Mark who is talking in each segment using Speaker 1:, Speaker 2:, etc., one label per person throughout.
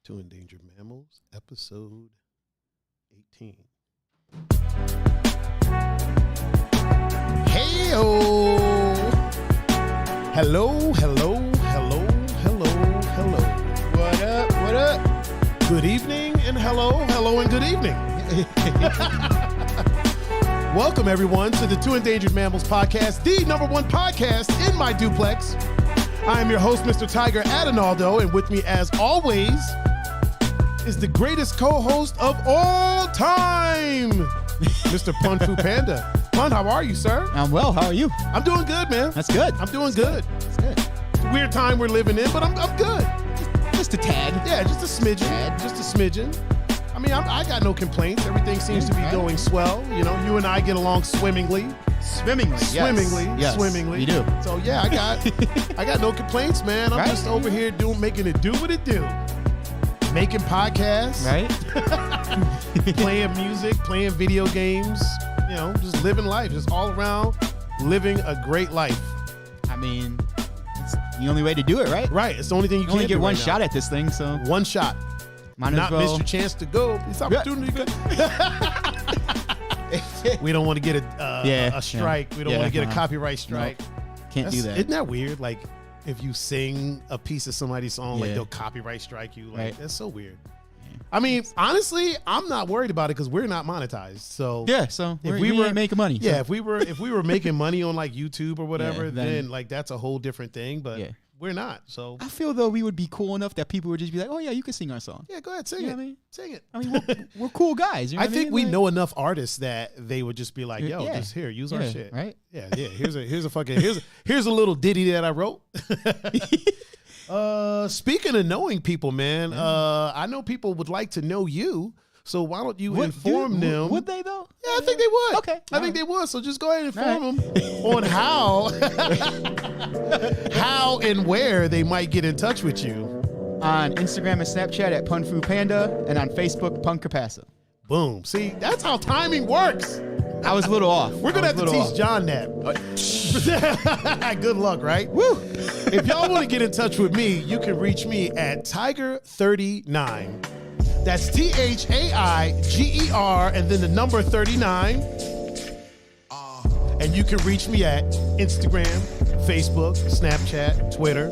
Speaker 1: to Endangered Mammals, episode 18. Hey-o! Hello.
Speaker 2: What up?
Speaker 1: Good evening and hello and good evening. Welcome, everyone, to the Two Endangered Mammals podcast, the #1 podcast in my duplex. I am your host, Mr. Tiger Adinaldo, and with me, as always, is the greatest co-host of all time, Mr. Pun Fu Panda. Pun, how are you, sir?
Speaker 2: I'm well. How are you?
Speaker 1: I'm doing good, man.
Speaker 2: That's good.
Speaker 1: I'm doing good.
Speaker 2: That's good.
Speaker 1: It's a weird time we're living in, but I'm good.
Speaker 2: Just a tad.
Speaker 1: Yeah, just a smidgen. I mean, I got no complaints. Everything seems to be going swell. You know, you and I get along swimmingly.
Speaker 2: Swimmingly. Yes.
Speaker 1: Swimmingly.
Speaker 2: You do.
Speaker 1: So yeah, I got no complaints, man. I'm just over here making it do what it do. Making podcasts.
Speaker 2: Right.
Speaker 1: Playing music, playing video games. You know, just living life, just all around living a great life.
Speaker 2: I mean, it's the only way to do it, right?
Speaker 1: Right. It's the only thing you can
Speaker 2: only
Speaker 1: do
Speaker 2: get one
Speaker 1: right
Speaker 2: shot
Speaker 1: now.
Speaker 2: at this thing, so
Speaker 1: One shot.
Speaker 2: might
Speaker 1: Not
Speaker 2: as well.
Speaker 1: miss your chance to go. This opportunity. We don't want to get a strike. We don't want to get a copyright strike.
Speaker 2: Can't do that.
Speaker 1: Isn't that weird? Like, if you sing a piece of somebody's song, like they'll copyright strike you. Like, that's so weird. I mean, honestly, I'm not worried about it because we're not monetized. So
Speaker 2: if we were making money.
Speaker 1: Yeah, if we were making money on like YouTube or whatever, then like that's a whole different thing. But we're not. So
Speaker 2: I feel though we would be cool enough that people would just be like, "Oh yeah, you can sing our song."
Speaker 1: Yeah, go ahead, sing it.
Speaker 2: What I mean?
Speaker 1: Sing it.
Speaker 2: I mean, we're cool guys. You know
Speaker 1: I
Speaker 2: what
Speaker 1: think
Speaker 2: mean?
Speaker 1: we
Speaker 2: Like,
Speaker 1: know enough artists that they would just be like, "Yo, just here, use our shit."
Speaker 2: Right?
Speaker 1: Yeah. Here's a little ditty that I wrote. Speaking of knowing people, man, I know people would like to know you. So why don't you inform them?
Speaker 2: Would they though?
Speaker 1: Yeah, I think they would.
Speaker 2: Okay.
Speaker 1: I think they would. So just go ahead and inform them on how and where they might get in touch with you.
Speaker 2: On Instagram and Snapchat at PunFuPanda, and on Facebook, Punkapasa.
Speaker 1: Boom. See, that's how timing works.
Speaker 2: I was a little off.
Speaker 1: We're going to have to teach John that. Good luck, right? Woo. If y'all want to get in touch with me, you can reach me at Tiger39. That's THAIGER and then the number 39. And you can reach me at Instagram, Facebook, Snapchat, Twitter.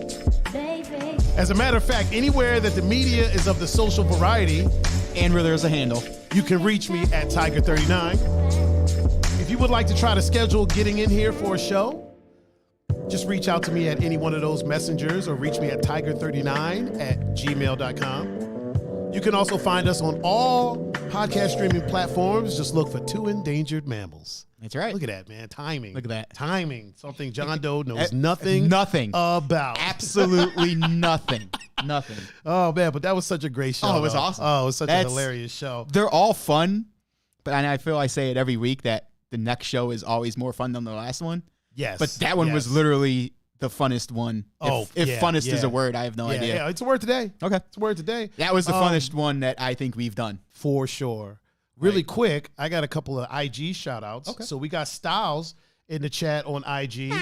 Speaker 1: As a matter of fact, anywhere that the media is of the social variety,
Speaker 2: and where there's a handle,
Speaker 1: you can reach me at Tiger39. If you would like to try to schedule getting in here for a show, just reach out to me at any one of those messengers or reach me at tiger39@gmail.com. You can also find us on all podcast streaming platforms. Just look for Two Endangered Mammals.
Speaker 2: That's right.
Speaker 1: Look at that, man. Timing.
Speaker 2: Look at that.
Speaker 1: Timing. Something John Doe knows nothing about.
Speaker 2: Absolutely nothing. Nothing.
Speaker 1: Oh, man, but that was such a great show.
Speaker 2: Oh, it was awesome.
Speaker 1: Oh, it was such a hilarious show.
Speaker 2: They're all fun, but I feel I say it every week that the next show is always more fun than the last one.
Speaker 1: Yes.
Speaker 2: But that one was literally the funnest one. If funnest is a word, I have no idea.
Speaker 1: Yeah, it's a word today.
Speaker 2: Okay.
Speaker 1: It's a word today.
Speaker 2: That was the funnest one that I think we've done.
Speaker 1: For sure. Really quick, I got a couple of IG shout outs. Okay. So we got Styles in the chat on IG.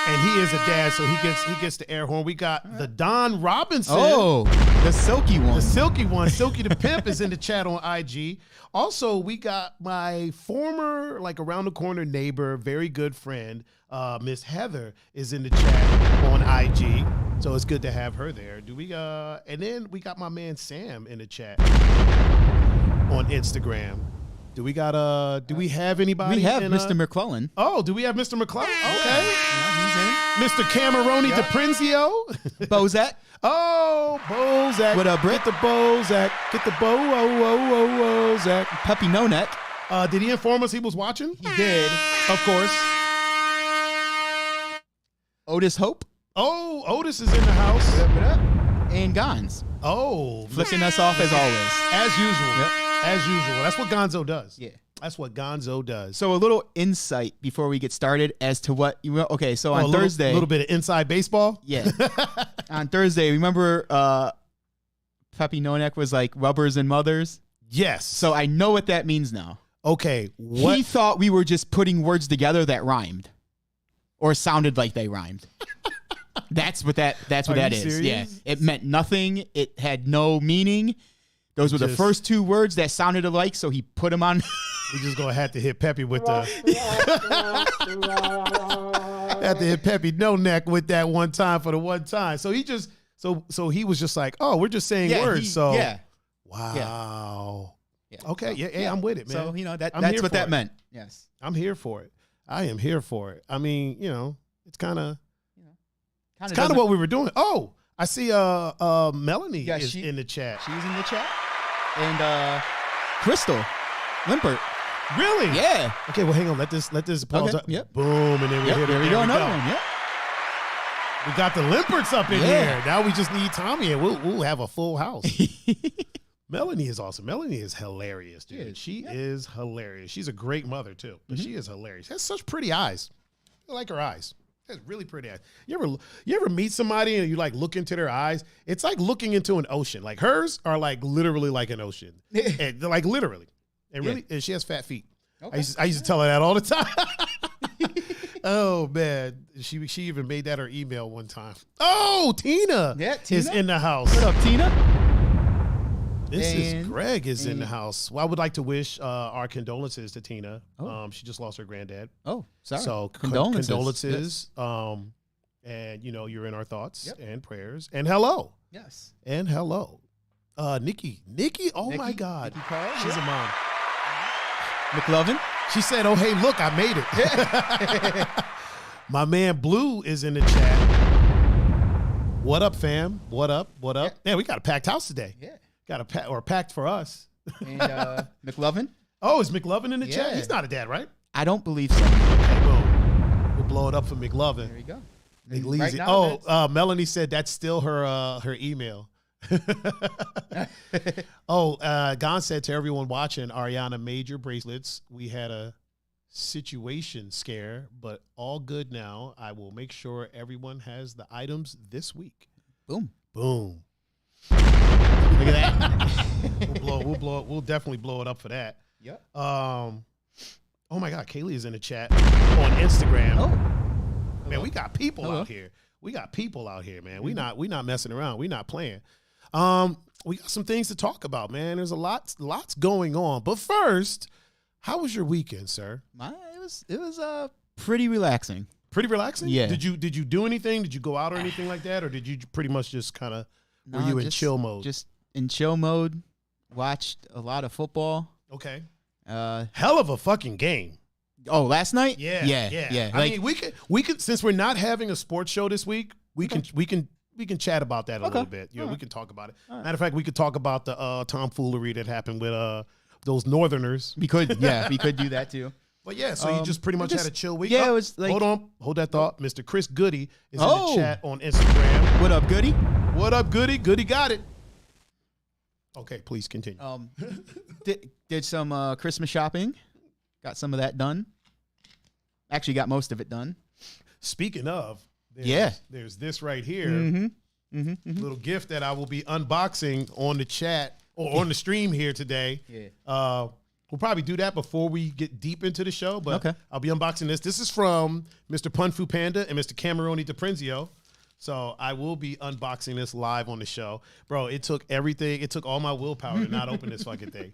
Speaker 1: And he is a dad, so he gets the air horn. We got the Don Robinson.
Speaker 2: Oh, the silky one.
Speaker 1: The silky one. Silky the Pimp is in the chat on IG. Also, we got my former, like, around the corner neighbor, very good friend, Miss Heather, is in the chat on IG. So it's good to have her there. And then we got my man Sam in the chat on Instagram. Do we have anybody?
Speaker 2: We have Mr. McClellan.
Speaker 1: Oh, do we have Mr. McClellan? Okay.
Speaker 2: Yeah, he's in.
Speaker 1: Mr. Cameroni DePrinzio.
Speaker 2: Bozak.
Speaker 1: Oh, Bozak.
Speaker 2: What up, Britt?
Speaker 1: Get the Bozak. Get the Bozak.
Speaker 2: Puppy No Neck.
Speaker 1: Did he inform us he was watching?
Speaker 2: He did.
Speaker 1: Of course.
Speaker 2: Otis Hope.
Speaker 1: Oh, Otis is in the house.
Speaker 2: What up? And Gons.
Speaker 1: Oh.
Speaker 2: Flicking us off as always.
Speaker 1: As usual.
Speaker 2: Yep.
Speaker 1: As usual. That's what Gonzo does.
Speaker 2: Yeah.
Speaker 1: That's what Gonzo does.
Speaker 2: So a little insight before we get started as to what you okay. So on Thursday,
Speaker 1: a little bit of inside baseball.
Speaker 2: Yeah. On Thursday, remember Puppy No Neck was like rubbers and mothers.
Speaker 1: Yes.
Speaker 2: So I know what that means now.
Speaker 1: Okay. What?
Speaker 2: He thought we were just putting words together that rhymed, or sounded like they rhymed. That's what that
Speaker 1: Are
Speaker 2: is.
Speaker 1: you serious?
Speaker 2: Yeah. It meant nothing. It had no mening. Those were the
Speaker 1: Just-
Speaker 2: first two words that sounded alike, so he put them on.
Speaker 1: We just gonna have to hit Peppy with the have to hit Peppy no neck with that one time for the one time. So he just so he was just like, oh, we're just saying words. Wow.
Speaker 2: Yeah.
Speaker 1: Okay. Yeah. I'm with it, man.
Speaker 2: So that's
Speaker 1: here
Speaker 2: what
Speaker 1: for
Speaker 2: that
Speaker 1: it.
Speaker 2: meant. Yes.
Speaker 1: I'm here for it. I am here for it. I mean, it's kind of what we were doing. Oh, I see. Melanie is in the chat.
Speaker 2: She's in the chat, and Crystal Limpert.
Speaker 1: Really?
Speaker 2: Yeah.
Speaker 1: Okay. Well, hang on. Let this pause.
Speaker 2: Okay. Yep.
Speaker 1: Boom, and then we hit it.
Speaker 2: There we go. Another one. Yep.
Speaker 1: We got the Limperts up in here. Now we just need Tommy, and we'll have a full house. Melanie is awesome. Melanie is hilarious, dude. She is hilarious. She's a great mother too, but she is hilarious. She has such pretty eyes. I like her eyes. She has really pretty eyes. You ever meet somebody and you like look into their eyes? It's like looking into an ocean. Like hers are like literally like an ocean, and they're like literally. And really, and she has fat feet. Okay. I used to tell her that all the time. Oh man, she even made that her email one time. Oh, Tina, is in the house.
Speaker 2: What up, Tina?
Speaker 1: This is Greg is in the house. Well, I would like to wish our condolences to Tina. She just lost her granddad.
Speaker 2: Oh, sorry.
Speaker 1: So condolences. Yes. And you're in our thoughts and prayers. And hello.
Speaker 2: Yes.
Speaker 1: And hello. Nikki. Oh my God. She's a mom.
Speaker 2: McLovin.
Speaker 1: She said, "Oh hey, look, I made it." My man Blue is in the chat. What up, fam? What up? Man, we got a packed house today.
Speaker 2: Yeah.
Speaker 1: Got a packed for us.
Speaker 2: And McLovin.
Speaker 1: Oh, is McLovin in the chat? He's not a dad, right?
Speaker 2: I don't believe so.
Speaker 1: Okay, boom. We'll blow it up for McLovin.
Speaker 2: There you go.
Speaker 1: Right now, Melanie said that's still her email. Gon said to everyone watching, Ariana made your bracelets. We had a situation scare, but all good now. I will make sure everyone has the items this week.
Speaker 2: Boom.
Speaker 1: Look at that. We'll definitely blow it up for that.
Speaker 2: Yep.
Speaker 1: Oh my God, Kaylee is in the chat on Instagram.
Speaker 2: Oh.
Speaker 1: Man, we got people out here. Man. We not messing around. We not playing. We got some things to talk about, man. There's lots going on. But first, how was your weekend, sir?
Speaker 2: It was pretty relaxing.
Speaker 1: Pretty relaxing?
Speaker 2: Yeah.
Speaker 1: Did you do anything? Did you go out or anything like that? Or did you pretty much just kind of were you in chill mode?
Speaker 2: Just in chill mode. Watched a lot of football.
Speaker 1: Okay. Hell of a fucking game.
Speaker 2: Oh, last night?
Speaker 1: Yeah. I mean, we could since we're not having a sports show this week, we can chat about that a little bit. We can talk about it. Matter of fact, we could talk about the tomfoolery that happened with those Northerners.
Speaker 2: We could do that too.
Speaker 1: But yeah, so you just pretty much had a chill week.
Speaker 2: Yeah, it was like
Speaker 1: hold that thought. Mr. Chris Goody is in the chat on Instagram.
Speaker 2: What up, Goody?
Speaker 1: What up, Goody? Goody got it. Okay, please continue.
Speaker 2: Did some Christmas shopping. Got some of that done. Actually, got most of it done.
Speaker 1: Speaking of, there's this right here. Little gift that I will be unboxing on the chat or on the stream here today. Yeah. We'll probably do that before we get deep into the show, but I'll be unboxing this. This is from Mr. Pun Fu Panda and Mr. Cameroni DiPrenzio. So I will be unboxing this live on the show. Bro, it took everything. It took all my willpower to not open this fucking thing.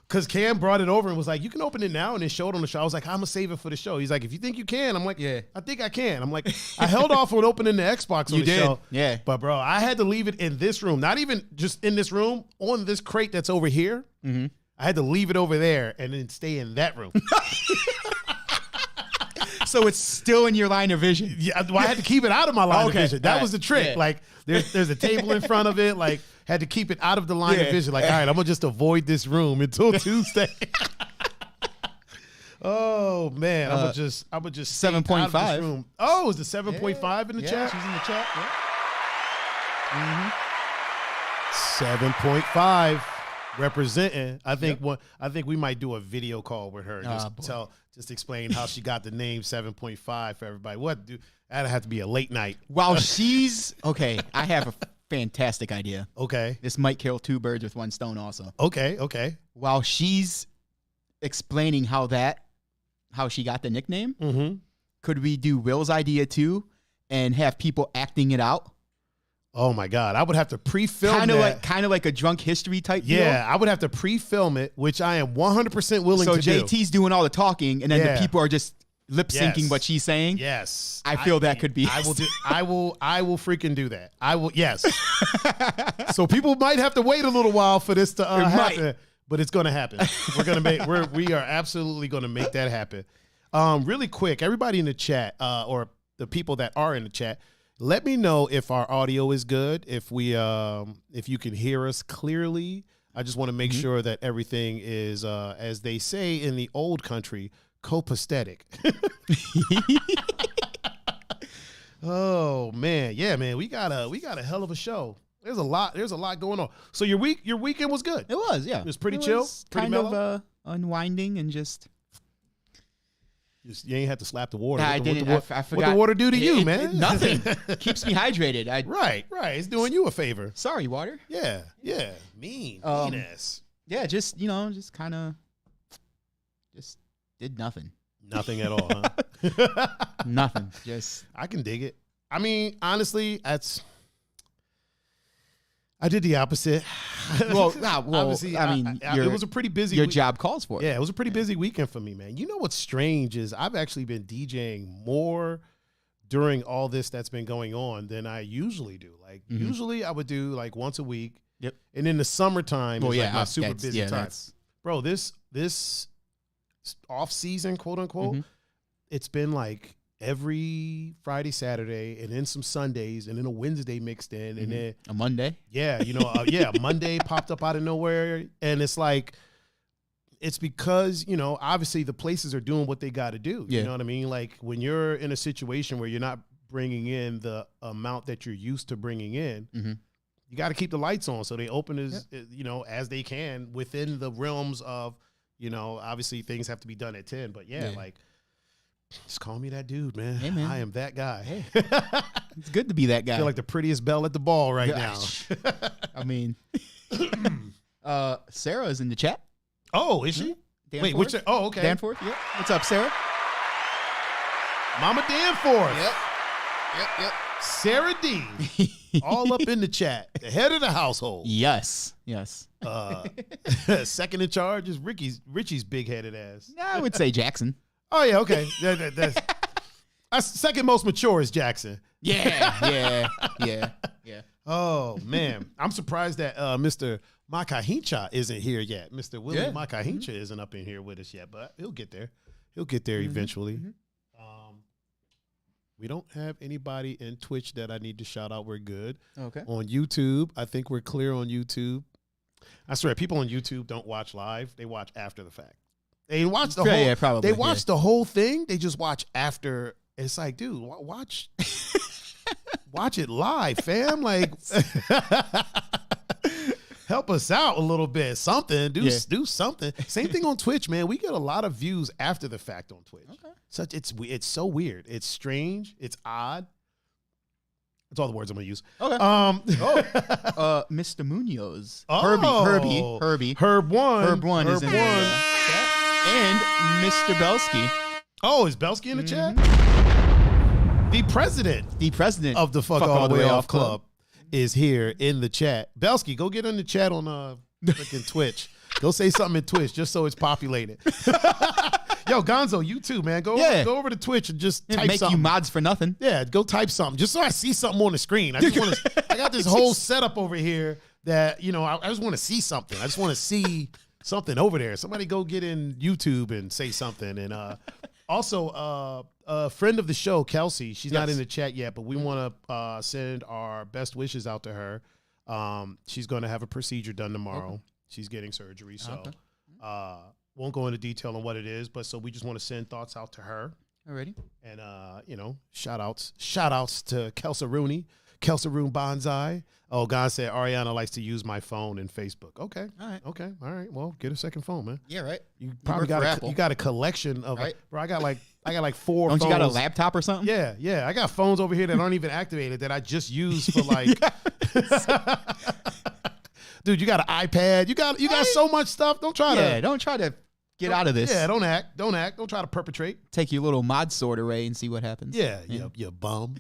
Speaker 1: Because Cam brought it over and was like, you can open it now, and then show it on the show. I was like, I'm going to save it for the show. He's like, if you think you can. I'm like, I think I can. I'm like, I held off on opening the Xbox on the show.
Speaker 2: Yeah.
Speaker 1: But, bro, I had to leave it in this room. Not even just in this room, on this crate that's over here. Mm-hmm. I had to leave it over there and then stay in that room.
Speaker 2: So it's still in your line of vision.
Speaker 1: Yeah, well, I had to keep it out of my line of vision. That was the trick. Yeah. Like, there's a table in front of it. Like, had to keep it out of the line of vision. Like, all right, I'm gonna just avoid this room until Tuesday. Oh man, I would just
Speaker 2: 7.5.
Speaker 1: Oh, is the 7.5 in the chat?
Speaker 2: She's in the chat. Yeah.
Speaker 1: 7.5 representing. I think we might do a video call with her. Just explain how she got the name 7.5 for everybody. That'd have to be a late night.
Speaker 2: While she's I have a fantastic idea.
Speaker 1: Okay.
Speaker 2: This might kill two birds with one stone also.
Speaker 1: Okay.
Speaker 2: While she's explaining how she got the nickname, could we do Will's idea too and have people acting it out.
Speaker 1: Oh my God, I would have to pre-film
Speaker 2: Kind of like a drunk history type deal.
Speaker 1: Yeah, I would have to pre-film it, which I am 100% willing to do.
Speaker 2: So JT's doing all the talking, and then the people are just lip syncing what she's saying.
Speaker 1: Yes,
Speaker 2: I feel that could be.
Speaker 1: I will freaking do that. I will. Yes. So people might have to wait a little while for this to happen, but it's going to happen. We are absolutely going to make that happen. Really quick, everybody in the chat, or the people that are in the chat, let me know if our audio is good. If you can hear us clearly. I just want to make sure that everything is, as they say in the old country, copacetic. Oh man, yeah, man, we got a hell of a show. There's a lot going on. So your weekend was good.
Speaker 2: It was, yeah.
Speaker 1: It was pretty chill, pretty
Speaker 2: kind
Speaker 1: mellow.
Speaker 2: of unwinding and just.
Speaker 1: You ain't had to slap the water.
Speaker 2: I didn't. I forgot.
Speaker 1: What the water do to you, man?
Speaker 2: Nothing. Keeps me hydrated.
Speaker 1: Right. It's doing you a favor.
Speaker 2: Sorry, water.
Speaker 1: Yeah. Mean-ass.
Speaker 2: Yeah, just kind of, just did nothing.
Speaker 1: Nothing at all, huh?
Speaker 2: Nothing. Just.
Speaker 1: I can dig it. I mean, honestly, I did the opposite.
Speaker 2: Obviously, I mean,
Speaker 1: it was a pretty busy.
Speaker 2: Your job calls for it.
Speaker 1: Yeah, it was a pretty busy weekend for me, man. You know what's strange is I've actually been DJing more during all this that's been going on than I usually do. Like usually I would do like once a week.
Speaker 2: Yep.
Speaker 1: And in the summertime, it's like my super busy time. Bro, this off season, quote unquote, it's been like every Friday, Saturday, and then some Sundays, and then a Wednesday mixed in, and then
Speaker 2: a Monday.
Speaker 1: Yeah, Monday popped up out of nowhere, and it's like, it's because obviously the places are doing what they got to do. You know what I mean? Like when you're in a situation where you're not bringing in the amount that you're used to bringing in, you got to keep the lights on, so they open as they can within the realms of obviously things have to be done at 10, but like. Just call me that dude, man.
Speaker 2: Hey, man.
Speaker 1: I am that guy.
Speaker 2: Hey. It's good to be that guy.
Speaker 1: I feel like the prettiest belle at the ball right now.
Speaker 2: I mean, Sarah is in the chat.
Speaker 1: Oh, is she?
Speaker 2: Danforth.
Speaker 1: Wait, okay.
Speaker 2: Danforth, yeah. What's up, Sarah?
Speaker 1: Mama Danforth.
Speaker 2: Yep.
Speaker 1: Sarah D. All up in the chat. The head of the household.
Speaker 2: Yes.
Speaker 1: Second in charge is Richie's big-headed ass.
Speaker 2: I would say Jackson.
Speaker 1: Oh, yeah, okay. That's second most mature is Jackson.
Speaker 2: Yeah.
Speaker 1: Oh, man. I'm surprised that Mr. Makahincha isn't here yet. Mr. Willie Makahincha isn't up in here with us yet, but he'll get there. He'll get there eventually. We don't have anybody in Twitch that I need to shout out. We're good.
Speaker 2: Okay.
Speaker 1: On YouTube, I think we're clear on YouTube. I swear, people on YouTube don't watch live. They watch after the fact. They watch the whole.
Speaker 2: Probably.
Speaker 1: They watch the whole thing. They just watch after. It's like, dude, watch it live, fam. Like, help us out a little bit. Something. Do something. Same thing on Twitch, man. We get a lot of views after the fact on Twitch. Okay. It's so weird. It's strange. It's odd. That's all the words I'm gonna use.
Speaker 2: Okay. Mr. Munoz.
Speaker 1: Oh.
Speaker 2: Herbie.
Speaker 1: Herb one
Speaker 2: is in the chat. And Mr. Belsky.
Speaker 1: Oh, is Belsky in the chat? The president of the Fuck All the Way Off Club is here in the chat. Belsky, go get in the chat on freaking Twitch. Go say something in Twitch just so it's populated. Yo, Gonzo, you too, man. Go over to Twitch and just type
Speaker 2: make
Speaker 1: something.
Speaker 2: You mods for nothing.
Speaker 1: Yeah, go type something just so I see something on the screen. I got this whole setup over here that I just want to see something. I just want to see something over there. Somebody go get in YouTube and say something. And also, a friend of the show, Kelsey, she's not in the chat yet, but we want to send our best wishes out to her. She's going to have a procedure done tomorrow. Okay. She's getting surgery, so won't go into detail on what it is, but so we just want to send thoughts out to her.
Speaker 2: Alrighty.
Speaker 1: And shout outs to Kelsa Rooney, Kelsa Roon Bonsai. Oh, God said Ariana likes to use my phone and Facebook. Okay.
Speaker 2: All right.
Speaker 1: Okay. All right. Well, get a second phone, man.
Speaker 2: Yeah, right.
Speaker 1: You probably got a collection of bro, I got like 4
Speaker 2: Don't
Speaker 1: phones.
Speaker 2: you got a laptop or something?
Speaker 1: Yeah. I got phones over here that aren't even activated that I just use for like dude, you got an iPad. You got so much stuff. Don't try
Speaker 2: to get out of this.
Speaker 1: Yeah, don't act. Don't try to perpetrate.
Speaker 2: Take your little mod sort array and see what happens.
Speaker 1: Yeah. You bum.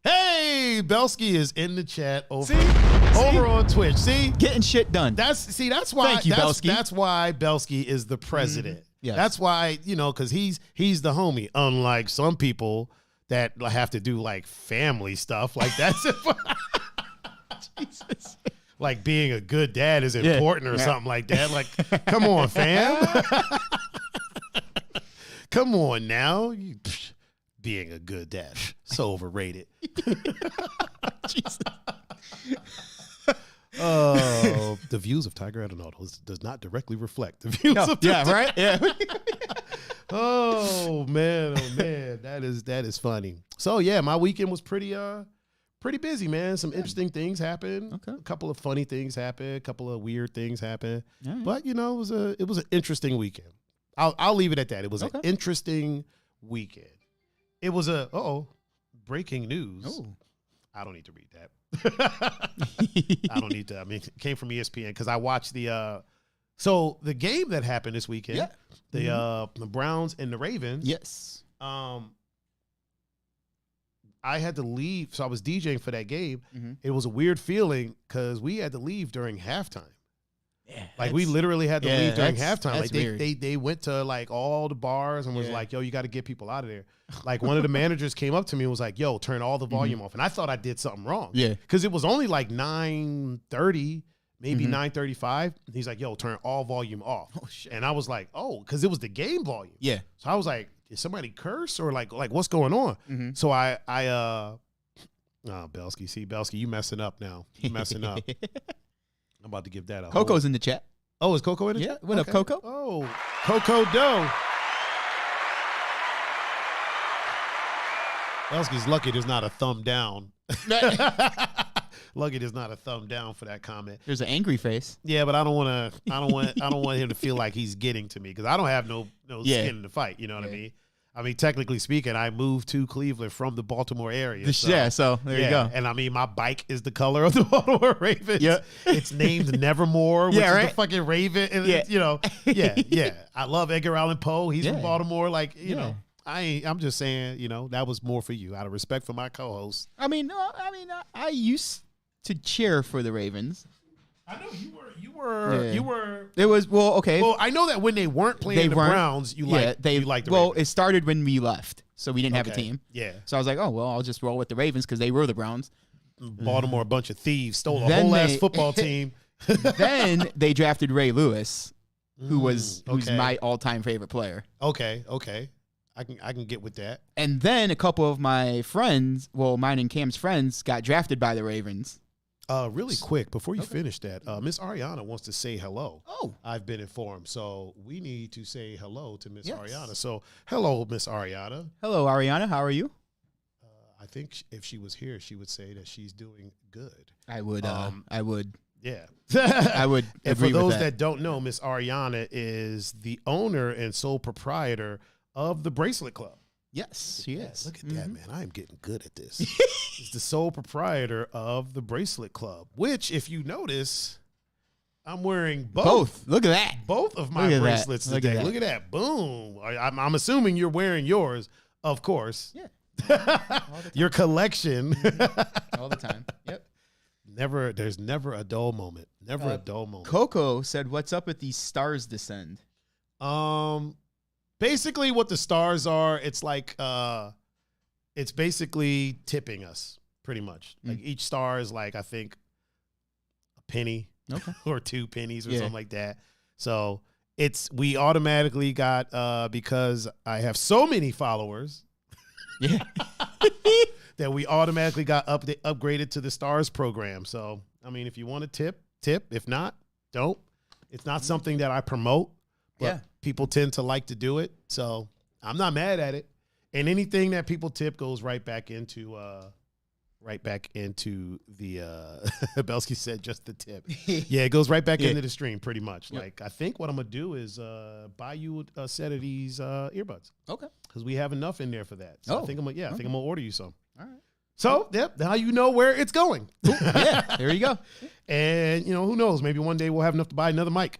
Speaker 1: Hey, Belsky is in the chat over
Speaker 2: See?
Speaker 1: on Twitch. See,
Speaker 2: Getting shit done.
Speaker 1: that's why.
Speaker 2: Thank you, Belsky.
Speaker 1: That's why Belsky is the president.
Speaker 2: Yes.
Speaker 1: That's why, because he's the homie. Unlike some people that have to do like family stuff, like that's
Speaker 2: Jesus.
Speaker 1: like being a good dad is important or something like that. Like, come on, fam. Come on now. Being a good dad, so overrated.
Speaker 2: Jesus.
Speaker 1: Oh, the views of Tiger Adonaldo does not directly reflect the views of
Speaker 2: Right? Yeah.
Speaker 1: Oh man, that is funny. So yeah, my weekend was pretty busy, man. Some interesting things happened.
Speaker 2: Okay.
Speaker 1: A couple of funny things happened. A couple of weird things happened.
Speaker 2: Right.
Speaker 1: But it was an interesting weekend. I'll leave it at that. It was an interesting weekend. It was breaking news.
Speaker 2: Oh.
Speaker 1: I don't need to read that. I don't need to. I mean, it came from ESPN because I watched the game that happened this weekend.
Speaker 2: Yeah.
Speaker 1: The Browns and the Ravens.
Speaker 2: Yes.
Speaker 1: I had to leave, so I was DJing for that game.
Speaker 2: Mm-hmm.
Speaker 1: It was a weird feeling because we had to leave during halftime.
Speaker 2: Yeah.
Speaker 1: Like we literally had to leave during
Speaker 2: that's
Speaker 1: halftime. Like
Speaker 2: weird.
Speaker 1: they went to like all the bars and was like, "Yo, you got to get people out of there." Like one of the managers came up to me and was like, "Yo, turn all the volume off." And I thought I did something wrong.
Speaker 2: Yeah.
Speaker 1: Because it was only like 9:30, maybe 9:35. He's like, "Yo, turn all volume off."
Speaker 2: Oh shit.
Speaker 1: And I was like, "Oh," because it was the game volume.
Speaker 2: Yeah.
Speaker 1: So I was like, "Did somebody curse or like what's going on?"
Speaker 2: Mm-hmm.
Speaker 1: So Belsky, you messing up now. You messing up. I'm about to give that a
Speaker 2: Coco's in the chat.
Speaker 1: Oh, is Coco in it?
Speaker 2: Yeah. What up, Coco?
Speaker 1: Oh, Coco Doe. Belsky's lucky there's not a thumb down. Lucky there's not a thumb down for that comment.
Speaker 2: There's an angry face.
Speaker 1: Yeah, but I don't want him to feel like he's getting to me because I don't have no skin in the fight. You know what I mean? I mean, technically speaking, I moved to Cleveland from the Baltimore area.
Speaker 2: So there you go.
Speaker 1: And I mean, my bike is the color of the Baltimore Ravens.
Speaker 2: Yeah.
Speaker 1: It's named Nevermore, which is the fucking Raven. And I love Edgar Allan Poe. He's from Baltimore. Like, you know, I'm just saying, that was more for you out of respect for my co-host.
Speaker 2: I used to cheer for the Ravens.
Speaker 1: I know you were.
Speaker 2: It was okay.
Speaker 1: Well, I know that when they weren't playing the Browns, you liked the Ravens.
Speaker 2: It started when we left, so we didn't have a team.
Speaker 1: Yeah.
Speaker 2: So I was like, I'll just roll with the Ravens because they were the Browns.
Speaker 1: Baltimore, a bunch of thieves, stole a whole ass football team.
Speaker 2: Then they drafted Ray Lewis, who's my all-time favorite player.
Speaker 1: Okay. I can get with that.
Speaker 2: And then a couple of my friends, mine and Cam's friends, got drafted by the Ravens.
Speaker 1: Really quick, before you finish that, Miss Ariana wants to say hello.
Speaker 2: Oh.
Speaker 1: I've been informed. So we need to say hello to Miss Ariana. So hello, Miss Ariana.
Speaker 2: Hello, Ariana. How are you?
Speaker 1: I think if she was here, she would say that she's doing good.
Speaker 2: I would.
Speaker 1: Yeah.
Speaker 2: I would
Speaker 1: And
Speaker 2: agree
Speaker 1: for those
Speaker 2: with that.
Speaker 1: that don't know, Miss Ariana is the owner and sole proprietor of the Bracelet Club.
Speaker 2: Yes, she is.
Speaker 1: Look at that, man. I am getting good at this. He's the sole proprietor of the Bracelet Club, which, if you notice, I'm wearing both.
Speaker 2: Look at that.
Speaker 1: Both of my bracelets today. Look at that. Boom. I'm assuming you're wearing yours, of course.
Speaker 2: Yeah.
Speaker 1: Your collection.
Speaker 2: All the time. Yep.
Speaker 1: There's never a dull moment. Never a dull moment.
Speaker 2: Coco said, "What's up with these stars descend?"
Speaker 1: Basically what the stars are, it's like it's basically tipping us pretty much. Like each star is like, I think, a penny or 2 pennies or something like that. So we automatically got because I have so many followers that we automatically got upgraded to the stars program. So I mean, if you want to tip. If not, don't. It's not something that I promote. But people tend to like to do it, so I'm not mad at it. And anything that people tip goes right back into the Belsky said just the tip. Yeah, it goes right back into the stream pretty much. Yep. Like I think what I'm gonna do is buy you a set of these earbuds. Okay. Because we have enough in there for that. So I think I'm gonna order you some. All right. So, now you know where it's going.
Speaker 2: Yeah, there you go.
Speaker 1: And, who knows? Maybe one day we'll have enough to buy another mic.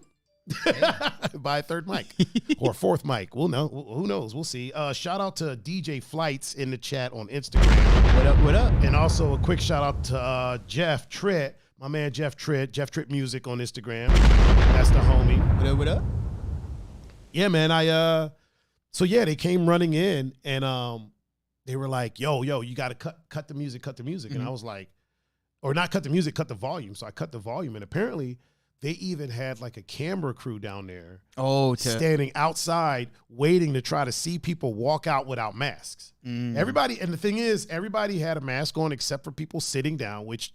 Speaker 1: Buy a third mic or a fourth mic. We'll know. Who knows? We'll see. Shout out to DJ Flights in the chat on Instagram.
Speaker 2: What up? What up?
Speaker 1: And also a quick shout out to Jeff Tritt, my man Jeff Tritt Music on Instagram. That's the homie.
Speaker 2: What up? What up?
Speaker 1: Yeah, man. So yeah, they came running in and they were like, yo, you got to cut the music. And I was like, or not cut the music, cut the volume. So I cut the volume, and apparently they even had like a camera crew down there standing outside waiting to try to see people walk out without masks. Everybody, and the thing is, everybody had a mask on except for people sitting down, which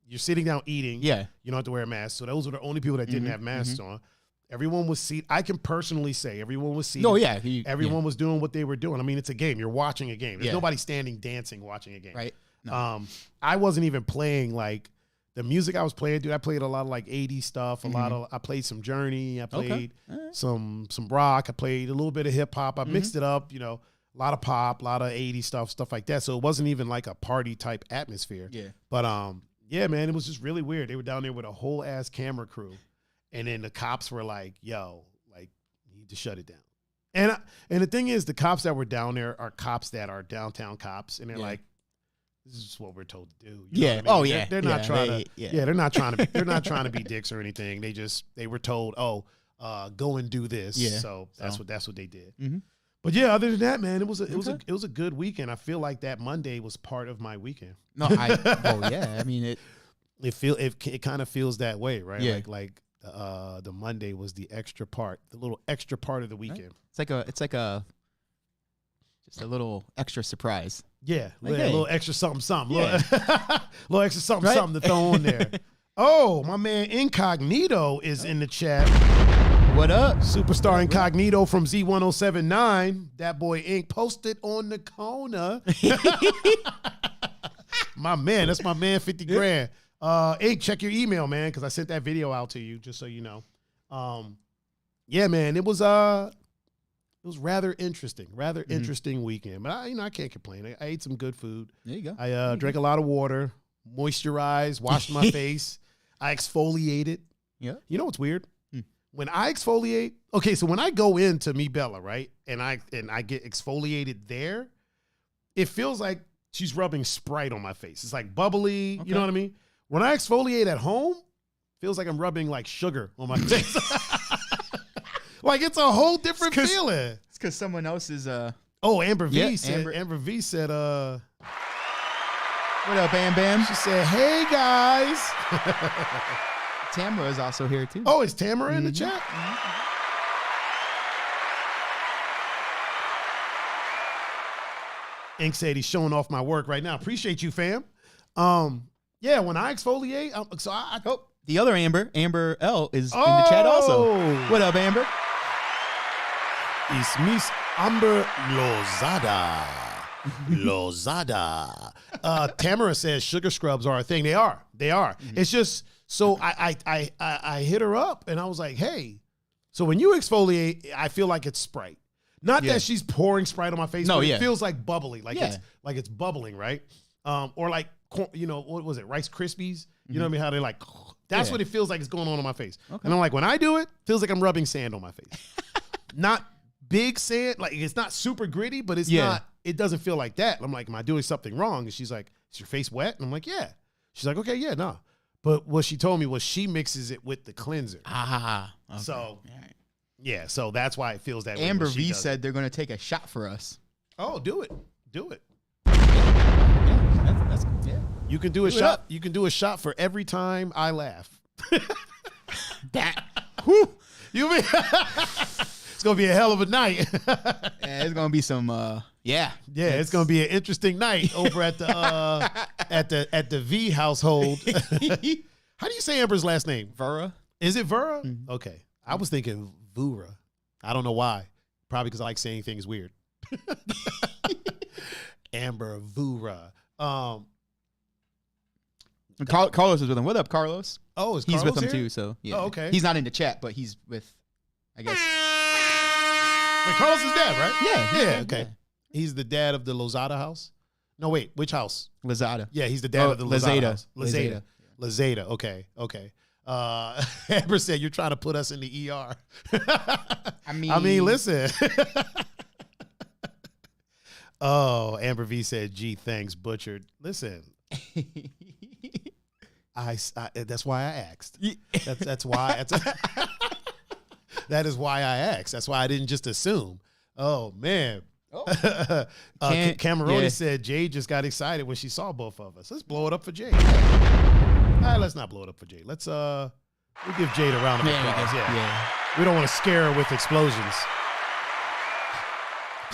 Speaker 1: you're sitting down eating. Yeah. You don't have to wear a mask. So those were the only people that didn't have masks on. Everyone was seated. I can personally say everyone was seated.
Speaker 2: Oh, yeah.
Speaker 1: Everyone was doing what they were doing. I mean, it's a game. You're watching a game. There's nobody standing, dancing, watching a game.
Speaker 2: Right. No.
Speaker 1: I wasn't even playing like the music I was playing, dude. I played a lot of like 80s stuff. I played some Journey. I played some rock. I played a little bit of hip hop. I mixed it up, a lot of pop, a lot of 80s stuff like that. So it wasn't even like a party type atmosphere. Yeah. But yeah, man, it was just really weird. They were down there with a whole ass camera crew. And then the cops were like, yo, like, you need to shut it down. And the thing is, the cops that were down there are cops that are downtown cops. And they're like, this is what we're told to do. You know what I mean?
Speaker 2: Oh yeah.
Speaker 1: They're not trying to. They're not trying to. They're not trying to be dicks or anything. They were told, go and do this. Yeah. So that's what they did. But yeah, other than that, man, it was a good weekend. I feel like that Monday was part of my weekend.
Speaker 2: No, I mean
Speaker 1: it kind of feels that way, right?
Speaker 2: Yeah.
Speaker 1: Like the Monday was the extra part, the little extra part of the weekend.
Speaker 2: Right. It's like a just a little extra surprise.
Speaker 1: Yeah,
Speaker 2: like,
Speaker 1: a little extra something. Yeah. Little extra something to throw in there. Oh, my man Incognito is in the chat.
Speaker 2: What up?
Speaker 1: Superstar Incognito from Z1079. That boy Ink posted on the corner. My man, that's my man, 50 grand. Ink, check your email, man, because I sent that video out to you, just so you know. Yeah, man, it was rather interesting, interesting weekend. But I can't complain. I ate some good food.
Speaker 2: There you go.
Speaker 1: I drank a lot of water, moisturized, washed my face. I exfoliated.
Speaker 2: Yeah.
Speaker 1: You know what's weird? When I exfoliate, okay, so when I go into Me Bella, right, and I get exfoliated there, it feels like she's rubbing Sprite on my face. It's like bubbly, you know what I mean? When I exfoliate at home, feels like I'm rubbing like sugar on my face. Like it's a whole different feeling.
Speaker 2: It's because someone else is
Speaker 1: Amber V said Amber V said what
Speaker 2: up, Bam Bam?
Speaker 1: She said, hey guys.
Speaker 2: Tamara is also here too.
Speaker 1: Oh, is Tamara in the chat? Ink said he's showing off my work right now. Appreciate you, fam. Yeah, when I exfoliate,
Speaker 2: the other Amber L is in the chat also. What up, Amber?
Speaker 1: It's Miss Amber Lozada. Tamara says sugar scrubs are a thing. They are. It's just so I hit her up and I was like, hey, so when you exfoliate, I feel like it's Sprite. Not that she's pouring Sprite on my face, but it feels like bubbly, like it's bubbling, right? Or like, what was it, Rice Krispies? You know what I mean? How they like, that's what it feels like it's going on my face. Okay. And I'm like, when I do it, feels like I'm rubbing sand on my face. Not big sand, like it's not super gritty, but it's not, it doesn't feel like that. I'm like, am I doing something wrong? And she's like, is your face wet? And I'm like, yeah. She's like, okay, yeah, no. But what she told me was she mixes it with the cleanser. Okay. So, yeah, so that's why it feels that way.
Speaker 2: Amber V said they're going to take a shot for us.
Speaker 1: Oh, do it.
Speaker 2: That's
Speaker 1: You can do a shot. You can do a shot for every time I laugh. You mean it's gonna be a hell of a night.
Speaker 2: It's gonna be some.
Speaker 1: It's gonna be an interesting night over at the at the V household. How do you say Amber's last name?
Speaker 2: Vera.
Speaker 1: Is it Vera? Okay, I was thinking Vura. I don't know why. Probably because I like saying things weird. Amber Vura.
Speaker 2: Carlos is with him. What up, Carlos?
Speaker 1: Oh, is
Speaker 2: he's
Speaker 1: Carlos
Speaker 2: with him
Speaker 1: here?
Speaker 2: too. So yeah,
Speaker 1: okay.
Speaker 2: He's not in the chat, but he's with, I guess.
Speaker 1: Wait, Carlos is dad, right?
Speaker 2: Yeah.
Speaker 1: Okay. Yeah. He's the dad of the Lozada house. No, wait, which house?
Speaker 2: Lozada.
Speaker 1: Yeah, he's the dad of the Lozada house.
Speaker 2: Lazada.
Speaker 1: Lazada. Okay. Amber said, you're trying to put us in the ER.
Speaker 2: I mean,
Speaker 1: listen. Oh, Amber V said, gee, thanks, butchered. Listen. That's why I asked. That's why. That is why I asked. That's why I didn't just assume. Oh, man. Oh. Cameroni said Jade just got excited when she saw both of us. Let's blow it up for Jade. Let's not blow it up for Jade. Let's we'll give Jade a round of applause. Yeah. We don't want to scare her with explosions.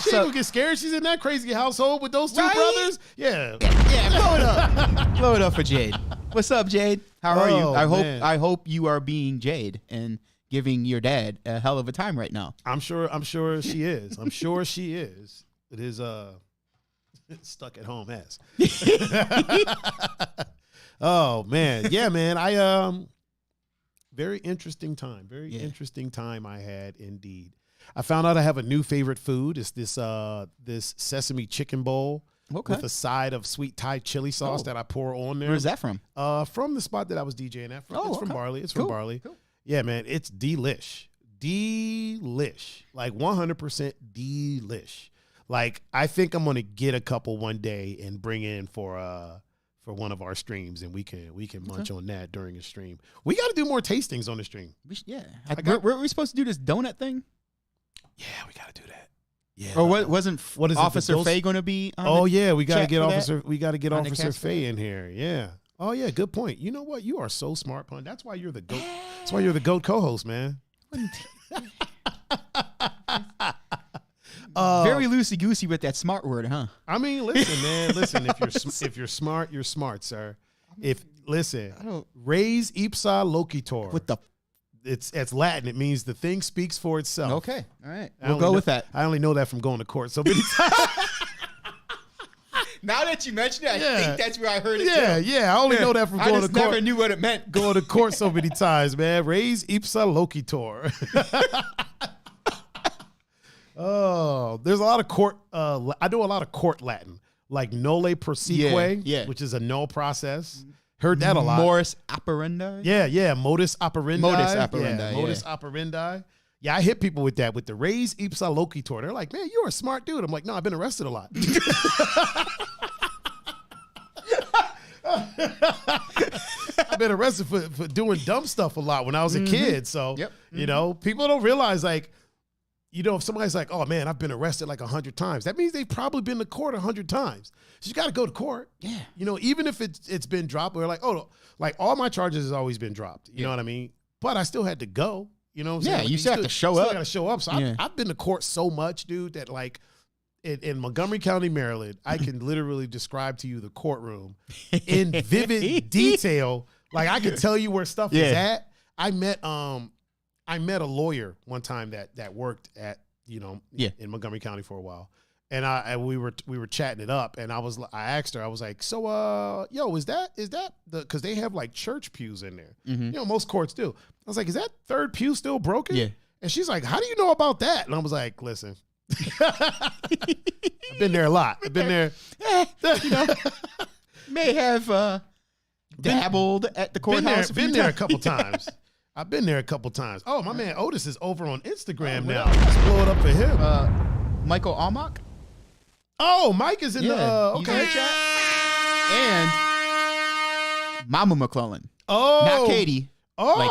Speaker 1: She ain't gonna get scared. She's in that crazy household with those two brothers. Yeah,
Speaker 2: blow it up. Blow it up for Jade. What's up, Jade? How are you? I hope you are being Jade and giving your dad a hell of a time right now.
Speaker 1: I'm sure she is. I'm sure she is. It is stuck at home ass. Oh man. Yeah, man. Very interesting time. Very interesting time I had indeed. I found out I have a new favorite food. It's this sesame chicken bowl with a side of sweet Thai chili sauce that I pour on there.
Speaker 2: Where's that from?
Speaker 1: From the spot that I was DJing at. It's from Barley. It's from Barley. Cool. Yeah, man. It's delish. Like 100% delish. Like I think I'm gonna get a couple one day and bring in for one of our streams, and we can munch on that during a stream. We got to do more tastings on the stream.
Speaker 2: Were we supposed to do this donut thing?
Speaker 1: Yeah, we got to do that. Yeah.
Speaker 2: Or what is Officer Faye going to be?
Speaker 1: We got to get Officer Faye in here. Yeah. Oh yeah, good point. You know what? You are so smart, Pun. That's why you're the GOAT. That's why you're the GOAT co-host, man.
Speaker 2: Very loosey goosey with that smart word, huh?
Speaker 1: I mean, listen, man. Listen, if you're smart, you're smart, sir. Res ipsa loquitur.
Speaker 2: What the?
Speaker 1: It's Latin. It means the thing speaks for itself.
Speaker 2: Okay, all right. We'll go with that.
Speaker 1: I only know that from going to court so many times.
Speaker 2: Now that you mention it, I think that's where I heard it.
Speaker 1: Yeah. I only know that from going to court.
Speaker 2: I never knew what it meant.
Speaker 1: Going to court so many times, man. Res ipsa loquitur. Oh, there's a lot of court. I do a lot of court Latin, like nolle proseque, which is a no process. Heard that a lot.
Speaker 2: Modus operandi.
Speaker 1: Yeah. Modus operandi.
Speaker 2: Modus
Speaker 1: operandi. Yeah, I hit people with that, with the res ipsa loquitur. They're like, man, you're a smart dude. I'm like, no, I've been arrested a lot. I've been arrested for doing dumb stuff a lot when I was a kid. So, you know, people don't realize, like, you know, if somebody's like, oh, man, I've been arrested like 100 times, that means they've probably been to court 100 times. So you got to go to court. Yeah. You know, even if it's been dropped, we're like, oh, like all my charges has always been dropped. You know what I mean? But I still had to go. You know what I'm saying?
Speaker 2: Yeah, you still have to show up.
Speaker 1: got to show up. So I've been to court so much, dude, that like in Montgomery County, Maryland, I can literally describe to you the courtroom in vivid detail. Like I can tell you where stuff is at. I met a lawyer one time that worked at, you know, in Montgomery County for a while. And we were chatting it up, and I asked her, I was like, so yo, is that because they have like church pews in there. You know, most courts do. I was like, is that third pew still broken? Yeah. And she's like, how do you know about that? And I was like, listen, I've been there a lot. I've been there.
Speaker 2: You know, may have dabbled at the courthouse.
Speaker 1: Been there a couple times. I've been there a couple times. Oh, my man Otis is over on Instagram now. Let's blow it up for him.
Speaker 2: Michael Almach.
Speaker 1: Oh, Mike is in the okay.
Speaker 2: Chat. And Mama McClellan.
Speaker 1: Oh,
Speaker 2: not Katie.
Speaker 1: Oh,
Speaker 2: like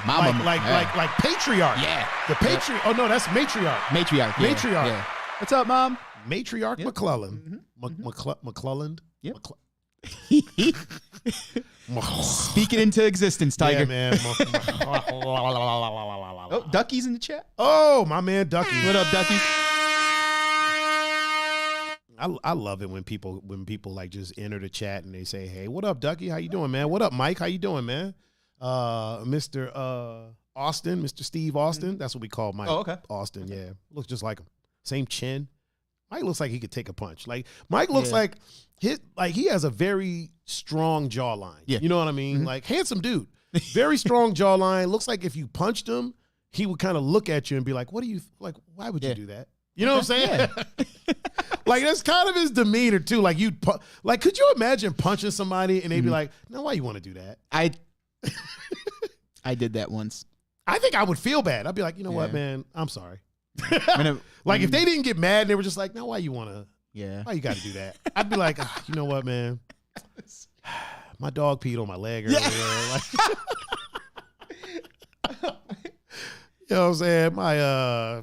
Speaker 2: Mama,
Speaker 1: like patriarch.
Speaker 2: Yeah,
Speaker 1: the patriarch. Oh no, that's matriarch.
Speaker 2: Matriarch. Yeah. What's up, Mom?
Speaker 1: Matriarch McClellan. McClellan.
Speaker 2: Yep. Speak it into existence, Tiger.
Speaker 1: Yeah, man.
Speaker 2: Oh, Ducky's in the chat.
Speaker 1: Oh, my man, Ducky.
Speaker 2: What up, Ducky?
Speaker 1: I love it when people like just enter the chat and they say, "Hey, what up, Ducky? How you doing, man? What up, Mike? How you doing, man? Mr. Austin, Mr. Steve Austin. That's what we call Mike.
Speaker 2: Oh, okay.
Speaker 1: Austin, yeah, looks just like him. Same chin. Mike looks like he could take a punch. Like Mike looks like he has a very strong jawline. Yeah. You know what I mean? Like handsome dude, very strong jawline. Looks like if you punched him, he would kind of look at you and be like, "What do you like? Why would you do that?" You know what I'm saying? Yeah. Like that's kind of his demeanor too. Like could you imagine punching somebody and they'd be like, "No, why you want to do that?"
Speaker 2: I did that once.
Speaker 1: I think I would feel bad. I'd be like, you know what, man? I'm sorry. Like if they didn't get mad, and they were just like, no, why you got to do that? I'd be like, you know what, man? My dog peed on my leg earlier. Like, you know what I'm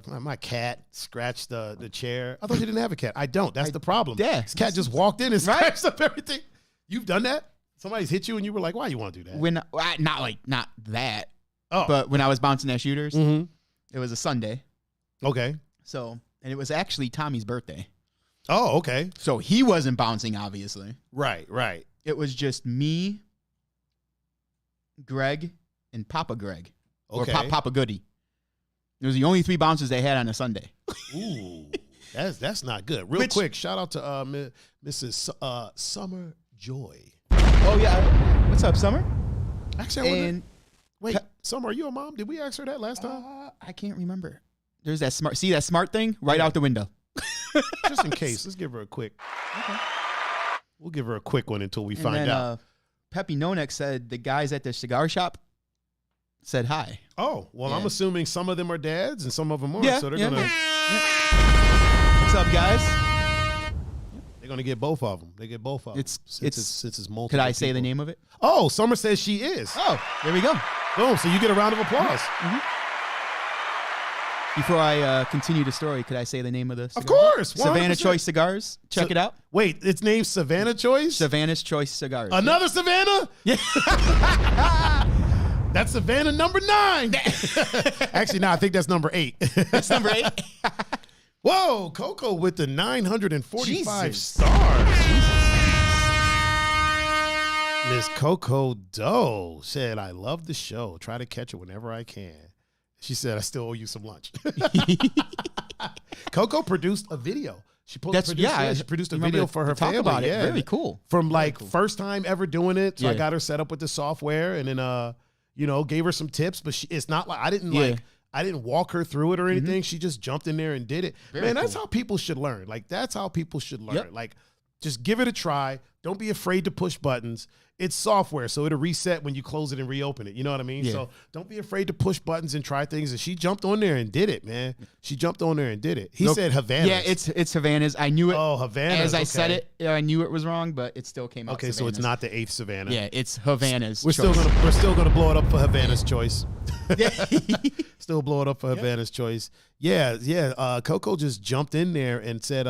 Speaker 1: saying? My cat scratched the chair. I thought you didn't have a cat. I don't. That's the problem.
Speaker 2: Yeah.
Speaker 1: This cat just walked in and scratched up everything. You've done that? Somebody's hit you and you were like, why you want to do that?
Speaker 2: Not that.
Speaker 1: Oh.
Speaker 2: But when I was bouncing at Shooters,
Speaker 1: Mm-hmm.
Speaker 2: it was a Sunday.
Speaker 1: Okay.
Speaker 2: And it was actually Tommy's birthday.
Speaker 1: Oh, okay.
Speaker 2: So he wasn't bouncing, obviously.
Speaker 1: Right.
Speaker 2: It was just me, Greg, and Papa Greg.
Speaker 1: Okay.
Speaker 2: Or Papa Goody. It was the only 3 bouncers they had on a Sunday.
Speaker 1: Ooh, that's not good. Real quick, shout out to Mrs. Summer Joy.
Speaker 2: Oh yeah, what's up, Summer?
Speaker 1: Actually, wait, Summer, are you a mom? Did we ask her that last time?
Speaker 2: I can't remember. There's that smart thing right out the window.
Speaker 1: Just in case, let's give her a quick. Okay. We'll give her a quick one until we find out.
Speaker 2: Peppy Nonek said the guys at the cigar shop said hi.
Speaker 1: Oh, well, I'm assuming some of them are dads and some of them aren't.
Speaker 2: Yeah,
Speaker 1: so they're gonna.
Speaker 2: What's up, guys?
Speaker 1: They're gonna get both of them. They get both of them. Since it's multiple.
Speaker 2: Could I say
Speaker 1: people.
Speaker 2: the name of it?
Speaker 1: Oh, Summer says she is.
Speaker 2: Oh, there we go.
Speaker 1: Boom. So you get a round of applause.
Speaker 2: Mm-hmm. Before I continue the story, could I say the name of the cigar?
Speaker 1: Of course. 100%.
Speaker 2: Savannah Choice Cigars. Check it out.
Speaker 1: Wait, it's named Savannah Choice?
Speaker 2: Savannah's Choice Cigars.
Speaker 1: Another Savannah?
Speaker 2: Yeah.
Speaker 1: That's Savannah number 9. Actually, no, I think that's number 8.
Speaker 2: That's number 8.
Speaker 1: Whoa, Coco with the 945
Speaker 2: Jesus.
Speaker 1: stars. Miss Coco Doe said, I love the show. Try to catch it whenever I can. She said, I still owe you some lunch. Coco produced a video. She produced a video for her family.
Speaker 2: About it.
Speaker 1: Yeah.
Speaker 2: Really cool.
Speaker 1: From first time ever doing it. So I got her set up with the software and then gave her some tips, but it's not like I didn't walk her through it or anything. Mm-hmm. She just jumped in there and did it. Man, that's how people should learn. Like that's how people should learn.
Speaker 2: Yep.
Speaker 1: Like just give it a try. Don't be afraid to push buttons. It's software, so it'll reset when you close it and reopen it. You know what I mean? Yeah. So don't be afraid to push buttons and try things. And she jumped on there and did it, man. She jumped on there and did it. He said Havana's.
Speaker 2: Yeah, it's Havana's. I knew it.
Speaker 1: Oh, Havana's.
Speaker 2: As I said it, I knew it was wrong, but it still came out.
Speaker 1: Okay, so it's not the 8th Savannah.
Speaker 2: Yeah, it's Havana's.
Speaker 1: We're still gonna blow it up for Havana's choice. Still blow it up for Havana's choice. Yeah. Coco just jumped in there and said,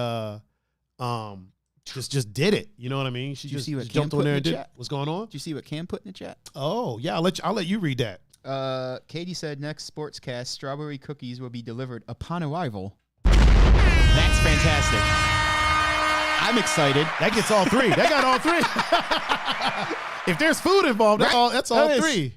Speaker 1: just did it. You know what I mean? She just jumped on there and did it. What's going on?
Speaker 2: Did you see what Cam put in the chat?
Speaker 1: Oh yeah, I'll let you read that.
Speaker 2: Katie said next sportscast strawberry cookies will be delivered upon arrival. That's fantastic. I'm excited.
Speaker 1: That gets all 3. That got all 3. If there's food involved, that's all 3.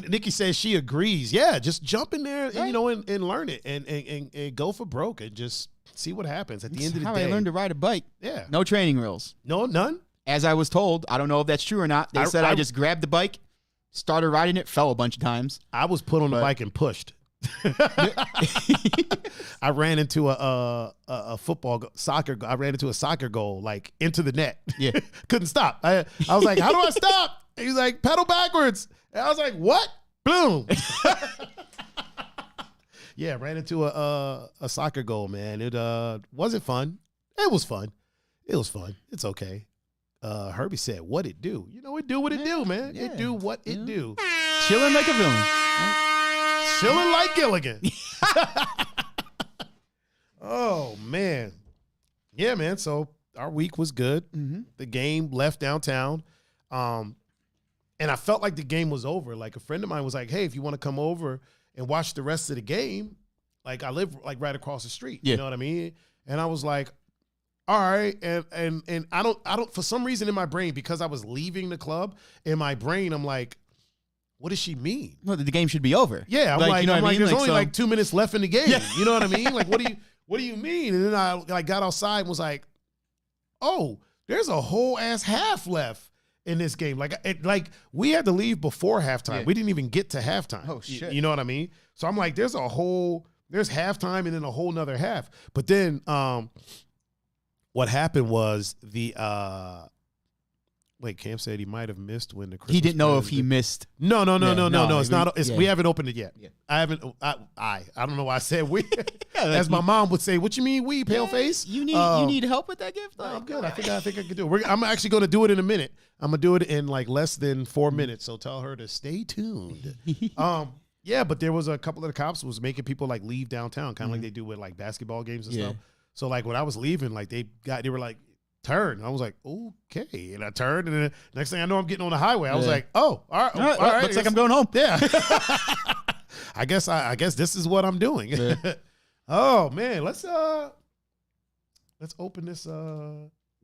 Speaker 1: Nikki says she agrees. Yeah, just jump in there and learn it and go for broke and just see what happens at the end of the day.
Speaker 2: How I learned to ride a bike.
Speaker 1: Yeah.
Speaker 2: No training wheels.
Speaker 1: No, none?
Speaker 2: As I was told. I don't know if that's true or not. They said I just grabbed the bike, started riding it, fell a bunch of times.
Speaker 1: I was put on the bike and pushed. I ran into a soccer goal, like into the net. Yeah. Couldn't stop. I was like, how do I stop? He was like, pedal backwards. And I was like, what? Boom. Yeah, ran into a soccer goal, man. It wasn't fun. It was fun. It's okay. Herbie said, what it do? It do what it do, man. Yeah. It do what it do.
Speaker 2: Chilling like a villain.
Speaker 1: Chilling like Gilligan. Oh, man. Yeah, man. So our week was good. Mm-hmm. The game left downtown. And I felt like the game was over. Like a friend of mine was like, hey, if you want to come over and watch the rest of the game, like I live like right across the street. Yeah. You know what I mean? And I was like, all right. And I don't for some reason in my brain, because I was leaving the club, in my brain, I'm like, what does she mean?
Speaker 2: Well, the game should be over.
Speaker 1: Yeah. I'm like, there's only like 2 minutes left in the game. Yeah. You know what I mean? Like, what do you mean? And then I got outside and was like, oh, there's a whole ass half left in this game. Like we had to leave before halftime. Yeah. We didn't even get to halftime.
Speaker 2: Oh shit.
Speaker 1: You know what I mean? So I'm like, there's halftime and then a whole nother half. But then what happened was the Wait, Cam said he might have missed when the Christmas
Speaker 2: He didn't know if
Speaker 1: present-
Speaker 2: he missed.
Speaker 1: No. It's not.
Speaker 2: Yeah.
Speaker 1: We haven't opened it yet.
Speaker 2: Yeah.
Speaker 1: I haven't. I don't know why I said we. As my mom would say, "What you mean we, pale face?"
Speaker 2: You need help with that gift?
Speaker 1: No, I'm good. I think I can do it. I'm actually going to do it in a minute. I'm gonna do it in like less than 4 minutes. So tell her to stay tuned. Yeah, but there was a couple of the cops was making people like leave downtown, kind of like they do with like basketball games and stuff. So like when I was leaving, like they were like, turn. I was like, okay. And I turned, and then next thing I know, I'm getting on the highway. I was like, oh, all right.
Speaker 2: Looks like I'm going home.
Speaker 1: Yeah. I guess this is what I'm doing. Yeah. Oh man, let's open this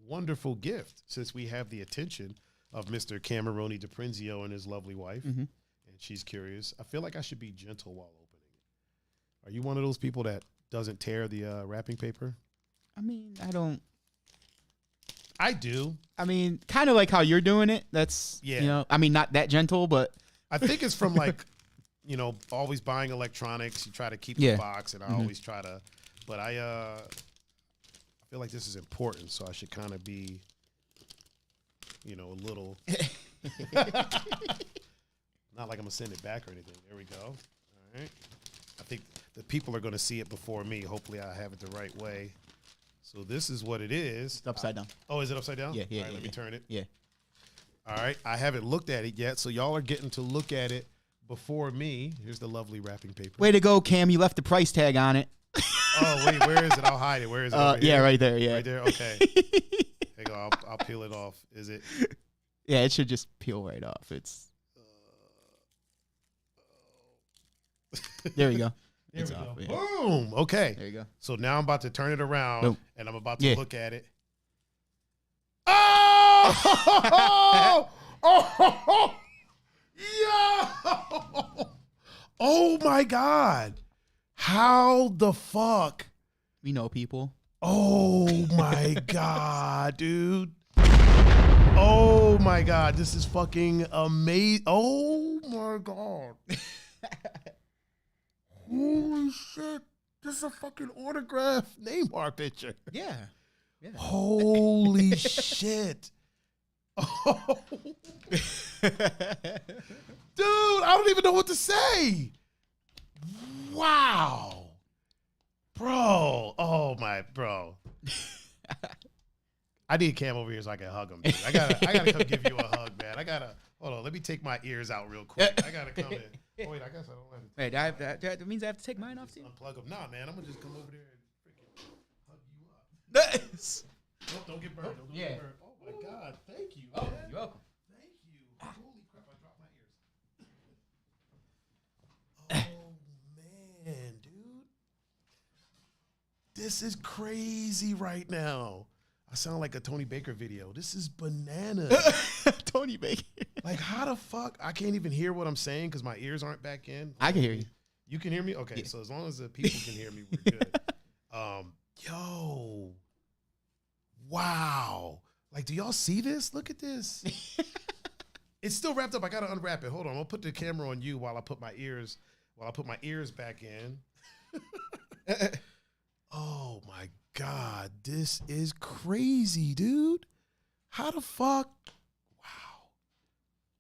Speaker 1: wonderful gift since we have the attention of Mr. Cameroni DiPrinzio and his lovely wife. And she's curious. I feel like I should be gentle while opening it. Are you one of those people that doesn't tear the wrapping paper?
Speaker 2: I mean, I don't.
Speaker 1: I do.
Speaker 2: I mean, kind of like how you're doing it. That's, I mean, not that gentle, but.
Speaker 1: I think it's from like, always buying electronics. You try to keep the box, and I always try to. But I feel like this is important, so I should kind of be, a little. Not like I'm going to send it back or anything. There we go. All right. I think the people are going to see it before me. Hopefully I have it the right way. So this is what it is.
Speaker 2: It's upside down.
Speaker 1: Oh, is it upside down?
Speaker 2: Yeah.
Speaker 1: All right, let me turn it.
Speaker 2: Yeah.
Speaker 1: All right. I haven't looked at it yet, so y'all are getting to look at it before me. Here's the lovely wrapping paper.
Speaker 2: Way to go, Cam. You left the price tag on it.
Speaker 1: Oh, wait. Where is it? I'll hide it. Where is it? Over
Speaker 2: yeah,
Speaker 1: here?
Speaker 2: right there. Yeah.
Speaker 1: Right there? Okay. There you go. I'll peel it off. Is it?
Speaker 2: Yeah, it should just peel right off. It's. There we go.
Speaker 1: There
Speaker 2: it's
Speaker 1: we
Speaker 2: off,
Speaker 1: go.
Speaker 2: Yeah.
Speaker 1: Boom. Okay.
Speaker 2: There you go.
Speaker 1: So now I'm about to turn it around, and I'm about to
Speaker 2: Yeah.
Speaker 1: look at it. Oh! Oh! Yo! Oh my God! How the fuck?
Speaker 2: We know people.
Speaker 1: Oh my God, dude! Oh my God! This is fucking amazing! Oh my God! Holy shit! This is a fucking autograph Neymar picture.
Speaker 2: Yeah.
Speaker 1: Holy shit. Oh. Dude, I don't even know what to say. Wow. Bro. Oh my bro. I need Cam over here so I can hug him. Dude. I gotta come give you a hug, man. Hold on, let me take my ears out real quick. I gotta come in. Oh, wait, I guess I don't have to.
Speaker 2: Wait, that means I have to take mine off too?
Speaker 1: Unplug them. Nah, man, I'm gonna just come over there and freaking hug you up.
Speaker 2: Nice.
Speaker 1: Don't get burned. Don't get burned. Oh my God, thank you.
Speaker 2: Oh,
Speaker 1: Man.
Speaker 2: you're welcome.
Speaker 1: Thank you. Holy crap, I dropped my ears. Oh man, dude. This is crazy right now. I sound like a Tony Baker video. This is bananas.
Speaker 2: Tony Baker.
Speaker 1: Like, how the fuck? I can't even hear what I'm saying because my ears aren't back in.
Speaker 2: I can hear you.
Speaker 1: You can hear me? Okay,
Speaker 2: Yeah.
Speaker 1: so as long as the people can hear me, we're good. Yo. Wow. Like, do y'all see this? Look at this. It's still wrapped up. I gotta unwrap it. Hold on. I'll put the camera on you while I put my ears back in. Oh my God. This is crazy, dude. How the fuck?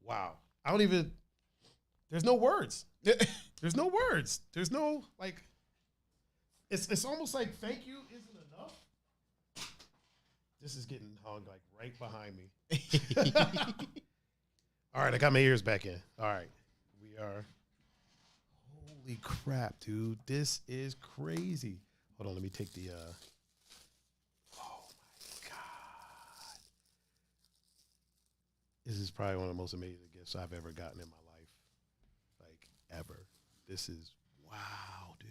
Speaker 1: Wow. I don't even. There's no words. There's no words. There's no like. It's almost like thank you isn't enough. This is getting hung like right behind me. All right, I got my ears back in. All right, we are. Holy crap, dude! This is crazy. Hold on, let me take the. Oh my God! This is probably one of the most amazing gifts I've ever gotten in my life, like ever. This is wow, dude.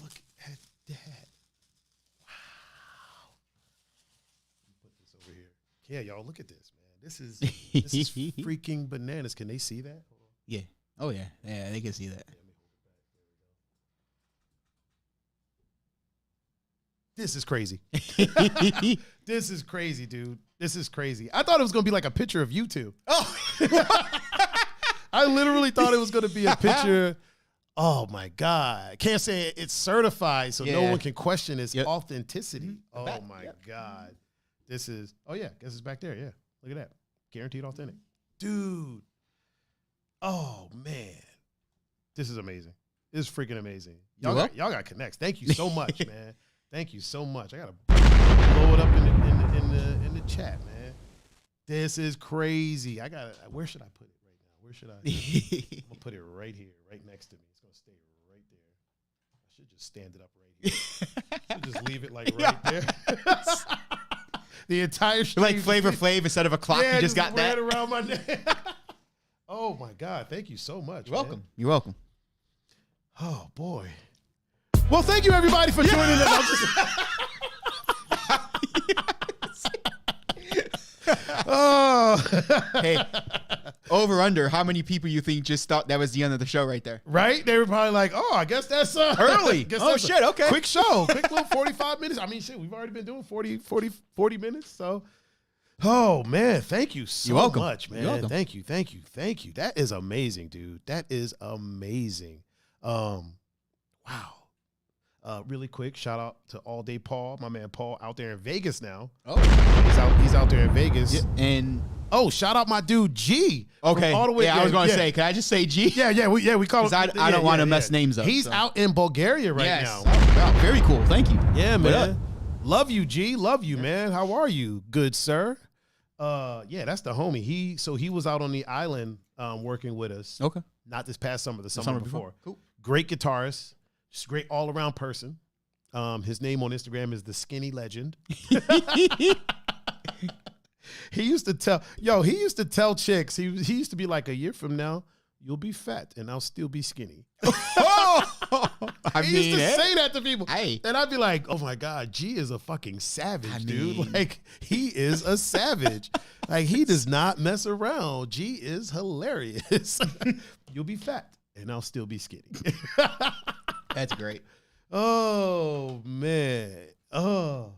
Speaker 1: Look at that. Wow. Let me put this over here. Yeah, y'all, look at this, man. This is freaking bananas. Can they see that? Hold on.
Speaker 2: Yeah. Oh yeah. Yeah, they can see that.
Speaker 1: Yeah, let me hold it back. There we go. This is crazy. This is crazy, dude. This is crazy. I thought it was gonna be like a picture of you two. Oh, I literally thought it was gonna be a picture. Oh my God! Can't say it's certified, so no one can question its authenticity. Oh my God! This is. Oh yeah, guess it's back there. Yeah. Look at that. Guaranteed authentic. Dude. Oh, man. This is amazing. This is freaking amazing. Y'all got connects. Thank you so much, man. Thank you so much. I got to blow it up in the chat, man. This is crazy. Where should I put it right now? Where should I? I'm going to put it right here, right next to me. It's going to stay right there. I should just stand it up right here. I should just leave it like right there. The entire stream.
Speaker 2: Like Flavor Flav instead of a clock, you just got that
Speaker 1: around my neck. Oh my God! Thank you so much.
Speaker 2: You're welcome. You're welcome.
Speaker 1: Oh boy. Well, thank you everybody for tuning in. Oh.
Speaker 2: Hey, over under, how many people you think just thought that was the end of the show right there?
Speaker 1: Right? They were probably like, oh, I guess that's
Speaker 2: early. Oh, shit. Okay.
Speaker 1: Quick show. Quick little 45 minutes. I mean, shit, we've already been doing 40 minutes. So, oh, man. Thank you so much, man.
Speaker 2: You're welcome.
Speaker 1: Thank you. That is amazing, dude. That is amazing. Wow. Really quick, shout out to All Day Paul, my man Paul, out there in Vegas now.
Speaker 2: Oh,
Speaker 1: he's out there in Vegas.
Speaker 2: Yeah, and
Speaker 1: shout out my dude G.
Speaker 2: Okay,
Speaker 1: all the way.
Speaker 2: I was going to say, can I just say G?
Speaker 1: We call him.
Speaker 2: I don't want to mess names up.
Speaker 1: He's out in Bulgaria right now.
Speaker 2: Wow, very cool. Thank you.
Speaker 1: Yeah, man. Love you, G. Love you, man. How are you, good sir? Yeah, that's the homie. He was out on the island working with us.
Speaker 2: Okay.
Speaker 1: Not this past summer, the summer before.
Speaker 2: Cool.
Speaker 1: Great guitarist. Just a great all-around person. His name on Instagram is The Skinny Legend. He used to tell chicks, he used to be like, a year from now, you'll be fat and I'll still be skinny. He used to say that to people. And I'd be like, oh my God, G is a fucking savage, dude. Like, he is a savage. Like, he does not mess around. G is hilarious. You'll be fat and I'll still be skinny.
Speaker 2: That's great.
Speaker 1: Oh man. Oh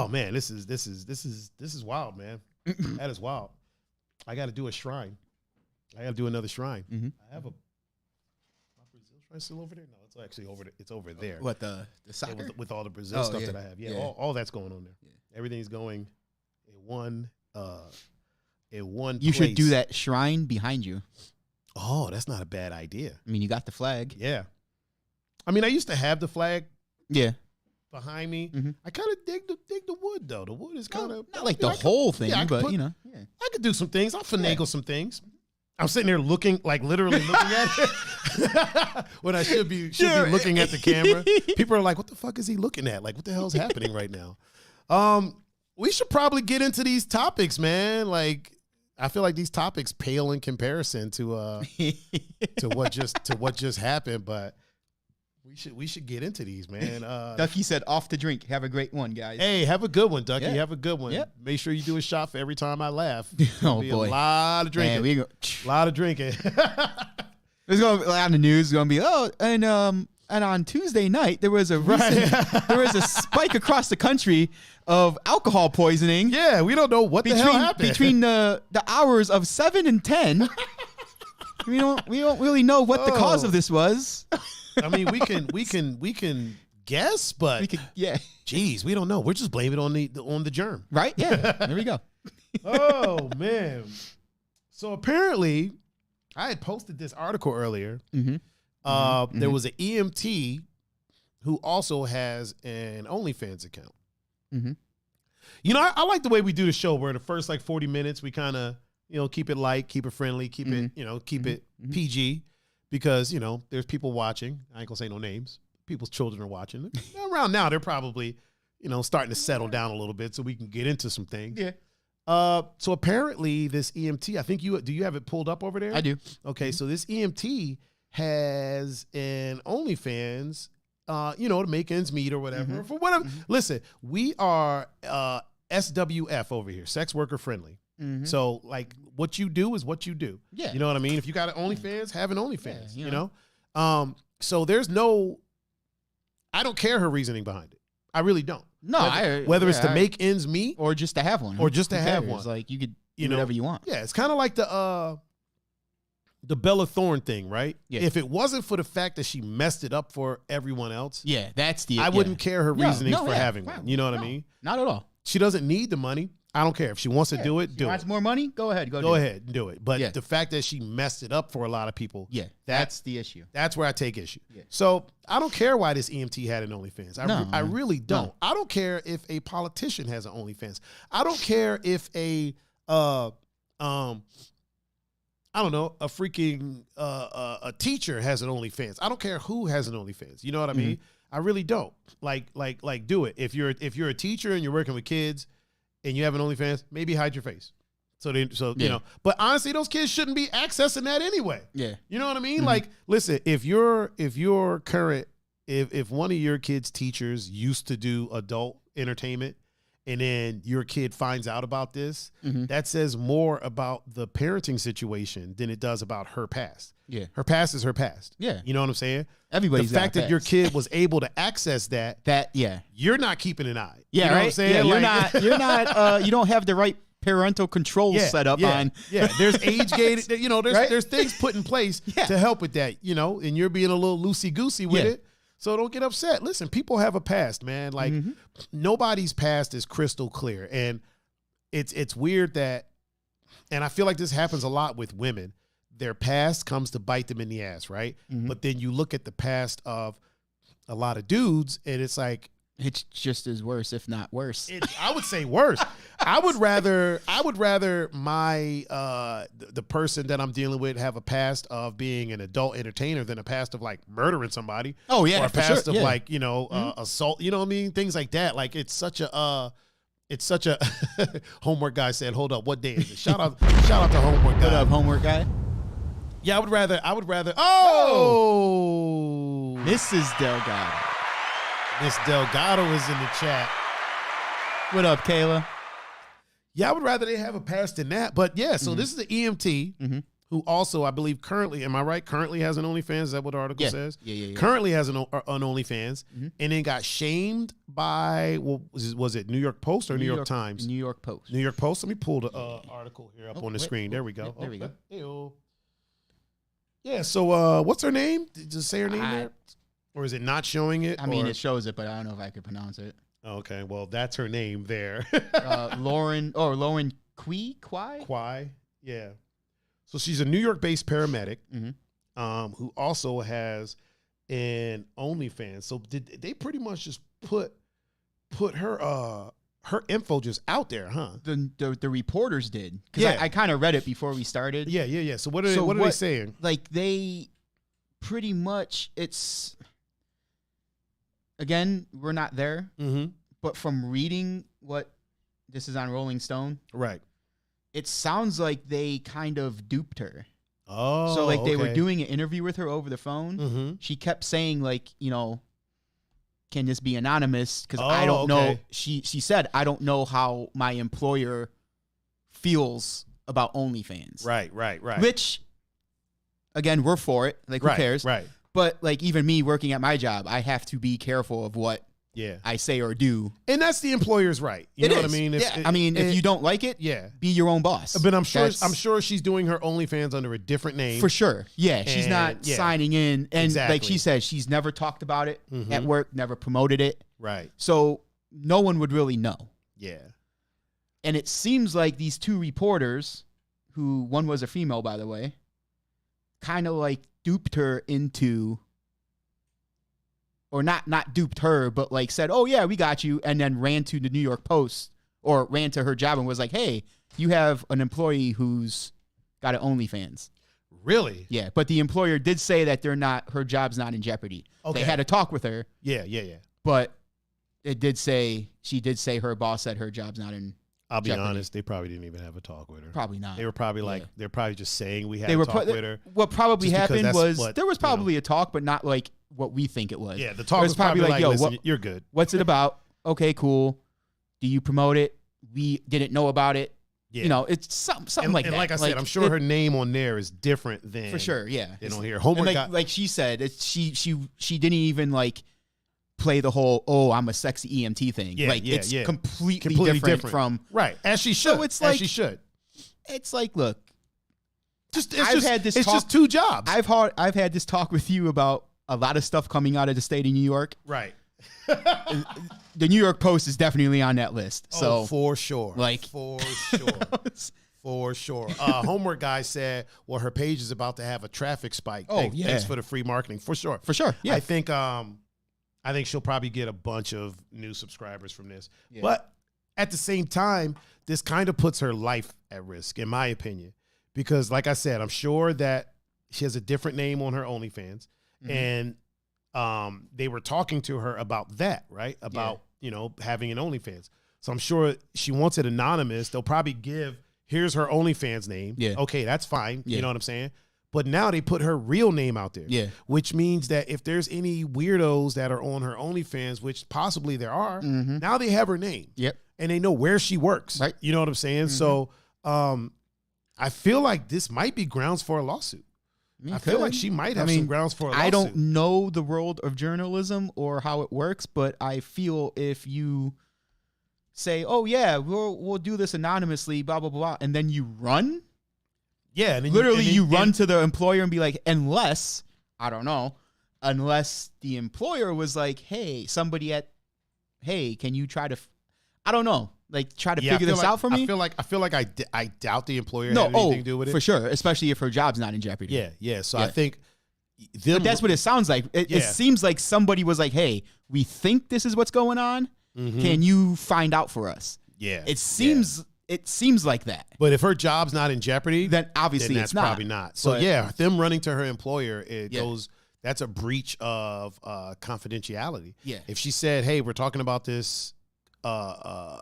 Speaker 1: man, this is wild, man. That is wild. I got to do a shrine. I got to do another shrine.
Speaker 2: Mm-hmm.
Speaker 1: I have my Brazil shrine still over there. No, it's actually over there. It's over there.
Speaker 2: What, the soccer?
Speaker 1: With all the Brazil stuff that I have. Yeah, all that's going on there. Yeah. Everything's going in one.
Speaker 2: You should do that shrine behind you.
Speaker 1: Oh, that's not a bad idea.
Speaker 2: I mean, you got the flag.
Speaker 1: Yeah. I mean, I used to have the flag.
Speaker 2: Yeah.
Speaker 1: Behind me.
Speaker 2: Mm-hmm.
Speaker 1: I kind of dig the wood though. The wood is kind of
Speaker 2: not like the whole thing, but you know. Yeah.
Speaker 1: I could do some things. I'll finagle some things. I'm sitting there looking, like literally looking at it when I should be looking at the camera. People are like, "What the fuck is he looking at? Like, what the hell is happening right now?" We should probably get into these topics, man. Like, I feel like these topics pale in comparison to what just happened, but we should get into these, man.
Speaker 2: Ducky said, "Off the drink. Have a great one, guys."
Speaker 1: Hey, have a good one, Ducky.
Speaker 2: Yeah.
Speaker 1: Have a good one.
Speaker 2: Yep.
Speaker 1: Make sure you do a shot for every time I laugh.
Speaker 2: Oh boy,
Speaker 1: a lot of drinking.
Speaker 2: Man,
Speaker 1: a lot of drinking.
Speaker 2: There's going to be on the news. It's going to be and on Tuesday night there was a spike across the country of alcohol poisoning.
Speaker 1: Yeah, we don't know what the hell happened
Speaker 2: between the hours of 7 and 10. we don't really know what the cause of this was.
Speaker 1: I mean, we can guess, but geez, we don't know. We're just blaming it on the germ,
Speaker 2: right? Yeah, there we go.
Speaker 1: Oh man! So apparently, I had posted this article earlier.
Speaker 2: Mm-hmm.
Speaker 1: There was an EMT who also has an OnlyFans account.
Speaker 2: Mm-hmm.
Speaker 1: You know, I like the way we do the show, where the first like 40 minutes we kind of keep it light, keep it friendly, keep it keep it PG. Because, there's people watching. I ain't going to say no names. People's children are watching. Around now, they're probably, starting to settle down a little bit so we can get into some things.
Speaker 2: Yeah.
Speaker 1: So apparently this EMT, I think do you have it pulled up over there?
Speaker 2: I do.
Speaker 1: Okay, so this EMT has an OnlyFans, to make ends meet or whatever. For whatever. Listen, we are SWF over here, sex worker friendly. Mm-hmm. So, like, what you do is what you do.
Speaker 2: Yeah.
Speaker 1: You know what I mean? If you got an OnlyFans, have an OnlyFans,
Speaker 2: yeah,
Speaker 1: So there's I don't care her reasoning behind it. I really don't.
Speaker 2: No,
Speaker 1: whether it's to make ends meet.
Speaker 2: Or just to have one.
Speaker 1: Or just to have one.
Speaker 2: Like, you could do whatever you want.
Speaker 1: Yeah, it's kind of like the Bella Thorne thing, right?
Speaker 2: Yeah.
Speaker 1: If it wasn't for the fact that she messed it up for everyone else.
Speaker 2: Yeah, that's
Speaker 1: I wouldn't care her reasoning for having one. You know what I mean?
Speaker 2: Not at all.
Speaker 1: She doesn't need the money. I don't care if she wants to do it.
Speaker 2: Do wants more money? Go ahead.
Speaker 1: Go ahead and do it. But the fact that she messed it up for a lot of people,
Speaker 2: that's the issue.
Speaker 1: That's where I take issue. Yeah. So I don't care why this EMT had an OnlyFans. I really don't. No. I don't care if a politician has an OnlyFans. I don't care if a I don't know, a freaking a teacher has an OnlyFans. I don't care who has an OnlyFans. You know what I mean? I really don't. Like do it. If you're a teacher and you're working with kids and you have an OnlyFans, maybe hide your face. So you know, but honestly, those kids shouldn't be accessing that anyway. Yeah. You know what I mean? Like, listen, if one of your kids' teachers used to do adult entertainment and then your kid finds out about this, that says more about the parenting situation than it does about her past. Yeah. Her past is her past. Yeah. You know what I'm saying?
Speaker 2: Everybody's
Speaker 1: the fact that your kid was able to access that, you're not keeping an eye.
Speaker 2: Yeah,
Speaker 1: you know
Speaker 2: right?
Speaker 1: what I'm saying?
Speaker 2: Yeah, you're not you don't have the right parental controls set up on.
Speaker 1: Yeah, there's age gated, you know, there's things put in place to help with that, you know, and you're being a little loosey-goosey with it. So don't get upset. Listen, people have a past, man. Like nobody's past is crystal clear. And it's weird that, and I feel like this happens a lot with women. Their past comes to bite them in the ass, right? But then you look at the past of a lot of dudes and it's like,
Speaker 2: it's just as worse, if not worse.
Speaker 1: I would say worse. I would rather my the person that I'm dealing with have a past of being an adult entertainer than a past of like murdering somebody.
Speaker 2: Oh yeah,
Speaker 1: or a past of like, you know, assault. You know what I mean? Things like that. Like it's such a homework guy said, "Hold up, what day is it?" Shout out to homework guy.
Speaker 2: What up, homework guy?
Speaker 1: Yeah, I would rather. Oh,
Speaker 2: Mrs. Delgado.
Speaker 1: Miss Delgado is in the chat.
Speaker 2: What up, Kayla?
Speaker 1: Yeah, I would rather they have a past than that. But yeah, so this is the EMT who also, I believe, currently, am I right? Currently has an OnlyFans. Is that what the article says? Yeah. Currently has an OnlyFans and then got shamed by, was it New York Post or New York Times?
Speaker 2: New York Post.
Speaker 1: New York Post. Let me pull the article here up on the screen. There we go.
Speaker 2: There we go.
Speaker 1: Hey-o. Yeah, so what's her name? Did you say her name there? Or is it not showing it?
Speaker 2: I mean, it shows it, but I don't know if I could pronounce it.
Speaker 1: Okay, well, that's her name there.
Speaker 2: Lauren Kwai?
Speaker 1: Yeah. So she's a New York-based paramedic who also has an OnlyFans. So did they pretty much just put her info just out there, huh?
Speaker 2: The reporters did. Because I kind of read it before we started.
Speaker 1: Yeah. So what are they saying?
Speaker 2: Like, they pretty much, it's... Again, we're not there, but from reading what this is on Rolling Stone,
Speaker 1: right?
Speaker 2: It sounds like they kind of duped her. Oh, so like they were doing an interview with her over the phone. She kept saying like, you know, can this be anonymous? Because I don't know. She said, I don't know how my employer feels about OnlyFans.
Speaker 1: Right.
Speaker 2: Which, again, we're for it. Like, who cares?
Speaker 1: Right.
Speaker 2: But like even me working at my job, I have to be careful of what I say or do.
Speaker 1: And that's the employer's right. You know what I mean?
Speaker 2: If you don't like it, be your own boss.
Speaker 1: But I'm sure she's doing her OnlyFans under a different name.
Speaker 2: For sure. Yeah. She's not signing in. And like she said, she's never talked about it at work, never promoted it.
Speaker 1: Right.
Speaker 2: So no one would really know.
Speaker 1: Yeah.
Speaker 2: And it seems like these two reporters, who one was a female, by the way, kind of like duped her into, or not duped her, but like said, oh yeah, we got you, and then ran to the New York Post or ran to her job and was like, hey, you have an employee who's got an OnlyFans.
Speaker 1: Really?
Speaker 2: Yeah, but the employer did say that her job's not in jeopardy. Okay. They had a talk with her.
Speaker 1: Yeah.
Speaker 2: But she did say her boss said her job's not in
Speaker 1: I'll be honest, they probably didn't even have a talk with her.
Speaker 2: Probably not.
Speaker 1: They were probably like, they're probably just saying we had a talk with her.
Speaker 2: What probably happened was there was probably a talk, but not like what we think it was.
Speaker 1: Yeah, the talk was probably like, yo, listen, you're good.
Speaker 2: What's it about? Okay, cool. Do you promote it? We didn't know about it. Yeah. You know, it's something like that.
Speaker 1: And like I said, I'm sure her name on there is different than.
Speaker 2: For sure, yeah.
Speaker 1: They don't hear homework.
Speaker 2: Like she said, she didn't even like play the whole I'm a sexy EMT thing. It's completely different from
Speaker 1: as she should.
Speaker 2: So it's like,
Speaker 1: as she should.
Speaker 2: It's like, look,
Speaker 1: it's just two jobs.
Speaker 2: I've had this talk with you about a lot of stuff coming out of the state of New York.
Speaker 1: Right.
Speaker 2: The New York Post is definitely on that list. So
Speaker 1: for sure.
Speaker 2: Like
Speaker 1: for sure. For sure. Homework guy said, well, her page is about to have a traffic spike. Thanks for the free marketing. For sure.
Speaker 2: For sure. Yeah.
Speaker 1: I think she'll probably get a bunch of new subscribers from this. Yeah. But at the same time, this kind of puts her life at risk, in my opinion. Because like I said, I'm sure that she has a different name on her OnlyFans. Mm-hmm. And they were talking to her about that, right? About, having an OnlyFans. So I'm sure she wants it anonymous. They'll probably here's her OnlyFans name. Yeah. Okay, that's fine. Yeah. You know what I'm saying? But now they put her real name out there. Yeah. Which means that if there's any weirdos that are on her OnlyFans, which possibly there are, now they have her name. Yep. And they know where she works. Right. You know what I'm saying? So I feel like this might be grounds for a lawsuit. I feel like she might have some grounds for a lawsuit.
Speaker 2: I don't know the world of journalism or how it works, but I feel if you say, oh, yeah, we'll do this anonymously, blah, blah, blah, and then you run.
Speaker 1: Yeah. And then
Speaker 2: literally, you run to the employer and be like, unless the employer was like, hey, can you try to, I don't know, like try to figure this out for me?
Speaker 1: I feel like I doubt the employer had anything to do with it.
Speaker 2: For sure, especially if her job's not in jeopardy.
Speaker 1: Yeah. So I think
Speaker 2: but that's what it sounds like. It seems like somebody was like, hey, we think this is what's going on. Can you find out for us? Yeah. It seems like that.
Speaker 1: But if her job's not in jeopardy,
Speaker 2: then obviously
Speaker 1: that's
Speaker 2: it's not.
Speaker 1: Probably not. So them running to her employer, that's a breach of confidentiality. Yeah. If she said, hey, we're talking about this, talking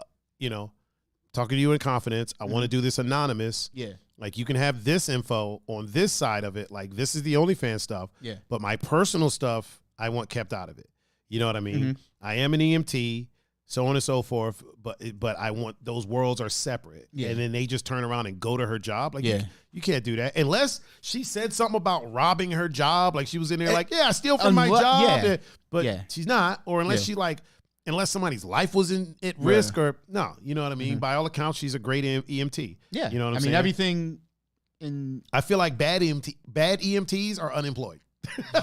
Speaker 1: to you in confidence. I want to do this anonymous. Yeah. Like you can have this info on this side of it. Like this is the OnlyFans stuff. Yeah. But my personal stuff, I want kept out of it. You know what I mean? I am an EMT, so on and so forth. But I want those worlds are separate. Yeah. And then they just turn around and go to her job. Like you can't do that unless she said something about robbing her job. Like she was in there like, I steal from my job. Yeah. But she's not. Or unless unless somebody's life was at risk or no, you know what I mean? By all accounts, she's a great EMT. Yeah. You know what I'm saying?
Speaker 2: Everything
Speaker 1: I feel like bad EMTs are unemployed.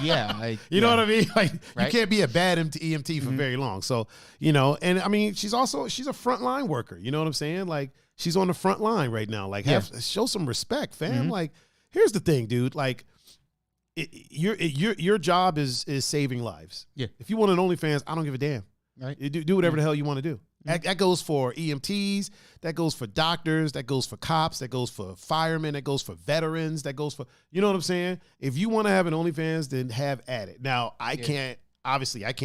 Speaker 2: Yeah.
Speaker 1: You know what I mean? Like you can't be a bad EMT for very long. So, and I mean, she's a frontline worker. You know what I'm saying? Like she's on the front line right now. Like show some respect, fam. Like here's the thing, dude. Like your job is saving lives. Yeah. If you want an OnlyFans, I don't give a damn. Right. You do whatever the hell you want to do. That goes for EMTs. That goes for doctors. That goes for cops. That goes for firemen. That goes for veterans. That goes for, you know what I'm saying? If you want to have an OnlyFans, then have at it. Now, I can't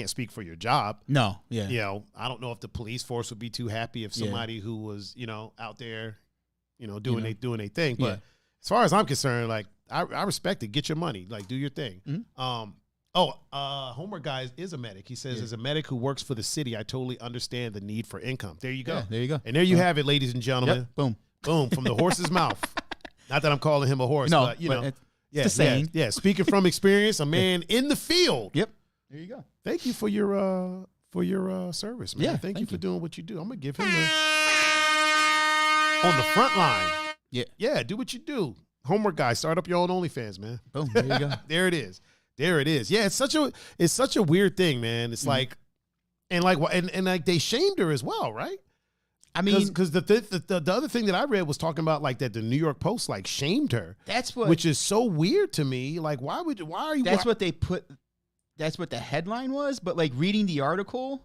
Speaker 1: speak for your job.
Speaker 2: No. Yeah.
Speaker 1: I don't know if the police force would be too happy if somebody who was, out there, doing their thing. But as far as I'm concerned, like, I respect it. Get your money. Like, do your thing. Homework guy is a medic. He says, as a medic who works for the city, I totally understand the need for income. There you go.
Speaker 2: Yeah, there you go.
Speaker 1: And there you have it, ladies and gentlemen.
Speaker 2: Yep. Boom.
Speaker 1: Boom. From the horse's mouth. Not that I'm calling him a horse, but,
Speaker 2: it's the saying.
Speaker 1: Yeah. Speaking from experience, a man in the field.
Speaker 2: Yep. There you go.
Speaker 1: Thank you for your service, man. Thank you for doing what you do. I'm going to give him on the front line.
Speaker 2: Yeah.
Speaker 1: Yeah, do what you do. Homework guy, start up your own OnlyFans, man.
Speaker 2: Boom. There you go.
Speaker 1: There it is. There it is. Yeah, it's such a weird thing, man. It's like they shamed her as well, right?
Speaker 2: I mean,
Speaker 1: because the other thing that I read was talking about like that the New York Post like shamed her. Which is so weird to me. Like, why are you?
Speaker 2: That's what they put. That's what the headline was. But like reading the article,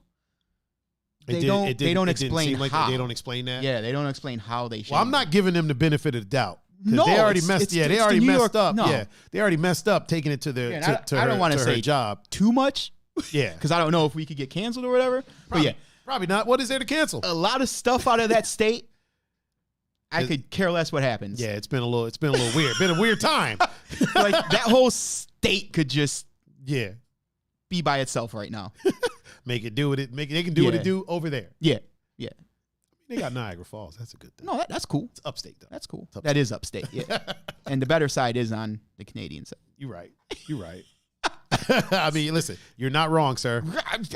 Speaker 2: they don't explain how.
Speaker 1: They don't explain that.
Speaker 2: Yeah, they don't explain how they.
Speaker 1: Well, I'm not giving them the benefit of the doubt.
Speaker 2: No,
Speaker 1: they already messed. They already messed up.
Speaker 2: No.
Speaker 1: Yeah, they already messed up taking it to their to I don't want to say
Speaker 2: job too much.
Speaker 1: Yeah,
Speaker 2: because I don't know if we could get canceled or whatever.
Speaker 1: Probably not. What is there to cancel?
Speaker 2: A lot of stuff out of that state. I could care less what happens.
Speaker 1: Yeah, it's been a little weird. Been a weird time.
Speaker 2: Like that whole state could just be by itself right now.
Speaker 1: Make it do what it. They can do what it do over there.
Speaker 2: Yeah.
Speaker 1: They got Niagara Falls. That's a good thing.
Speaker 2: No, that's cool.
Speaker 1: It's upstate, though.
Speaker 2: That's cool. That is upstate, yeah. And the better side is on the Canadian side.
Speaker 1: You're right. I mean, listen, you're not wrong, sir.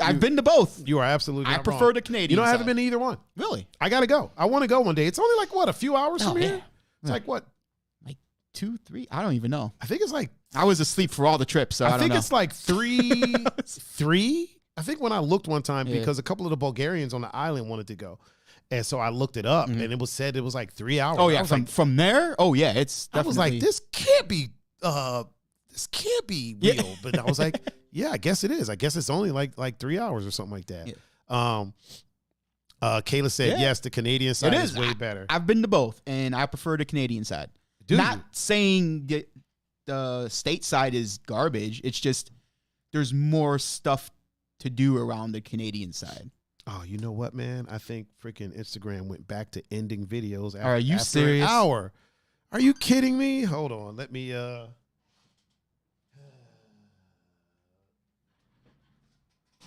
Speaker 2: I've been to both.
Speaker 1: You are absolutely not wrong.
Speaker 2: I prefer the Canadian
Speaker 1: side. I
Speaker 2: side.
Speaker 1: haven't been to either one.
Speaker 2: Really?
Speaker 1: I got to go. I want to go one day. It's only like, what, a few hours from here? It's like, what?
Speaker 2: Like 2, 3? I don't even know.
Speaker 1: I think it's like...
Speaker 2: I was asleep for all the trips, so I don't know.
Speaker 1: I think it's like 3 I think when I looked one time because a couple of the Bulgarians on the island wanted to go. And so I looked it up and it was like 3 hours.
Speaker 2: Oh yeah, from there? Oh yeah, it's definitely.
Speaker 1: I was like, this can't be real. But I was like, yeah, I guess it is. I guess it's only like 3 hours or something like that. Yeah. Kayla said, yes, the Canadian side is way better.
Speaker 2: I've been to both, and I prefer the Canadian side. Not saying that the state side is garbage. It's just there's more stuff to do around the Canadian side.
Speaker 1: Oh, you know what, man? I think freaking Instagram went back to ending videos
Speaker 2: after, Are you serious?
Speaker 1: An hour. Are you kidding me? Hold on. Let me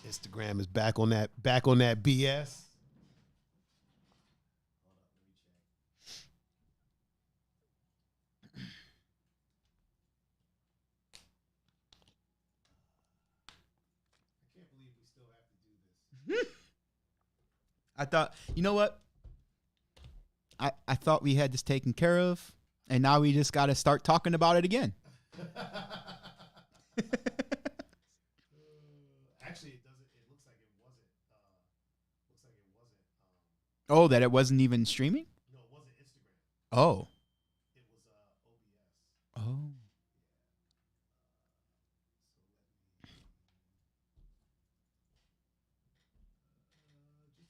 Speaker 1: Instagram is back on that BS.
Speaker 2: I thought, you know what? I thought we had this taken care of, and now we just got to start talking about it again.
Speaker 1: Actually, it doesn't. It looks like it wasn't.
Speaker 2: Oh, that it wasn't even streaming?
Speaker 1: No, it wasn't Instagram.
Speaker 2: Oh.
Speaker 1: It was OBS.
Speaker 2: Oh.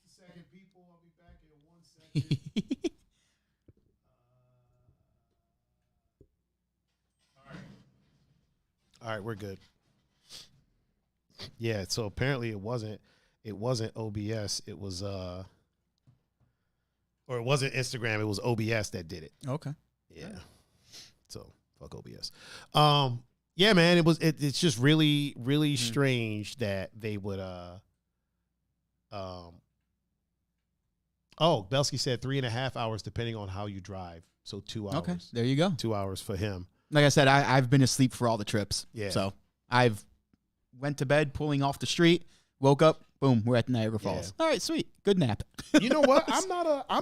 Speaker 1: Second, people. I'll be back in 1 second. All right, we're good. Yeah, so apparently it wasn't OBS. It was or it wasn't Instagram. It was OBS that did it.
Speaker 2: Okay.
Speaker 1: Yeah. So fuck OBS. Yeah, man. It's just really strange that they would Oh, Belsky said 3.5 hours depending on how you drive. So 2 hours.
Speaker 2: Okay, there you go.
Speaker 1: 2 hours for him.
Speaker 2: Like I said, I've been asleep for all the trips.
Speaker 1: Yeah.
Speaker 2: So I've went to bed pulling off the street, woke up, boom, we're at Niagara Falls. Yeah. All right, sweet. Good nap.
Speaker 1: You know what? I'm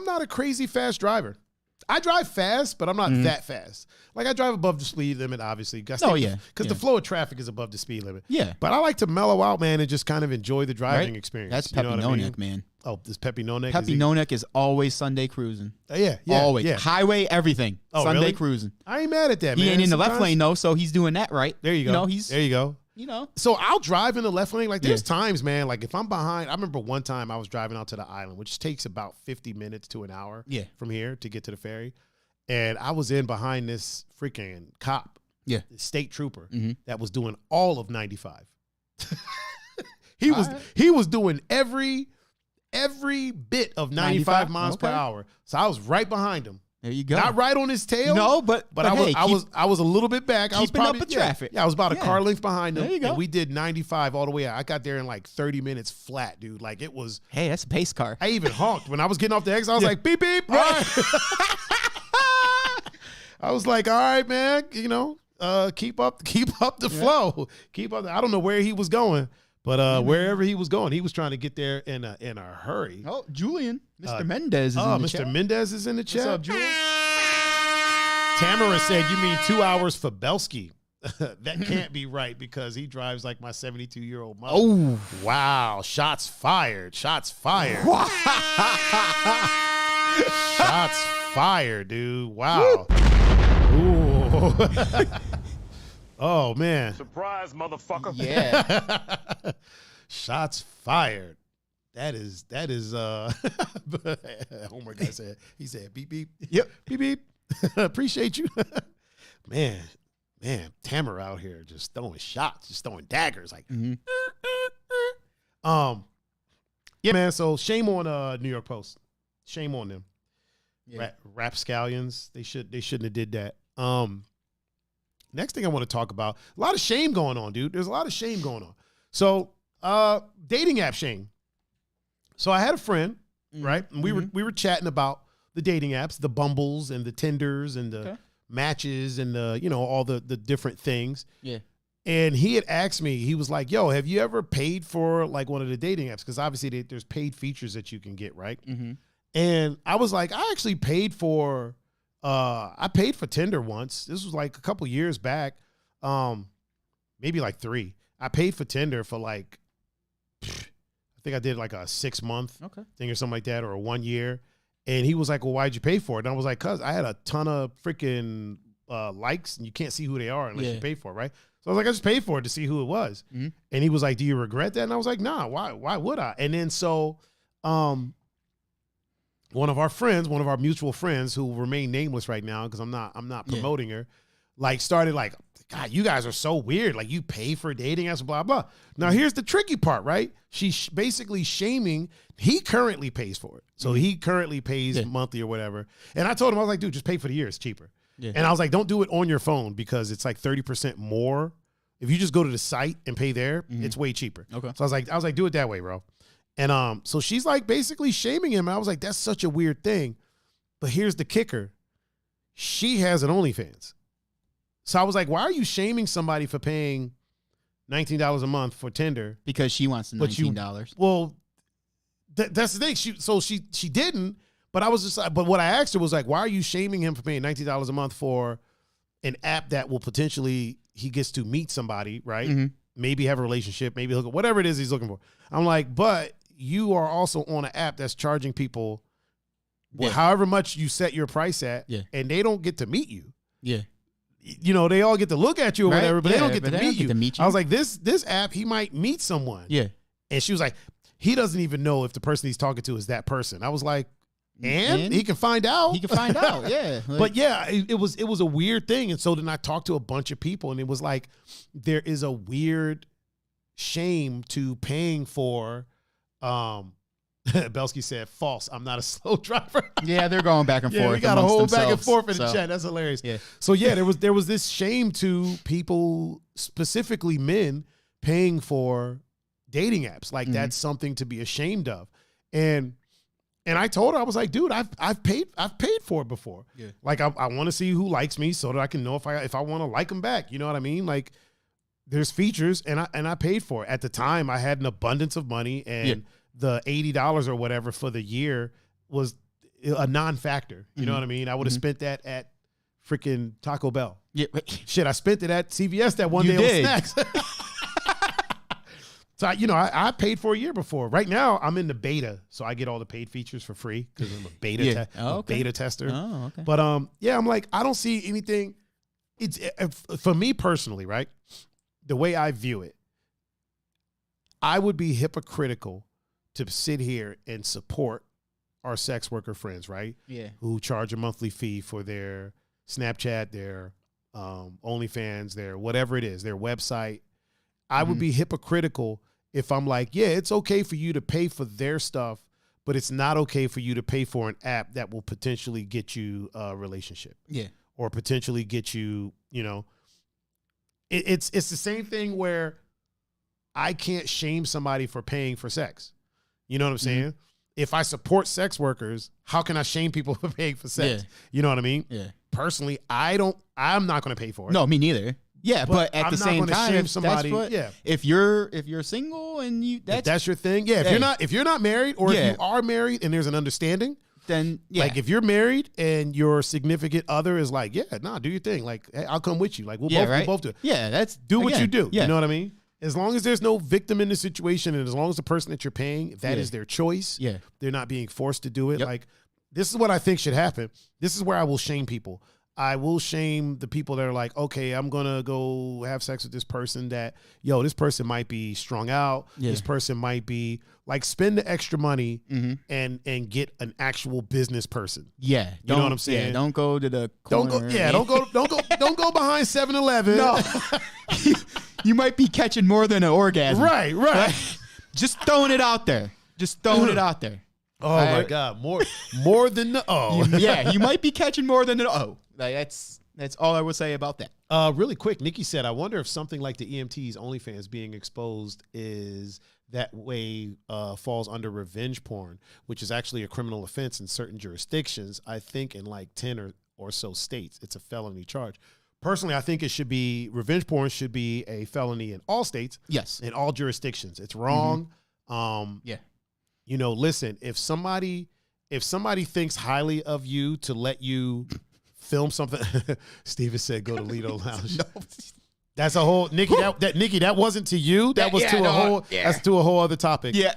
Speaker 1: not a crazy fast driver. I drive fast, but I'm not that fast. Like I drive above the speed limit, obviously. Because the flow of traffic is above the speed limit.
Speaker 2: Yeah.
Speaker 1: But I like to mellow out, man, and just kind of enjoy the driving experience.
Speaker 2: That's Peppy Nonek, man.
Speaker 1: Oh, this Peppy Nonek?
Speaker 2: Peppy Nonek is always Sunday cruising.
Speaker 1: Yeah.
Speaker 2: Always.
Speaker 1: Yeah.
Speaker 2: Highway, everything.
Speaker 1: Oh,
Speaker 2: Sunday
Speaker 1: really?
Speaker 2: cruising.
Speaker 1: I ain't mad at that, man.
Speaker 2: He ain't in the left lane, though, so he's doing that right.
Speaker 1: There you go. There you go. So I'll drive in the left lane. Like there's times, man, like if I'm behind, I remember one time I was driving out to the island, which takes about 50 minutes to an hour from here to get to the ferry. And I was in behind this freaking cop, state trooper, that was doing all of 95. He was doing every bit of 95 miles per hour. So I was right behind him.
Speaker 2: There you go.
Speaker 1: Not right on his tail.
Speaker 2: No, but
Speaker 1: I was a little bit back. I was probably
Speaker 2: up with traffic.
Speaker 1: Yeah, I was about a car length behind him.
Speaker 2: There you go.
Speaker 1: And we did 95 all the way out. I got there in like 30 minutes flat, dude. Like it was.
Speaker 2: Hey, that's a pace car.
Speaker 1: I even honked when I was getting off the exit. I was like, beep beep. All right. I was like, all right, man. You know, keep up the flow. Keep up. I don't know where he was going. But wherever he was going, he was trying to get there in a hurry.
Speaker 2: Oh, Julian, Mr. Mendez is in the chat.
Speaker 1: Mr. Mendez is in the chat.
Speaker 2: What's up, Julian?
Speaker 1: Tamara said, you mean 2 hours for Belsky? That can't be right because he drives like my 72-year-old mother.
Speaker 2: Oh.
Speaker 1: Wow. Shots fired. Shots fired. Shots fired, dude. Wow. Ooh. Oh, man.
Speaker 3: Surprise, motherfucker.
Speaker 2: Yeah.
Speaker 1: Shots fired. That is Homer guy said, he said, beep, beep.
Speaker 2: Yep.
Speaker 1: Beep, beep. Appreciate you. Man, Tamara out here just throwing shots, just throwing daggers. Like, yeah, man. So shame on New York Post. Shame on them. Yeah. Rapscallions. They shouldn't have did that. Next thing I want to talk about, a lot of shame going on, dude. There's a lot of shame going on. So, dating app shame. So I had a friend, right? And we were chatting about the dating apps, the Bumbles and the Tinders and the Matches and the, all the different things.
Speaker 2: Yeah.
Speaker 1: And he had asked me, he was like, yo, have you ever paid for like one of the dating apps? Because obviously there's paid features that you can get, right?
Speaker 2: Mm-hmm.
Speaker 1: And I was like, I actually paid for Tinder once. This was like a couple years back, maybe like 3. I paid for Tinder for like think I did like a 6-month thing or something like that, or a 1 year. And he was like, well, why'd you pay for it? And I was like, cause I had a ton of freaking likes, and you can't see who they are unless you pay for it, right? So I was like, I just paid for it to see who it was. Mm-hmm. And he was like, do you regret that? And I was like, nah, why would I? And then so one of our mutual friends, who remain nameless right now because I'm not promoting her, like started like, God, you guys are so weird. Like, you pay for dating apps, blah, blah. Now, here's the tricky part, right? She's basically shaming. He currently pays for it. So he currently pays monthly or whatever. And I told him, I was like, dude, just pay for the year. It's cheaper. Yeah. And I was like, don't do it on your phone because it's like 30% more. If you just go to the site and pay there, it's way cheaper. Okay. So I was like, do it that way, bro. And so she's like basically shaming him. And I was like, that's such a weird thing. But here's the kicker. She has an OnlyFans. So I was like, why are you shaming somebody for paying $19 a month for Tinder?
Speaker 2: Because she wants the $19.
Speaker 1: Well, that's the thing. She didn't, but I was just like, but what I asked her was like, why are you shaming him for paying $19 a month for an app that will potentially, he gets to meet somebody, right? Mm-hmm. Maybe have a relationship, maybe hook up, whatever it is he's looking for. I'm like, but you are also on an app that's charging people however much you set your price at, and they don't get to meet you. Yeah. You know, they all get to look at you or whatever, but they don't get to meet you. I was like, this app, he might meet someone. Yeah. And she was like, he doesn't even know if the person he's talking to is that person. I was like, and he can find out.
Speaker 2: He can find out, yeah.
Speaker 1: Like, but yeah, it was a weird thing. And so then I talked to a bunch of people, and it was like, there is a weird shame to paying for, Belsky said, false. I'm not a slow driver.
Speaker 2: Yeah, they're going back and forth.
Speaker 1: We got a whole back and forth in the chat. That's hilarious. Yeah. So yeah, there was this shame to people, specifically men, paying for dating apps. Like that's something to be ashamed of. And I told her, I was like, dude, I've paid for it before. Yeah. Like I want to see who likes me so that I can know if I want to like them back. You know what I mean? Like there's features, and I paid for it. At the time, I had an abundance of money, and the $80 or whatever for the year was a non-factor. You know what I mean? I would have spent that at freaking Taco Bell. Yeah. Shit, I spent it at CVS that one day on snacks. So, I paid for a year before. Right now, I'm in the beta, so I get all the paid features for free because I'm a beta tester. Oh, okay. But I'm like, I don't see anything. It's for me personally, right? The way I view it, I would be hypocritical to sit here and support our sex worker friends, right? Yeah. Who charge a monthly fee for their Snapchat, their OnlyFans, their whatever it is, their website. I would be hypocritical if I'm like, yeah, it's okay for you to pay for their stuff, but it's not okay for you to pay for an app that will potentially get you a relationship. Yeah. Or potentially get you, it's the same thing where I can't shame somebody for paying for sex. You know what I'm saying? If I support sex workers, how can I shame people for paying for sex? Yeah. You know what I mean? Yeah. Personally, I'm not going to pay for it.
Speaker 2: No, me neither. Yeah, but at the same time, if you're single and
Speaker 1: that's your thing. Yeah, if you're not married, or if you are married and there's an understanding, then like if you're married and your significant other is like, do your thing. Like, hey, I'll come with you. Like we'll both do it.
Speaker 2: Yeah,
Speaker 1: do what you do. Yeah. You know what I mean? As long as there's no victim in the situation, and as long as the person that you're paying, that is their choice. Yeah, they're not being forced to do it. Yep. Like, this is what I think should happen. This is where I will shame people. I will shame the people that are like, okay, I'm going to go have sex with this person that, this person might be strung out. Yeah. This person might be like, spend the extra money and get an actual business person.
Speaker 2: Yeah.
Speaker 1: You know what I'm saying?
Speaker 2: Yeah, don't go to the corner.
Speaker 1: Don't go behind 7-Eleven. No.
Speaker 2: You might be catching more than an orgasm.
Speaker 1: Right.
Speaker 2: Just throwing it out there.
Speaker 1: Oh my God. More than the oh.
Speaker 2: Yeah, you might be catching more than the oh. Like that's all I would say about that.
Speaker 1: Really quick, Nikki said, I wonder if something like the EMT's OnlyFans being exposed is that way falls under revenge porn, which is actually a criminal offense in certain jurisdictions. I think in like 10 or so states, it's a felony charge. Personally, I think revenge porn should be a felony in all states. Yes. In all jurisdictions. It's wrong. Listen, if somebody thinks highly of you to let you film something, Steven said, go to Lido Lounge. That's a whole Nikki. That Nikki, that wasn't to you. That was to a whole. Yeah. That's to a whole other topic.
Speaker 2: Yeah.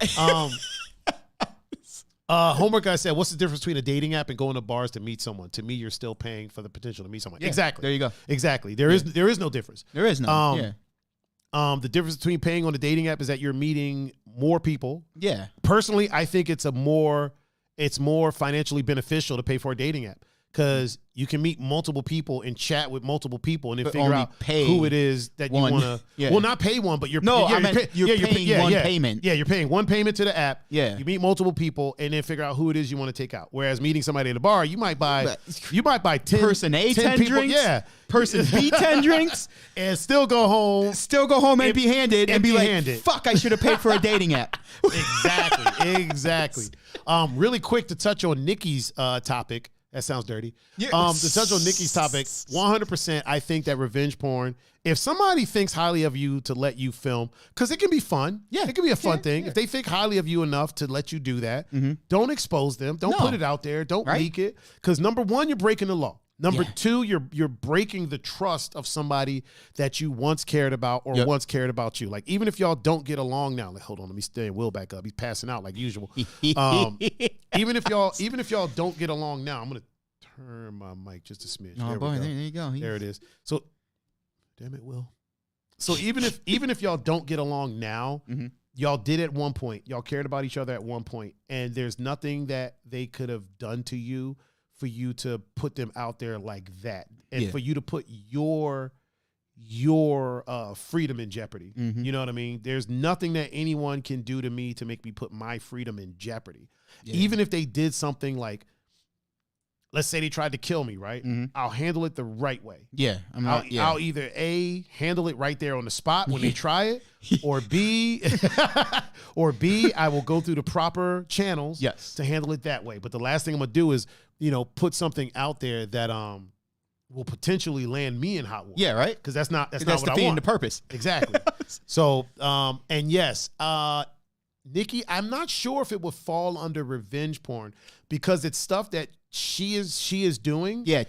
Speaker 1: Homework guy said, "What's the difference between a dating app and going to bars to meet someone? To me, you're still paying for the potential to meet someone."
Speaker 2: Yeah,
Speaker 1: exactly.
Speaker 2: There you go.
Speaker 1: Exactly. There is no difference.
Speaker 2: There is no.
Speaker 1: The difference between paying on a dating app is that you're meeting more people.
Speaker 2: Yeah.
Speaker 1: Personally, I think it's more financially beneficial to pay for a dating app. Because you can meet multiple people and chat with multiple people and then figure out who it is that you want to. Yeah. Well, not pay one, but you're paying one payment. Yeah, you're paying one payment to the app.
Speaker 2: Yeah,
Speaker 1: you meet multiple people and then figure out who it is you want to take out. Whereas meeting somebody at a bar, you might buy 10
Speaker 2: person A 10
Speaker 1: people,
Speaker 2: drinks, person B 10 drinks,
Speaker 1: and still go home
Speaker 2: empty-handed and be like, "Fuck, I should have paid for a dating app."
Speaker 1: Exactly. Really quick to touch on Nikki's topic. That sounds dirty. Yeah. To touch on Nikki's topic, 100%, I think that revenge porn, if somebody thinks highly of you to let you film, because it can be fun. Yeah. It can be a fun thing. Yeah. If they think highly of you enough to let you do that, don't expose them. Don't put it out there. Don't leak it. Because number one, you're breaking the law. Number two, you're breaking the trust of somebody that you once cared about or once cared about you. Like, even if y'all don't get along now, like, hold on, let me stay Will back up. He's passing out like usual. Even if y'all don't get along now, I'm gonna turn my mic just a smidge.
Speaker 2: Oh boy, there you go.
Speaker 1: There it is. So, damn it, Will. So even if y'all don't get along now, y'all did at one point. Y'all cared about each other at one point, and there's nothing that they could have done to you for you to put them out there like that, and for you to put your freedom in jeopardy. You know what I mean? There's nothing that anyone can do to me to make me put my freedom in jeopardy. Even if they did something like, let's say they tried to kill me, right? I'll handle it the right way.
Speaker 2: Yeah.
Speaker 1: I'll either A, handle it right there on the spot when they try it, or B, I will go through the proper channels to handle it that way. But the last thing I'm going to do is, put something out there that will potentially land me in hot water.
Speaker 2: Yeah, right?
Speaker 1: Because that's not what I want.
Speaker 2: That's defeating the purpose.
Speaker 1: Exactly. So, and yes, Nikki, I'm not sure if it would fall under revenge porn because it's stuff that she is doing.
Speaker 2: Yeah,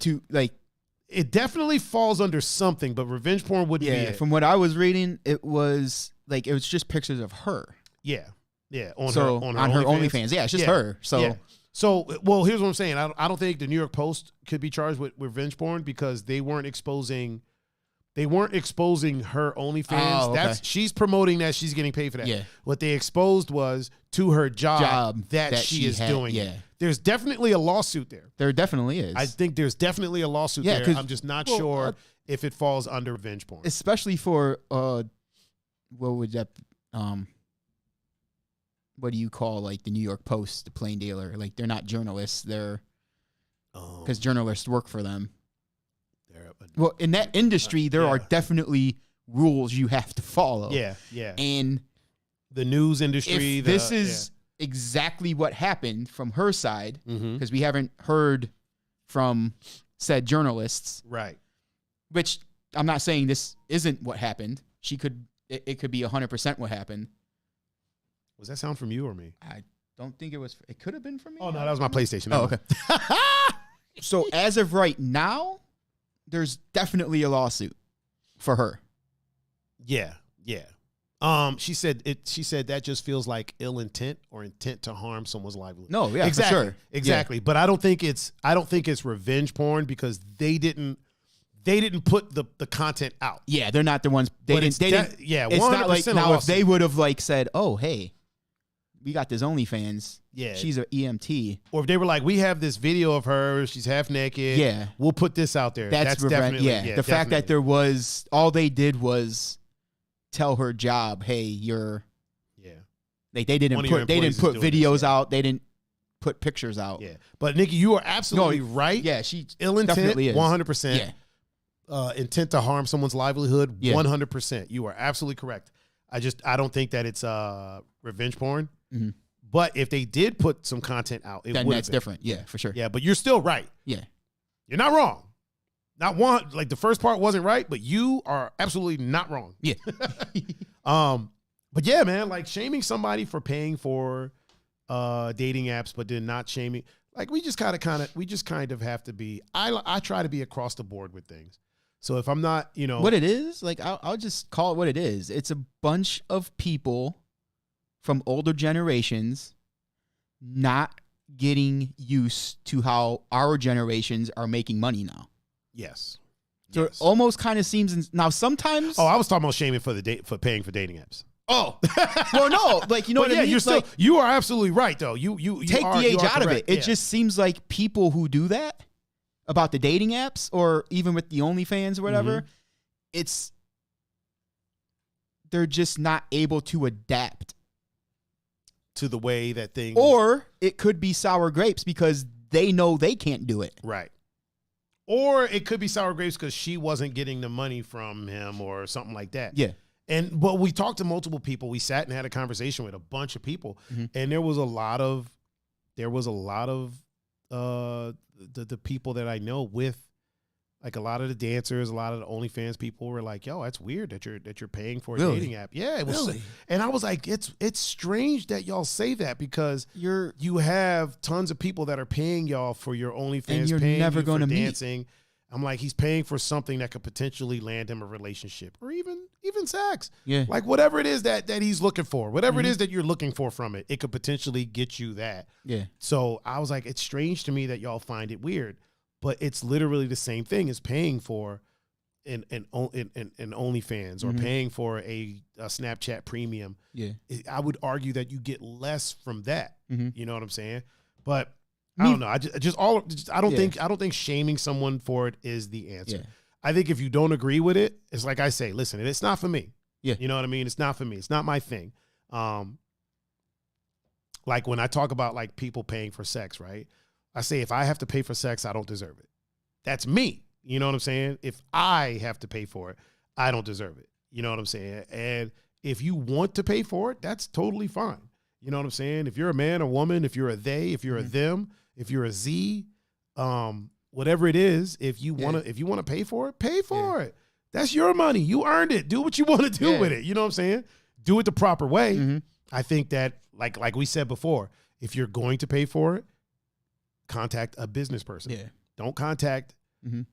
Speaker 1: it definitely falls under something, but revenge porn wouldn't be it.
Speaker 2: From what I was reading, it was just pictures of her.
Speaker 1: Yeah. On
Speaker 2: her OnlyFans. Yeah, it's just her.
Speaker 1: So, well, here's what I'm saying. I don't think the New York Post could be charged with revenge porn because they weren't exposing her OnlyFans.
Speaker 2: Oh, okay.
Speaker 1: She's promoting that she's getting paid for that.
Speaker 2: Yeah.
Speaker 1: What they exposed was to her job that she is doing. Yeah. There's definitely a lawsuit there.
Speaker 2: There definitely is.
Speaker 1: I think there's definitely a lawsuit there. I'm just not sure if it falls under revenge porn.
Speaker 2: Especially for what would that what do you call like the New York Post, the plain dealer? Like they're not journalists. They're because journalists work for them. Well, in that industry, there are definitely rules you have to follow.
Speaker 1: Yeah.
Speaker 2: And
Speaker 1: the news industry.
Speaker 2: This is exactly what happened from her side because we haven't heard from said journalists.
Speaker 1: Right.
Speaker 2: Which I'm not saying this isn't what happened. It could be 100% what happened.
Speaker 1: Was that sound from you or me?
Speaker 2: I don't think it was. It could have been from me.
Speaker 1: Oh, no, that was my PlayStation.
Speaker 2: Oh, okay. So as of right now, there's definitely a lawsuit for her.
Speaker 1: Yeah. She said that just feels like ill intent or intent to harm someone's livelihood.
Speaker 2: No, yeah,
Speaker 1: exactly,
Speaker 2: for sure.
Speaker 1: Exactly. Yeah. But I don't think it's revenge porn because they didn't put the content out.
Speaker 2: Yeah, they're not the ones. They didn't.
Speaker 1: Yeah, 100%
Speaker 2: it's not like now if they would have like said, "Oh, hey, we got this OnlyFans. Yeah, she's an EMT."
Speaker 1: Or if they were like, "We have this video of her. She's half naked.
Speaker 2: Yeah,
Speaker 1: we'll put this out there." That's definitely
Speaker 2: the fact that there was all they did was tell her job, "Hey, you're." Yeah. Like they didn't put videos out. They didn't put pictures out.
Speaker 1: Yeah, but Nikki, you are absolutely right.
Speaker 2: Yeah, she
Speaker 1: ill intent, 100%.
Speaker 2: Yeah.
Speaker 1: Intent to harm someone's livelihood, 100%. You are absolutely correct. I don't think that it's revenge porn. Mm-hmm. But if they did put some content out, then that's
Speaker 2: different. Yeah, for sure.
Speaker 1: Yeah, but you're still right.
Speaker 2: Yeah,
Speaker 1: you're not wrong. Not one. Like the first part wasn't right, but you are absolutely not wrong.
Speaker 2: Yeah.
Speaker 1: But yeah, man, like shaming somebody for paying for dating apps, but then not shaming. Like we just kind of have to be. I try to be across the board with things. So if I'm not,
Speaker 2: what it is, like I'll just call it what it is. It's a bunch of people from older generations not getting used to how our generations are making money now.
Speaker 1: Yes.
Speaker 2: So it almost kind of seems now sometimes.
Speaker 1: Oh, I was talking about shaming for paying for dating apps.
Speaker 2: Oh, well, no, like, you know what I mean?
Speaker 1: You're still, you are absolutely right though. You
Speaker 2: take the age out of it. It just seems like people who do that about the dating apps or even with the OnlyFans or whatever, they're just not able to adapt
Speaker 1: to the way that things.
Speaker 2: Or it could be sour grapes because they know they can't do it.
Speaker 1: Right. Or it could be sour grapes because she wasn't getting the money from him or something like that.
Speaker 2: Yeah.
Speaker 1: But we talked to multiple people. We sat and had a conversation with a bunch of people, and there was a lot of the people that I know with, like, a lot of the dancers, a lot of the OnlyFans people were like, "Yo, that's weird that you're paying for a dating app." Yeah, it was. Really? And I was like, it's strange that y'all say that because you have tons of people that are paying y'all for your OnlyFans,
Speaker 2: and you're
Speaker 1: paying
Speaker 2: never going to
Speaker 1: dancing. I'm like, he's paying for something that could potentially land him a relationship or even sex.
Speaker 2: Yeah.
Speaker 1: Like whatever it is that he's looking for, whatever it is that you're looking for from it could potentially get you that.
Speaker 2: Yeah.
Speaker 1: So I was like, it's strange to me that y'all find it weird, but it's literally the same thing as paying for an OnlyFans or paying for a Snapchat premium.
Speaker 2: Yeah.
Speaker 1: I would argue that you get less from that. You know what I'm saying? But I don't know. I don't think shaming someone for it is the answer.
Speaker 2: Yeah.
Speaker 1: I think if you don't agree with it, it's like I say, listen, it's not for me.
Speaker 2: Yeah.
Speaker 1: You know what I mean? It's not for me. It's not my thing. Like when I talk about like people paying for sex, right? I say if I have to pay for sex, I don't deserve it. That's me. You know what I'm saying? If I have to pay for it, I don't deserve it. You know what I'm saying? And if you want to pay for it, that's totally fine. You know what I'm saying? If you're a man or woman, if you're a they, if you're a them, if you're a Z, whatever it is, if you want to pay for it, pay for it. That's your money. You earned it. Do what you want to do with it. You know what I'm saying? Do it the proper way. I think that like we said before, if you're going to pay for it, contact a business person.
Speaker 2: Yeah.
Speaker 1: Don't contact you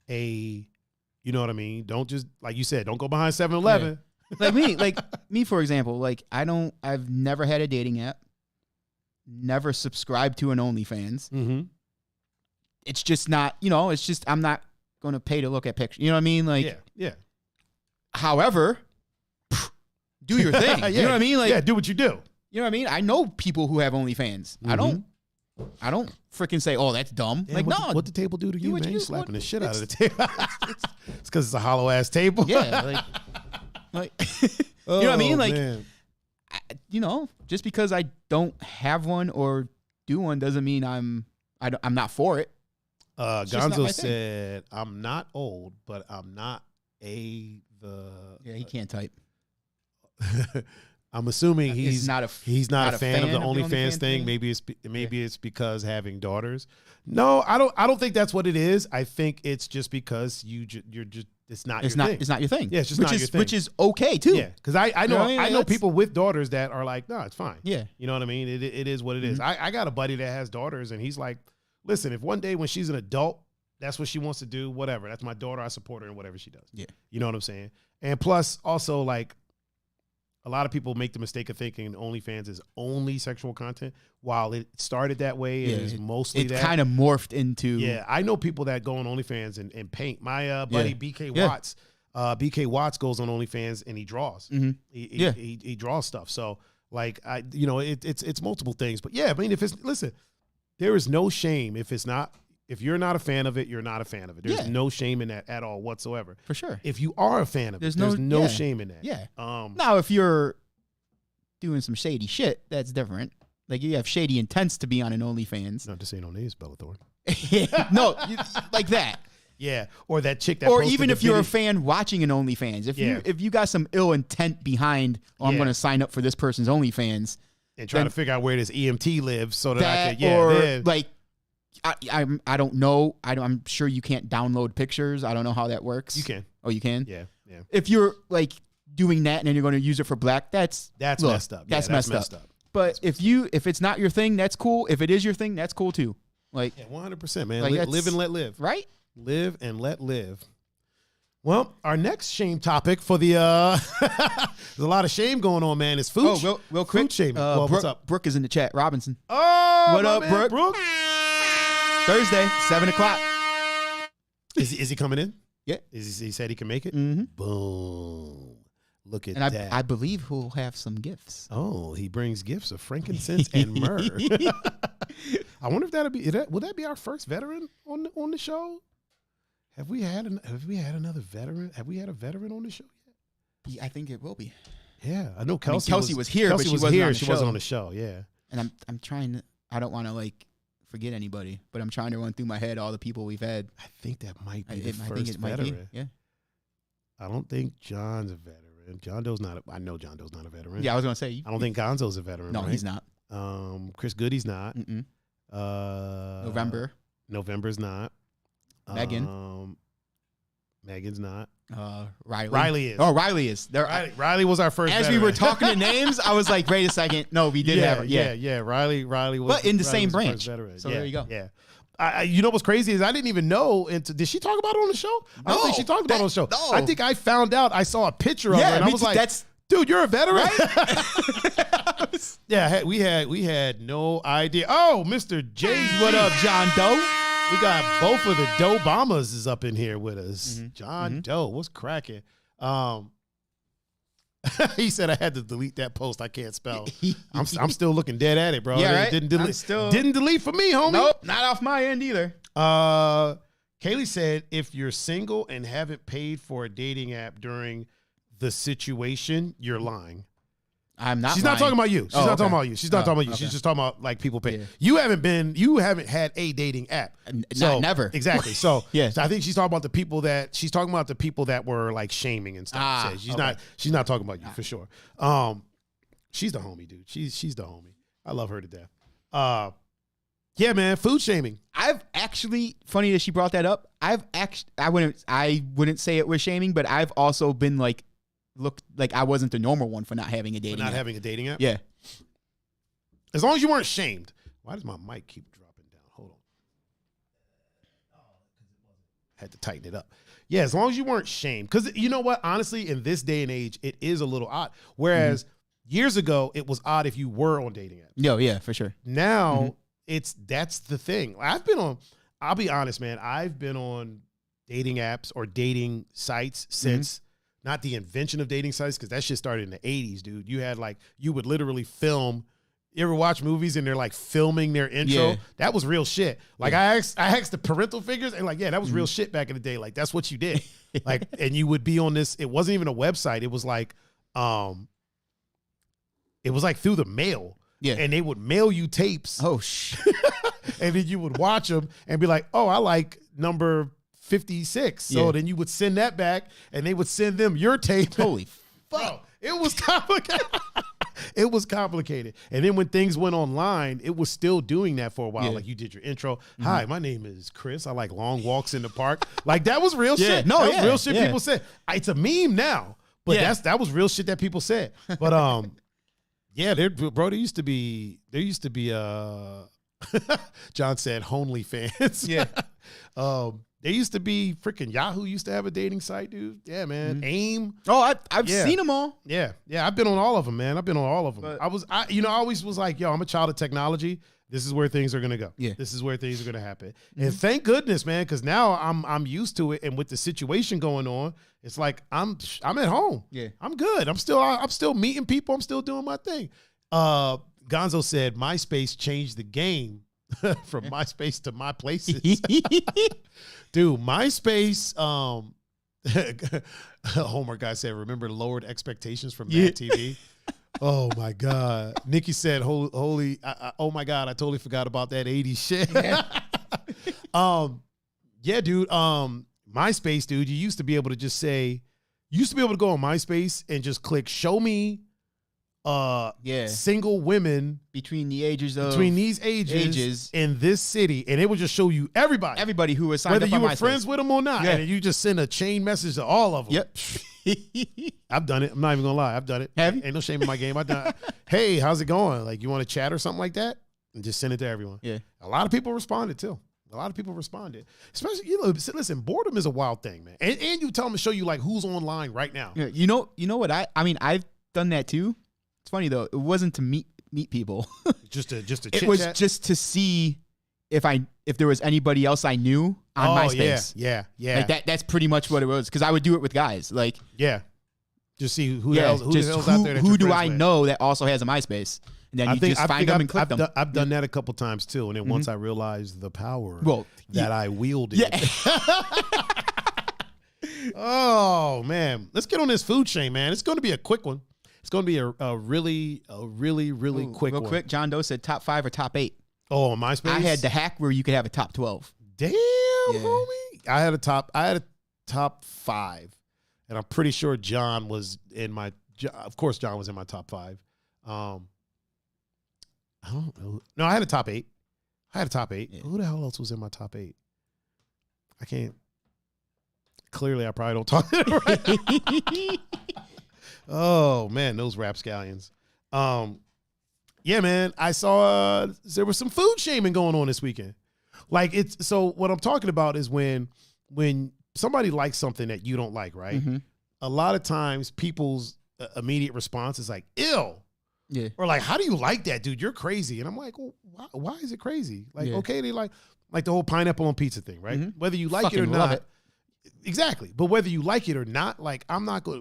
Speaker 1: know what I mean? Don't just, like you said, don't go behind 7-Eleven.
Speaker 2: Yeah. Like me, for example, like I've never had a dating app, never subscribed to an OnlyFans. It's just not, it's just, I'm not going to pay to look at pictures. You know what I mean? Like,
Speaker 1: yeah.
Speaker 2: However, do your thing. You know what I mean? Like,
Speaker 1: do what you do.
Speaker 2: You know what I mean? I know people who have OnlyFans. I don't freaking say, "Oh, that's dumb."
Speaker 1: Yeah, what the table do to you, man? You slapping the shit out of the table. It's because it's a hollow ass table.
Speaker 2: Yeah, like you know what I mean? Like, just because I don't have one or do one doesn't mean I'm not for it.
Speaker 1: Gonzo said, "I'm not old, but I'm not
Speaker 2: Yeah, he can't type.
Speaker 1: I'm assuming he's not a fan of the OnlyFans thing.
Speaker 2: Thing?
Speaker 1: Maybe it's because having daughters. No, I don't think that's what it is. I think it's just because you're just it's not your thing.
Speaker 2: It's not your thing.
Speaker 1: Yeah, it's just not your thing.
Speaker 2: Which is okay too.
Speaker 1: Yeah, because I know people with daughters that are like, no, it's fine.
Speaker 2: Yeah,
Speaker 1: you know what I mean. It is what it is. I got a buddy that has daughters, and he's like, listen, if one day when she's an adult, that's what she wants to do, whatever. That's my daughter. I support her in whatever she does. Yeah, you know what I'm saying. And plus, also like, a lot of people make the mistake of thinking OnlyFans is only sexual content. While it started that way, it is mostly that.
Speaker 2: It kind of morphed into.
Speaker 1: Yeah, I know people that go on OnlyFans and paint. My buddy BK Watts, BK Watts goes on OnlyFans and he draws. He draws stuff. So like it's multiple things. But yeah, I mean, there is no shame if you're not a fan of it, you're not a fan of it. There's no shame in that at all whatsoever.
Speaker 2: For sure.
Speaker 1: If you are a fan of it, there's no shame in that.
Speaker 2: Yeah. Now, if you're doing some shady shit, that's different. Like, you have shady intents to be on an OnlyFans.
Speaker 1: Not to say no names, Bellathorn.
Speaker 2: No, like that.
Speaker 1: Yeah. Or that chick that
Speaker 2: or even if you're a fan watching an OnlyFans. If you got some ill intent behind, I'm going to sign up for this person's OnlyFans.
Speaker 1: And try to figure out where this EMT lives so that I could,
Speaker 2: like, I don't know. I'm sure you can't download pictures. I don't know how that works.
Speaker 1: You can.
Speaker 2: Oh, you can?
Speaker 1: Yeah.
Speaker 2: If you're like doing that and then you're going to use it for black, that's
Speaker 1: messed up.
Speaker 2: That's messed up. But if it's not your thing, that's cool. If it is your thing, that's cool too. Like
Speaker 1: 100%, man.
Speaker 2: Like
Speaker 1: live and let live.
Speaker 2: Right?
Speaker 1: Live and let live. Well, our next shame topic for the there's a lot of shame going on, man. It's food.
Speaker 2: Oh, real quick.
Speaker 1: Food shaming. Well, what's up?
Speaker 2: Brooke is in the chat. Robinson.
Speaker 1: Oh,
Speaker 2: what up,
Speaker 1: man,
Speaker 2: Brooke? Thursday, 7:00.
Speaker 1: Is he coming in?
Speaker 2: Yeah.
Speaker 1: He said he can make it?
Speaker 2: Mm-hmm.
Speaker 1: Boom. Look at
Speaker 2: and
Speaker 1: that.
Speaker 2: I believe he'll have some gifts.
Speaker 1: Oh, he brings gifts of frankincense and myrrh. I wonder if will that be our first veteran on the show? Have we had another veteran? Have we had a veteran on the show yet?
Speaker 2: Yeah, I think it will be.
Speaker 1: Yeah, I know Kelsey
Speaker 2: was here, but she wasn't on the show.
Speaker 1: Yeah.
Speaker 2: And I'm trying to. I don't want to forget anybody, but I'm trying to run through my head all the people we've had.
Speaker 1: I think that might be the first veteran.
Speaker 2: Yeah.
Speaker 1: I don't think John's a veteran. John Doe's not. I know John Doe's not a veteran.
Speaker 2: Yeah, I was gonna say.
Speaker 1: I don't think Gonzo's a veteran.
Speaker 2: No,
Speaker 1: right?
Speaker 2: He's not.
Speaker 1: Chris Goody's not.
Speaker 2: Mm-mm.
Speaker 1: November's not. Megan's not.
Speaker 2: Riley
Speaker 1: is.
Speaker 2: Oh, Riley is.
Speaker 1: Riley was our first.
Speaker 2: As
Speaker 1: veteran.
Speaker 2: we were talking to names, I was like, wait a second. No, we did have her.
Speaker 1: Yeah. Riley was.
Speaker 2: But in the
Speaker 1: Riley
Speaker 2: same
Speaker 1: was the
Speaker 2: branch.
Speaker 1: first veteran.
Speaker 2: So there you go.
Speaker 1: Yeah. You know what's crazy is I didn't even know. Did she talk about it on the show? I don't think she talked about it on the show.
Speaker 2: No.
Speaker 1: I think I found out. I saw a picture of her, and I was like, dude, you're a veteran, right? Yeah, we had no idea. Oh, Mr. J,
Speaker 2: what up, John Doe?
Speaker 1: We got both of the Doe Bombers is up in here with us.
Speaker 2: Mm-hmm.
Speaker 1: John Doe, what's cracking? He said I had to delete that post. I can't spell. I'm still looking dead at it, bro.
Speaker 2: Yeah, right?
Speaker 1: Didn't delete for me, homie.
Speaker 2: Nope, not off my end either.
Speaker 1: Kaylee said if you're single and haven't paid for a dating app during the situation, you're lying.
Speaker 2: I'm not.
Speaker 1: She's
Speaker 2: lying.
Speaker 1: not talking about you. She's not talking about you. She's not talking about you.
Speaker 2: Okay.
Speaker 1: She's just talking about people pay.
Speaker 2: Yeah.
Speaker 1: You haven't had a dating app.
Speaker 2: Never.
Speaker 1: Exactly. So
Speaker 2: yeah.
Speaker 1: So I think she's talking about the people that were shaming and stuff. She's not talking about you for sure. She's the homie, dude. She's the homie. I love her to death. Yeah, man, food shaming.
Speaker 2: I've actually, funny that she brought that up. I wouldn't say it was shaming, but I've also been looked like I wasn't the normal one for not having a dating app.
Speaker 1: Having a dating app?
Speaker 2: Yeah.
Speaker 1: As long as you weren't shamed. Why does my mic keep dropping down? Hold on. Had to tighten it up. Yeah, as long as you weren't shamed. Because you know what? Honestly, in this day and age, it is a little odd. Whereas years ago, it was odd if you were on dating apps.
Speaker 2: No, yeah, for sure.
Speaker 1: Now, that's the thing. I'll be honest, man. I've been on dating apps or dating sites since not the invention of dating sites, because that shit started in the 80s, dude. You had you would literally film. You ever watch movies and they're filming their intro? Yeah. That was real shit. I asked the parental figures and that was real shit back in the day. That's what you did. And you would be on this. It wasn't even a website. It was through the mail. Yeah. And they would mail you tapes.
Speaker 2: Oh shit.
Speaker 1: And then you would watch them and be like, oh, I like number 56. So then you would send that back and they would send them your tape.
Speaker 2: Holy fuck.
Speaker 1: Bro, it was complicated. It was complicated. And then when things went online, it was still doing that for a while.
Speaker 2: Yeah.
Speaker 1: You did your intro. Hi, my name is Chris. I like long walks in the park. That was real shit.
Speaker 2: No,
Speaker 1: that was real shit people said. It's a meme now. But that was real shit that people said. But yeah, there used to be John said OnlyFans.
Speaker 2: Yeah.
Speaker 1: There used to be freaking Yahoo used to have a dating site, dude. Yeah, man. AIM.
Speaker 2: Oh, I've seen them all.
Speaker 1: Yeah. I've been on all of them, man. I've been on all of them. But I always was like, yo, I'm a child of technology. This is where things are gonna go.
Speaker 2: Yeah.
Speaker 1: This is where things are gonna happen. And thank goodness, man, because now I'm used to it. And with the situation going on, it's like I'm at home.
Speaker 2: Yeah.
Speaker 1: I'm good. I'm still meeting people. I'm still doing my thing. Gonzo said MySpace changed the game from MySpace to My Places. Dude, MySpace, Homer guy said, remember lowered expectations from Mad TV? Oh my God. Nikki said, holy, oh my God, I totally forgot about that 80s shit. Yeah, dude. MySpace, dude, you used to be able to just say, go on MySpace and just click show me single women
Speaker 2: between these
Speaker 1: ages in this city, and it would just show you everybody
Speaker 2: who was signed
Speaker 1: whether
Speaker 2: up
Speaker 1: you
Speaker 2: on
Speaker 1: were
Speaker 2: MySpace.
Speaker 1: friends with them or not, and you just send a chain message to all of them.
Speaker 2: Yep.
Speaker 1: I've done it. I'm not even gonna lie. I've done it.
Speaker 2: Have you?
Speaker 1: Ain't no shame in my game. I've done it. Hey, how's it going? You want to chat or something like that? And just send it to everyone.
Speaker 2: Yeah.
Speaker 1: A lot of people responded too. A lot of people responded. Especially, listen, boredom is a wild thing, man. And you tell them to show you like who's online right now.
Speaker 2: Yeah, you know what I mean, I've done that too. It's funny though. It wasn't to meet people.
Speaker 1: just to
Speaker 2: It was just to see if there was anybody else I knew on MySpace.
Speaker 1: Yeah.
Speaker 2: Like that's pretty much what it was. Because I would do it with guys. Like
Speaker 1: just see who the hell's out there.
Speaker 2: Who do I know that also has a MySpace? And then you just find them and click them.
Speaker 1: I've done that a couple times too. And then once I realized the power that I wielded.
Speaker 2: Yeah.
Speaker 1: Oh man, let's get on this food chain, man. It's going to be a quick one. It's going to be a really quick one.
Speaker 2: Quick, John Doe said top 5 or top 8.
Speaker 1: Oh, on MySpace?
Speaker 2: I had the hack where you could have a top 12.
Speaker 1: Damn, homie. I had a top 5. And I'm pretty sure John was in my John was in my top 5. I don't know. No, I had a top 8. Yeah. Who the hell else was in my top 8? I can't. Clearly, I probably don't talk right. Oh man, those rapscallions. Yeah, man. I saw there was some food shaming going on this weekend. Like so what I'm talking about is when somebody likes something that you don't like, right? Mm-hmm. A lot of times people's immediate response is like, "Ew."
Speaker 2: Yeah.
Speaker 1: Or like, "How do you like that, dude? You're crazy." And I'm like, "Well, why is it crazy?" Like, okay, they like the whole pineapple on pizza thing, right? Mm-hmm. Whether you like it or not. It. Exactly. But whether you like it or not, like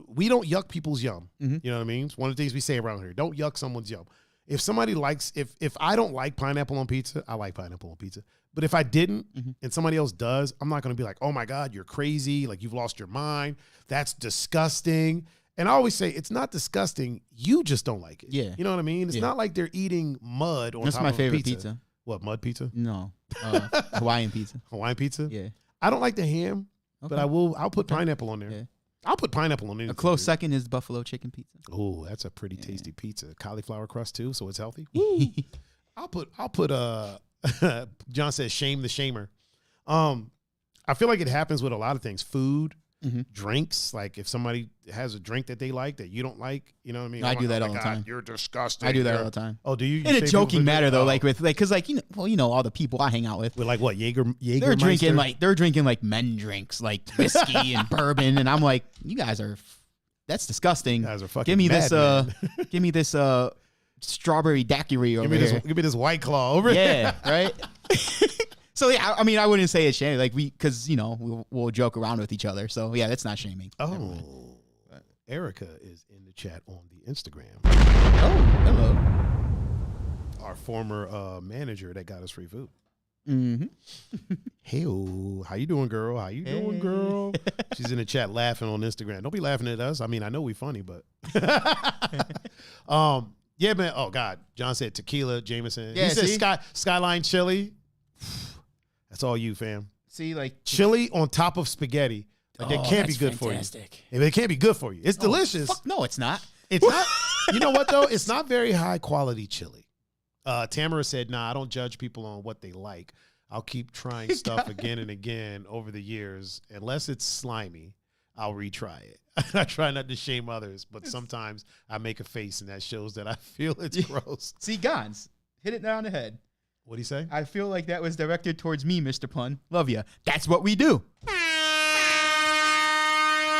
Speaker 1: we don't yuck people's yum. Mm-hmm. You know what I mean? It's one of the things we say around here. Don't yuck someone's yum. If somebody likes, if I don't like pineapple on pizza, I like pineapple on pizza. But if I didn't and somebody else does, I'm not going to be like, "Oh my God, you're crazy. Like you've lost your mind. That's disgusting." And I always say it's not disgusting. You just don't like it.
Speaker 2: Yeah.
Speaker 1: You know what I mean? It's not like they're eating mud on
Speaker 2: That's
Speaker 1: top
Speaker 2: my
Speaker 1: of
Speaker 2: favorite
Speaker 1: pizza. What, mud pizza?
Speaker 2: No. Hawaiian pizza.
Speaker 1: Hawaiian pizza?
Speaker 2: Yeah.
Speaker 1: I don't like the ham. Okay. But I'll put pineapple on there. Yeah. I'll put pineapple on anything.
Speaker 2: A close second is buffalo chicken pizza.
Speaker 1: Oh, that's a pretty tasty pizza. Cauliflower crust too, so it's healthy. I'll put John says shame the shamer. I feel like it happens with a lot of things. Food, drinks. Like if somebody has a drink that they like that you don't like, you know what I mean?
Speaker 2: I do that all the time.
Speaker 1: You're disgusting.
Speaker 2: I do that all the time.
Speaker 1: Oh, do you?
Speaker 2: In a joking matter though, because all the people I hang out with.
Speaker 1: With like what, Jaeger
Speaker 2: they're drinking like men drinks, like whiskey and bourbon, and I'm like, you guys are, that's disgusting.
Speaker 1: You guys are fucking
Speaker 2: give me
Speaker 1: mad,
Speaker 2: give me this strawberry daiquiri over here.
Speaker 1: Give me this White Claw over here.
Speaker 2: Yeah, right. So yeah, I mean, I wouldn't say it's shaming, like because we'll joke around with each other. So yeah, that's not shaming.
Speaker 1: Oh, Erica is in the chat on the Instagram.
Speaker 2: Oh, hello.
Speaker 1: Our former manager that got us free food.
Speaker 2: Mm-hmm.
Speaker 1: Hey, how you doing, girl? How you doing, girl? She's in the chat laughing on Instagram. Don't be laughing at us. I mean, I know we funny, but yeah, man. Oh God, John said tequila, Jameson.
Speaker 2: Yeah,
Speaker 1: he said Skyline chili. That's all you, fam.
Speaker 2: See, like
Speaker 1: chili on top of spaghetti. Like, that can't be good
Speaker 2: fantastic.
Speaker 1: for you. It can't be good for you. It's delicious.
Speaker 2: Fuck no, it's not.
Speaker 1: It's not. You know what though? It's not very high quality chili. Tamara said, "Nah, I don't judge people on what they like. I'll keep trying stuff again and again over the years. Unless it's slimy, I'll retry it. I try not to shame others, but sometimes I make a face and that shows that I feel it's gross."
Speaker 2: See, Gons, hit it on the head.
Speaker 1: What'd he say?
Speaker 2: I feel like that was directed towards me, Mr. Pun. Love ya. That's what we do.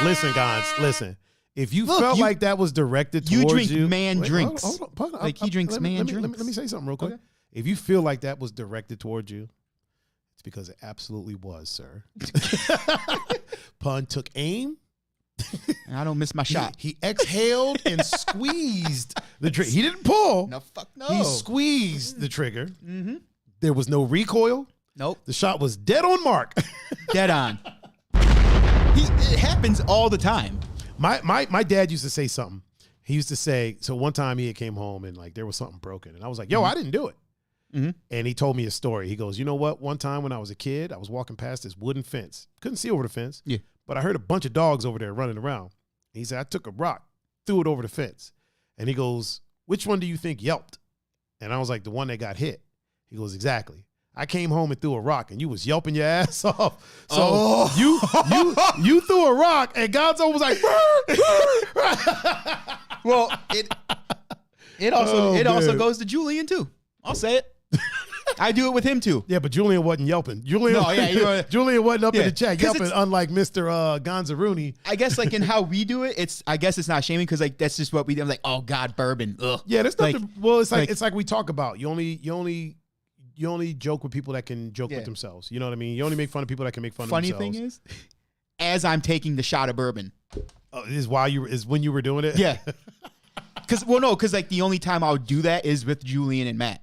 Speaker 1: Listen, Gons, listen. If you felt like that was directed towards you.
Speaker 2: You drink man drinks.
Speaker 1: Hold on.
Speaker 2: Like he drinks man drinks.
Speaker 1: Let me say something real quick.
Speaker 2: Okay.
Speaker 1: If you feel like that was directed towards you, it's because it absolutely was, sir. Pun took aim.
Speaker 2: I don't miss my shot.
Speaker 1: He exhaled and squeezed the trigger. He didn't pull.
Speaker 2: No, fuck no.
Speaker 1: He squeezed the trigger. Mm-hmm. There was no recoil.
Speaker 2: Nope.
Speaker 1: The shot was dead on mark.
Speaker 2: Dead on. It happens all the time.
Speaker 1: My dad used to say something. He used to say, so one time he came home and like there was something broken. And I was like, yo, I didn't do it. Mm-hmm. And he told me a story. He goes, you know what? One time when I was a kid, I was walking past this wooden fence. Couldn't see over the fence.
Speaker 2: Yeah.
Speaker 1: But I heard a bunch of dogs over there running around. And he said, I took a rock, threw it over the fence. And he goes, which one do you think yelped? And I was like, the one that got hit. He goes, exactly. I came home and threw a rock, and you was yelping your ass off. So you threw a rock, and Gonzo was like,
Speaker 2: well, it also goes to Julian too. I'll say it. I do it with him too.
Speaker 1: Yeah, but Julian wasn't yelping. Julian wasn't up in the chat yelping, unlike Mr. Gonzaruni.
Speaker 2: I guess like in how we do it, I guess it's not shaming because like that's just what we do. I'm like, oh God, bourbon. Ugh.
Speaker 1: Yeah, there's nothing. Well, it's like we talk about. You only joke with people that can joke with themselves. You know what I mean? You only make fun of people that can make fun of themselves.
Speaker 2: Funny thing is, as I'm taking the shot of bourbon,
Speaker 1: is when you were doing it.
Speaker 2: Yeah. Because like the only time I would do that is with Julian and Matt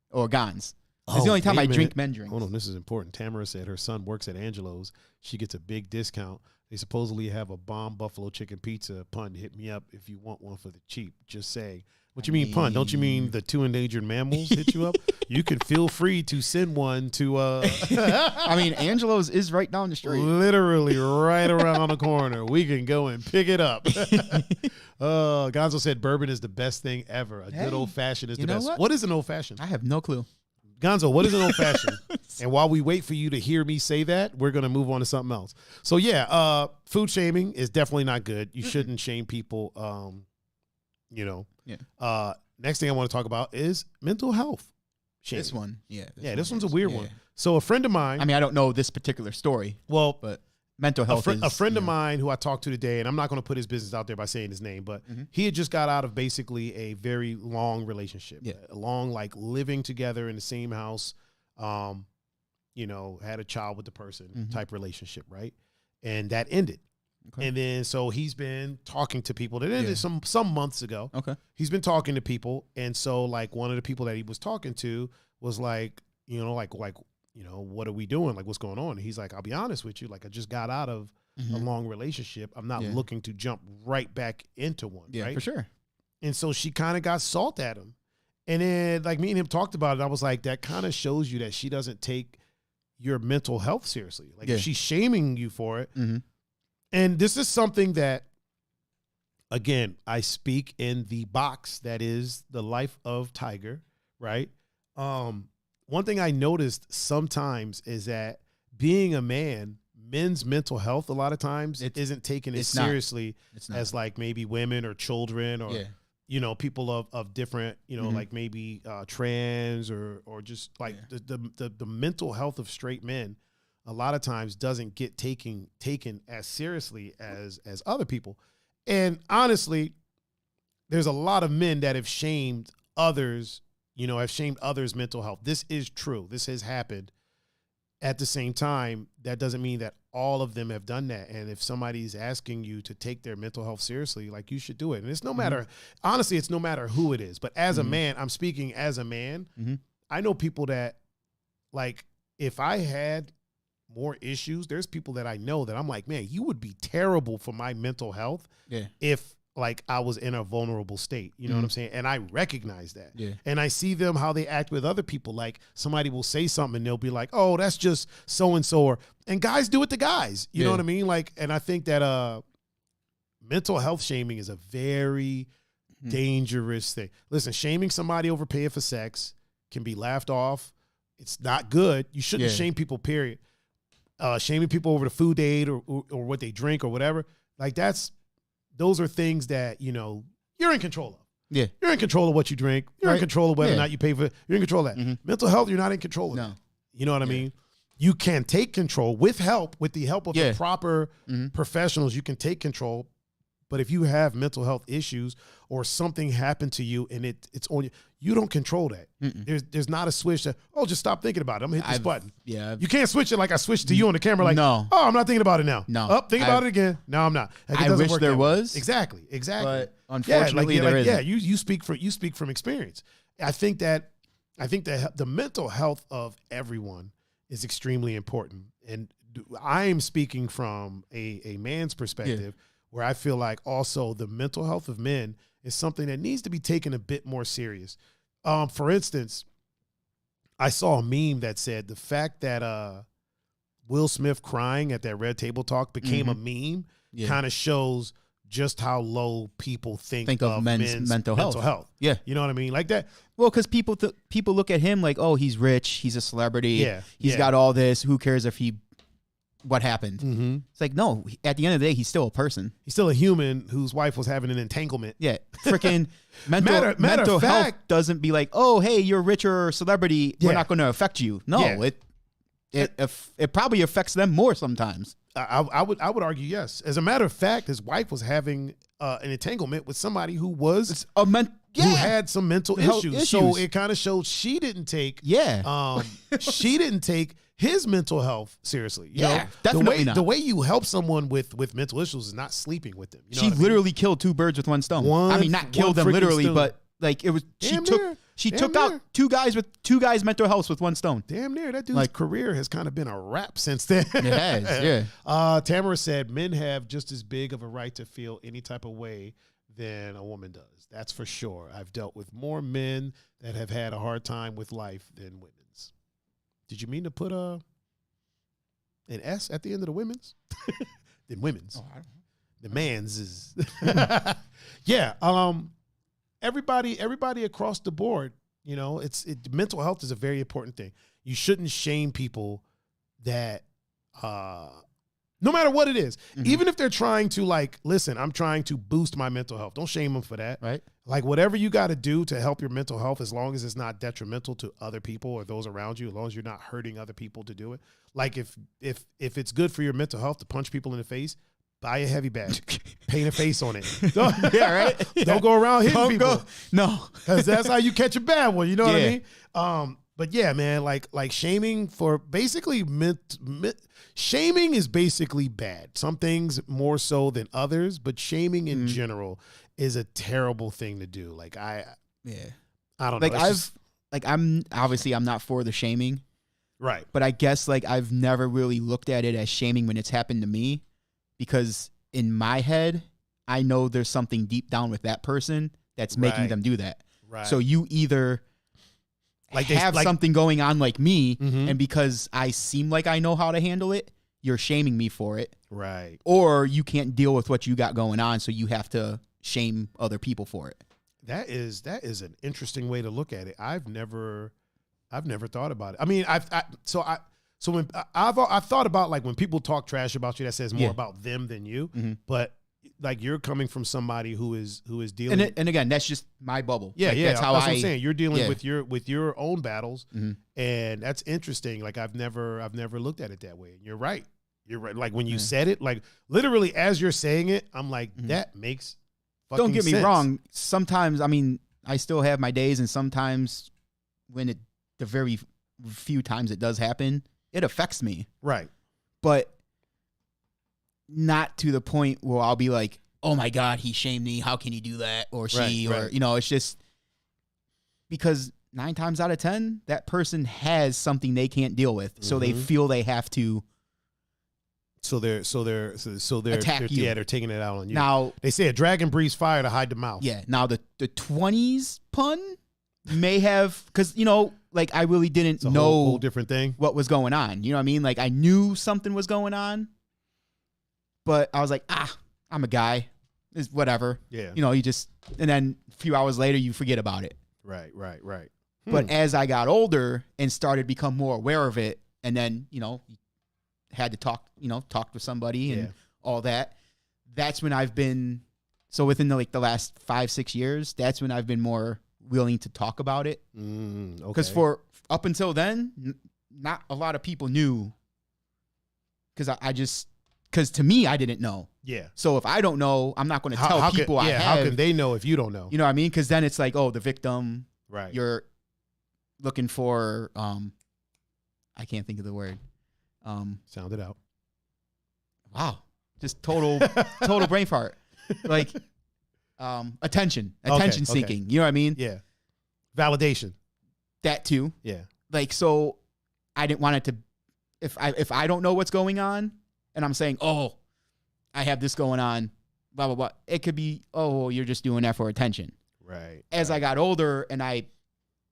Speaker 2: or Gons. It's the only time I drink men drinks.
Speaker 1: Hold on, this is important. Tamara said her son works at Angelo's. She gets a big discount. They supposedly have a bomb buffalo chicken pizza. Pun, hit me up if you want one for the cheap. Just saying. What you mean, pun? Don't you mean the 2 endangered mammals hit you up? You can feel free to send one to.
Speaker 2: I mean, Angelo's is right down the street.
Speaker 1: Literally right around the corner. We can go and pick it up. Gonzo said bourbon is the best thing ever. A good old fashioned is the best. What is an old fashioned?
Speaker 2: I have no clue.
Speaker 1: Gonzo, what is an old fashioned? And while we wait for you to hear me say that, we're going to move on to something else. So yeah, food shaming is definitely not good. You shouldn't shame people. Yeah. Next thing I want to talk about is mental health shaming.
Speaker 2: This one. Yeah.
Speaker 1: This one's a weird one. So a friend of mine.
Speaker 2: I mean, I don't know this particular story.
Speaker 1: Well,
Speaker 2: but mental health
Speaker 1: a friend of mine who I talked to today, and I'm not going to put his business out there by saying his name, but he had just got out of basically a very long relationship.
Speaker 2: Yeah.
Speaker 1: A long, like living together in the same house, had a child with the person type relationship, right? And that ended. Okay. And then so he's been talking to people. That ended some months ago.
Speaker 2: Okay.
Speaker 1: He's been talking to people, and so like one of the people that he was talking to was like, what are we doing? Like, what's going on? And he's like, I'll be honest with you. Like, I just got out of a long relationship. I'm not looking to jump right back into one.
Speaker 2: Yeah,
Speaker 1: right?
Speaker 2: For sure.
Speaker 1: And so she kind of got salt at him. And then like me and him talked about it. I was like, that kind of shows you that she doesn't take your mental health seriously. Like if she's shaming you for it. And this is something that, again, I speak in the box that is the life of Tiger, right? One thing I noticed sometimes is that being a man, men's mental health a lot of times isn't taken as seriously as like maybe women or children or people of different, like maybe trans or just like the mental health of straight men a lot of times doesn't get taken as seriously as other people. And honestly, there's a lot of men that have shamed others, mental health. This is true. This has happened. At the same time, that doesn't mean that all of them have done that. And if somebody's asking you to take their mental health seriously, like you should do it. And it's no matter, honestly, it's no matter who it is. But as a man, I'm speaking as a man. I know people that, like, if I had more issues, there's people that I know that I'm like, man, you would be terrible for my mental health if like I was in a vulnerable state. You know what I'm saying? And I recognize that. Yeah. And I see them, how they act with other people. Like somebody will say something and they'll be like, oh, that's just so-and-so. And guys do it to guys. You know what I mean? Like, and I think that mental health shaming is a very dangerous thing. Listen, shaming somebody over paying for sex can be laughed off. It's not good. You shouldn't shame people, period. Shaming people over the food they ate or what they drink or whatever. Like those are things that, you're in control of. Yeah. You're in control of what you drink. You're in control of whether or not you pay for it. You're in control of that. Mental health, you're not in control of that. You know what I mean? You can take control with the help of the proper professionals. You can take control. But if you have mental health issues or something happened to you and it's on you, you don't control that. There's not a switch that, just stop thinking about it. I'm going to hit this button. Yeah. You can't switch it like I switched to you on the camera. Like, no. Oh, I'm not thinking about it now. No. Think about it again. No, I'm not. Like,
Speaker 2: I wish there was.
Speaker 1: Exactly.
Speaker 2: But unfortunately, there isn't.
Speaker 1: Yeah, you speak from experience. I think that the mental health of everyone is extremely important. And I am speaking from a man's perspective where I feel like also the mental health of men is something that needs to be taken a bit more serious. For instance, I saw a meme that said the fact that Will Smith crying at that Red Table Talk became a meme kind of shows just how low people think of men's mental health. Yeah. You know what I mean? Like that.
Speaker 2: Well, because people look at him like, oh, he's rich. He's a celebrity. Yeah. He's got all this. Who cares if he what happened.
Speaker 1: Mm-hmm.
Speaker 2: It's like, no, at the end of the day, he's still a person.
Speaker 1: He's still a human whose wife was having an entanglement.
Speaker 2: Yeah. Freaking mental health doesn't be like, oh, hey, you're a richer celebrity. We're not going to affect you. No, it probably affects them more sometimes.
Speaker 1: I would argue yes. As a matter of fact, his wife was having an entanglement with somebody who was who had some mental issues. So it kind of showed she didn't take she didn't take his mental health seriously. You know?
Speaker 2: Definitely not.
Speaker 1: The way you help someone with mental issues is not sleeping with them. You know
Speaker 2: she literally killed 2 birds with 1 stone. I mean, not killed them literally, but like it was. She took out 2 guys' mental health with 1 stone.
Speaker 1: Damn near. That dude's career has kind of been a wrap since then.
Speaker 2: It has, yeah.
Speaker 1: Tamara said men have just as big of a right to feel any type of way than a woman does. That's for sure. I've dealt with more men that have had a hard time with life than women's. Did you mean to put an S at the end of the women's? Than women's.
Speaker 2: Oh, I don't know.
Speaker 1: The man's is. Yeah. Everybody across the board, you know, mental health is a very important thing. You shouldn't shame people that, no matter what it is, even if they're trying to like, listen, I'm trying to boost my mental health. Don't shame them for that.
Speaker 2: Right.
Speaker 1: Like whatever you got to do to help your mental health, as long as it's not detrimental to other people or those around you, as long as you're not hurting other people to do it. Like if it's good for your mental health to punch people in the face, buy a heavy bag, paint a face on it.
Speaker 2: Right.
Speaker 1: Don't go around hitting people.
Speaker 2: No,
Speaker 1: because that's how you catch a bad one. You know what I mean? But yeah, man, like shaming for basically shaming is basically bad. Some things more so than others, but shaming in general is a terrible thing to do. Like I don't know.
Speaker 2: I'm not for the shaming.
Speaker 1: Right.
Speaker 2: But I guess like I've never really looked at it as shaming when it's happened to me, because in my head, I know there's something deep down with that person that's making them do that.
Speaker 1: Right.
Speaker 2: So you either have something going on like me, and because I seem like I know how to handle it, you're shaming me for it.
Speaker 1: Right.
Speaker 2: Or you can't deal with what you got going on, so you have to shame other people for it.
Speaker 1: That is an interesting way to look at it. I've never thought about it. I mean, I've thought about like when people talk trash about you, that says more about them than you. But like you're coming from somebody who is dealing,
Speaker 2: and again, that's just my bubble.
Speaker 1: Yeah,
Speaker 2: like,
Speaker 1: yeah.
Speaker 2: That's how
Speaker 1: what I'm saying. You're dealing with your own battles,
Speaker 2: Mm-hmm.
Speaker 1: and that's interesting. Like I've never looked at it that way. And you're right. You're right. Like when you said it, like literally as you're saying it, I'm like, that makes fucking
Speaker 2: Don't get me
Speaker 1: sense.
Speaker 2: wrong. Sometimes, I mean, I still have my days, and sometimes when the very few times it does happen, it affects me.
Speaker 1: Right.
Speaker 2: But not to the point where I'll be like, oh my God, he shamed me. How can he do that? Or she, or, you know, it's just because 9 times out of 10, that person has something they can't deal with. So they feel they have to.
Speaker 1: So they're
Speaker 2: attack you.
Speaker 1: Yeah, they're taking it out on you.
Speaker 2: Now
Speaker 1: they say a dragon breathes fire to hide the mouth.
Speaker 2: Yeah. Now the 20s pun may have, because, you know, like I really didn't know
Speaker 1: whole different thing.
Speaker 2: What was going on. You know what I mean? Like I knew something was going on, but I was like, I'm a guy. It's whatever.
Speaker 1: Yeah.
Speaker 2: You know, you just, and then a few hours later you forget about it.
Speaker 1: Right.
Speaker 2: But as I got older and started to become more aware of it, and then, you know, had to talk to somebody and all that, that's when I've been, so within the last 5-6 years, that's when I've been more willing to talk about it. Because for up until then, not a lot of people knew, because to me, I didn't know.
Speaker 1: Yeah.
Speaker 2: So if I don't know, I'm not going to tell people I have.
Speaker 1: How can they know if you don't know?
Speaker 2: You know what I mean? Because then it's like, oh, the victim.
Speaker 1: Right.
Speaker 2: You're looking for, I can't think of the word.
Speaker 1: Sound it out.
Speaker 2: Wow. Just total brain fart. Like, attention seeking. You know what I mean?
Speaker 1: Yeah. Validation.
Speaker 2: That too.
Speaker 1: Yeah.
Speaker 2: Like, so I didn't want it to, if I don't know what's going on and I'm saying, oh, I have this going on, blah, blah, blah. It could be, oh, you're just doing that for attention.
Speaker 1: Right.
Speaker 2: As I got older and I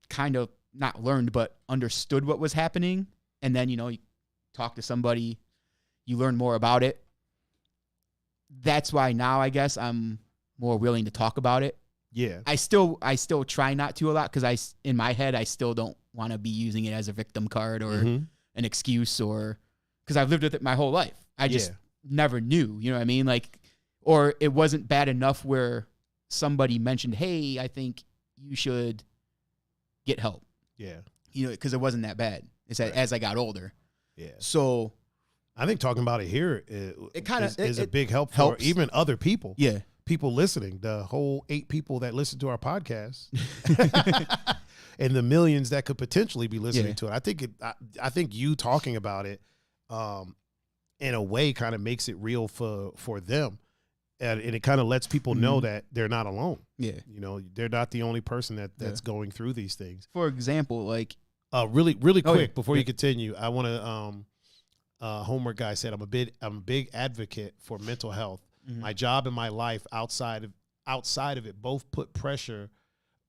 Speaker 2: kind of not learned, but understood what was happening. And then, you know, you talk to somebody, you learn more about it. That's why now I guess I'm more willing to talk about it.
Speaker 1: Yeah.
Speaker 2: I still try not to a lot, because in my head, I still don't want to be using it as a victim card or an excuse, or because I've lived with it my whole life. I just never knew, you know what I mean? Like, or it wasn't bad enough where somebody mentioned, hey, I think you should get help.
Speaker 1: Yeah.
Speaker 2: You know, because it wasn't that bad. It's as I got older.
Speaker 1: Yeah.
Speaker 2: So
Speaker 1: I think talking about it here it kind of is a big help
Speaker 2: helps.
Speaker 1: for even other people.
Speaker 2: Yeah.
Speaker 1: People listening, the whole 8 people that listen to our podcast and the millions that could potentially be listening to it. I think you talking about it in a way kind of makes it real for them. And it kind of lets people know that they're not alone. Yeah. You know, they're not the only person that's going through these things.
Speaker 2: For example, like
Speaker 1: really quick before you continue, I want to Homework Guy said I'm a big advocate for mental health. Mm-hmm. My job and my life outside of it both put pressure.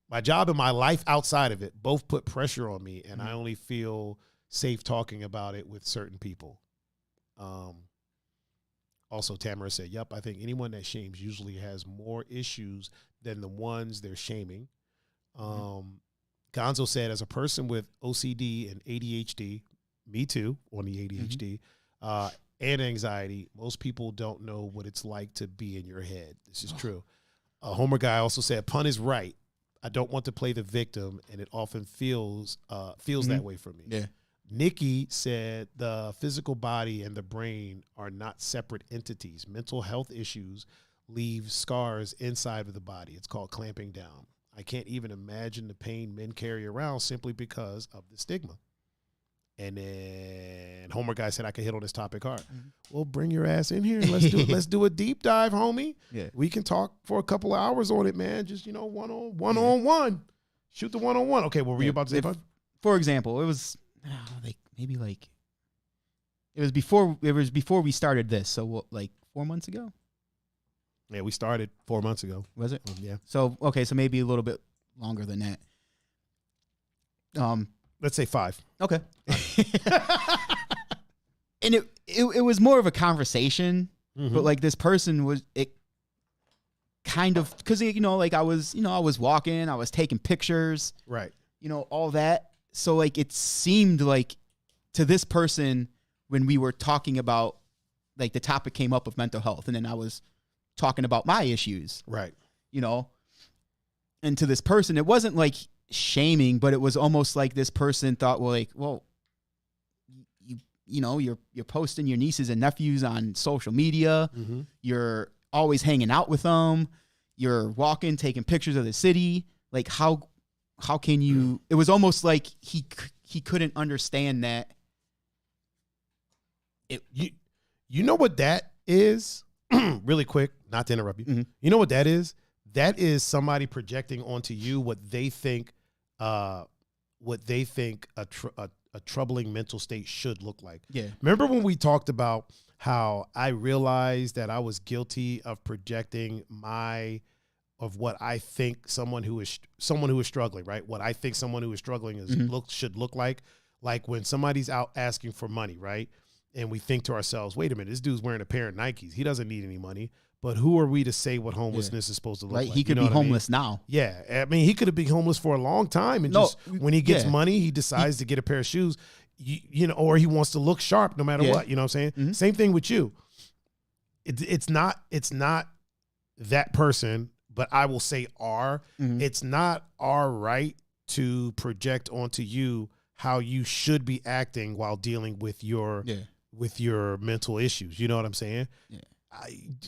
Speaker 1: My job and my life outside of it both put pressure on me, and I only feel safe talking about it with certain people. Also, Tamara said, yep, I think anyone that shames usually has more issues than the ones they're shaming. Gonzo said, as a person with OCD and ADHD, me too, on the ADHD, and anxiety, most people don't know what it's like to be in your head. This is true. Homer Guy also said, pun is right. I don't want to play the victim, and it often feels that way for me. Yeah. Nikki said the physical body and the brain are not separate entities. Mental health issues leave scars inside of the body. It's called clamping down. I can't even imagine the pain men carry around simply because of the stigma. And then Homer Guy said I could hit on this topic hard. Well, bring your ass in here and let's do a deep dive, homie. Yeah. We can talk for a couple of hours on it, man. Just, one on one. Shoot the 1-on-1. Okay, what were you about to say, bud?
Speaker 2: For example, it was it was before we started this, so 4 months ago.
Speaker 1: Yeah, we started 4 months ago.
Speaker 2: Was it?
Speaker 1: Yeah.
Speaker 2: So so maybe a little bit longer than that.
Speaker 1: Let's say 5.
Speaker 2: Okay. And it was more of a conversation, but this person was kind of, because I was walking, I was taking pictures,
Speaker 1: right?
Speaker 2: All that. So it seemed like to this person when we were talking about the topic came up of mental health, and then I was talking about my issues,
Speaker 1: right?
Speaker 2: And to this person, it wasn't shaming, but it was almost like this person thought, you're posting your nieces and nephews on social media, you're always hanging out with them, you're walking, taking pictures of the city, how can you? It was almost like he couldn't understand that.
Speaker 1: You know what that is? Really quick, not to interrupt you. You know what that is? That is somebody projecting onto you what they think a troubling mental state should look like. Yeah. Remember when we talked about how I realized that I was guilty of projecting of what I think someone who is struggling, right? What I think someone who is struggling should look like when somebody's out asking for money, right? And we think to ourselves, wait a minute, this dude's wearing a pair of Nikes. He doesn't need any money. But who are we to say what homelessness is supposed to look like?
Speaker 2: He could be homeless now.
Speaker 1: Yeah. I mean, he could have been homeless for a long time. And when he gets money, he decides to get a pair of shoes, or he wants to look sharp no matter what. You know what I'm saying? Same thing with you. It's not that person, but I will say it's not our right to project onto you how you should be acting while dealing with your mental issues. You know what I'm saying? Yeah.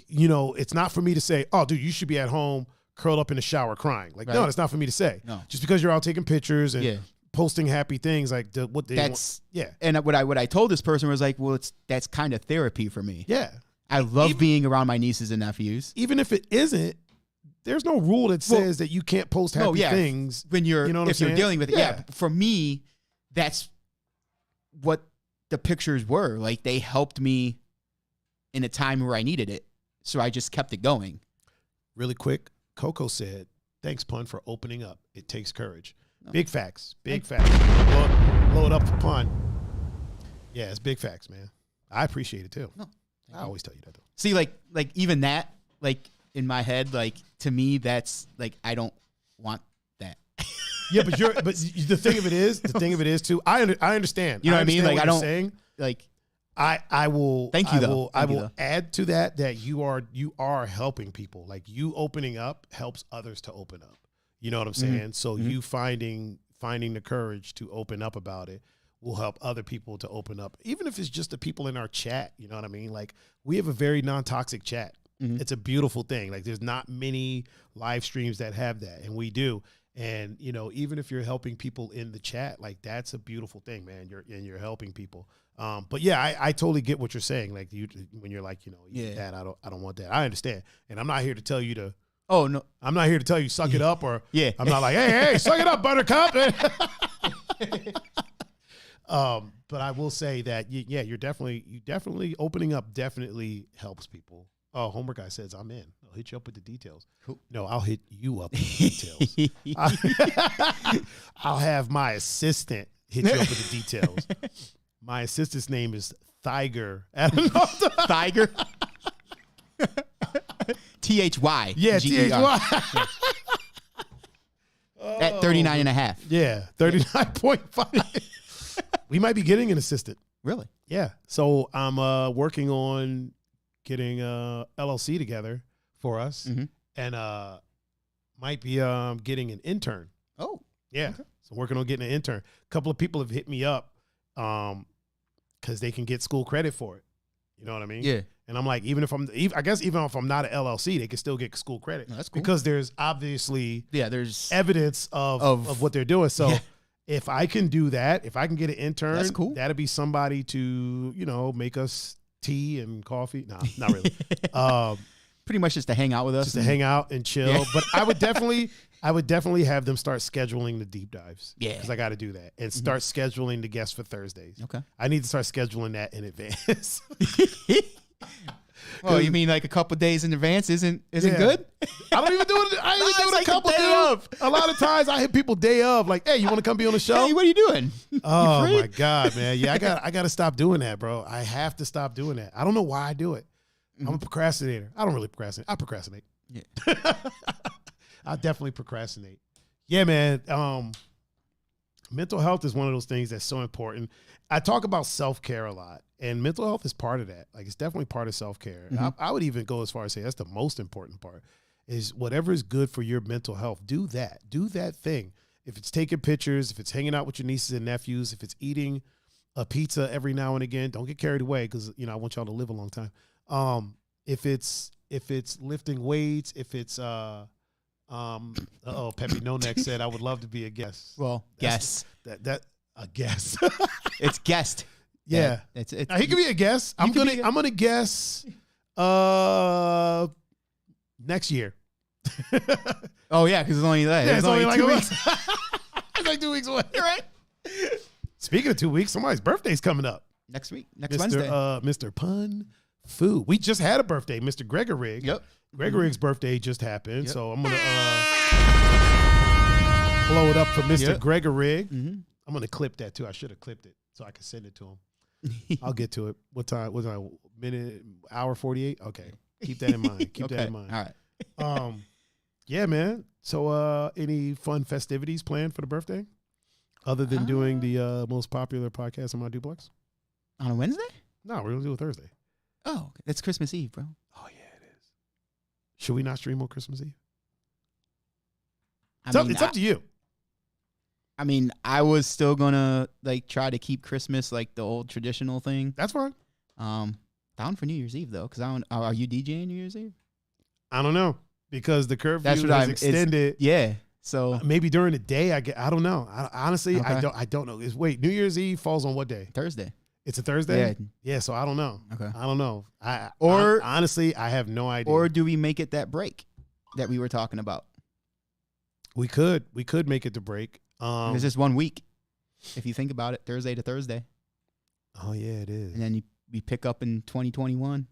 Speaker 1: It's not for me to say, oh, dude, you should be at home curled up in the shower crying. No, that's not for me to say. No. Just because you're out taking pictures and posting happy things, what they want. Yeah.
Speaker 2: And what I told this person was that's kind of therapy for me.
Speaker 1: Yeah.
Speaker 2: I love being around my nieces and nephews.
Speaker 1: Even if it isn't, there's no rule that says that you can't post happy things
Speaker 2: when you're dealing with it. Yeah. For me, that's what the pictures were. They helped me in a time where I needed it. So I just kept it going.
Speaker 1: Really quick, Coco said, thanks, Pun, for opening up. It takes courage. No. Big facts. Big facts. Blow it up for Pun. Yeah, it's big facts, man. I appreciate it too. No, I always tell you that though.
Speaker 2: See, even that, in my head, to me, that's I don't want that.
Speaker 1: Yeah, but the thing of it is too, I understand.
Speaker 2: You know what I mean?
Speaker 1: I don't saying. I will.
Speaker 2: Thank you, though.
Speaker 1: I will add to that you are helping people. Like you opening up helps others to open up. You know what I'm saying? So you finding the courage to open up about it will help other people to open up, even if it's just the people in our chat. You know what I mean? Like we have a very non-toxic chat. It's a beautiful thing. Like there's not many live streams that have that, and we do. And you know, even if you're helping people in the chat, like that's a beautiful thing, man. You're helping people. But yeah, I totally get what you're saying. Like when you're like, you know, that I don't want that. I understand, and I'm not here to tell you to.
Speaker 2: Oh no,
Speaker 1: I'm not here to tell you suck it up or I'm not like, hey, suck it up, Buttercup. But I will say that you're definitely opening up definitely helps people. Oh, homework guy says I'm in. I'll hit you up with the details. Cool. No, I'll hit you up with the details. I'll have my assistant hit you up with the details. My assistant's name is Thiger.
Speaker 2: Thiger? T-H-Y.
Speaker 1: Yeah, T-H-Y.
Speaker 2: At 39.5.
Speaker 1: Yeah, 39.5. We might be getting an assistant.
Speaker 2: Really?
Speaker 1: Yeah. So I'm working on getting a LLC together for us and might be getting an intern.
Speaker 2: Oh.
Speaker 1: Yeah. Okay. So working on getting an intern. A couple of people have hit me up because they can get school credit for it. You know what I mean?
Speaker 2: Yeah.
Speaker 1: And I'm like, even if I'm not an LLC, they can still get school credit.
Speaker 2: Oh, that's cool.
Speaker 1: Because there's obviously
Speaker 2: there's
Speaker 1: evidence of what they're doing. So if I can do that, if I can get an intern,
Speaker 2: that's cool.
Speaker 1: That'd be somebody to, you know, make us tea and coffee. No, not really.
Speaker 2: Pretty much just to hang out with us.
Speaker 1: Just to hang out and chill. Yeah. But I would definitely have them start scheduling the deep dives.
Speaker 2: Yeah.
Speaker 1: Because I got to do that. And start scheduling the guests for Thursdays.
Speaker 2: Okay.
Speaker 1: I need to start scheduling that in advance.
Speaker 2: Well, you mean like a couple days in advance isn't good?
Speaker 1: I don't even do it. I even do it a couple days of. A lot of times I hit people day of, like, hey, you want to come be on the show?
Speaker 2: Hey, what are you doing?
Speaker 1: Oh my God, man. Yeah, I got to stop doing that, bro. I have to stop doing that. I don't know why I do it. I'm a procrastinator. I don't really procrastinate. I procrastinate.
Speaker 2: Yeah.
Speaker 1: I definitely procrastinate. Yeah, man. Mental health is one of those things that's so important. I talk about self-care a lot, and mental health is part of that. Like, it's definitely part of self-care. I would even go as far as say that's the most important part is whatever is good for your mental health. Do that. Do that thing. If it's taking pictures, if it's hanging out with your nieces and nephews, if it's eating a pizza every now and again, don't get carried away because, you know, I want y'all to live a long time. If it's lifting weights, if it's Peppy No Neck said I would love to be a guest.
Speaker 2: Well, guest.
Speaker 1: That a guest.
Speaker 2: It's guest.
Speaker 1: Yeah.
Speaker 2: It's
Speaker 1: he could be a guest. I'm gonna guess next year.
Speaker 2: Oh yeah, because it's only that.
Speaker 1: Yeah, it's only like
Speaker 2: 2 weeks.
Speaker 1: It's like 2 weeks away, right? Speaking of 2 weeks, somebody's birthday's coming up.
Speaker 2: Next week. Next Wednesday.
Speaker 1: Mr. Pun Fu. We just had a birthday, Mr. Gregory.
Speaker 2: Yep.
Speaker 1: Gregory's birthday just happened, so I'm gonna blow it up for Mr. Gregory. I'm gonna clip that too. I should have clipped it so I could send it to him. I'll get to it. What time? Minute, hour 48. Okay, keep that in mind. Keep that in mind.
Speaker 2: All right.
Speaker 1: Yeah, man. So, any fun festivities planned for the birthday, other than doing the most popular podcast on my duplex
Speaker 2: on a Wednesday?
Speaker 1: No, we're gonna do it Thursday.
Speaker 2: Oh, it's Christmas Eve, bro.
Speaker 1: Oh yeah, it is. Should we not stream on Christmas Eve? It's up to you.
Speaker 2: I mean, I was still gonna like try to keep Christmas like the old traditional thing.
Speaker 1: That's fine.
Speaker 2: Down for New Year's Eve though, because are you DJing New Year's Eve?
Speaker 1: I don't know because the curfew is extended.
Speaker 2: Yeah, so
Speaker 1: maybe during the day. I don't know. Honestly, okay. I don't know. Wait, New Year's Eve falls on what day?
Speaker 2: Thursday.
Speaker 1: It's a Thursday.
Speaker 2: Yeah.
Speaker 1: Yeah. So I don't know.
Speaker 2: Okay.
Speaker 1: I don't know. Honestly, I have no idea.
Speaker 2: Or do we make it that break that we were talking about?
Speaker 1: We could make it to break.
Speaker 2: It's just 1 week, if you think about it, Thursday to Thursday.
Speaker 1: Oh yeah, it is.
Speaker 2: And then we pick up in 2021.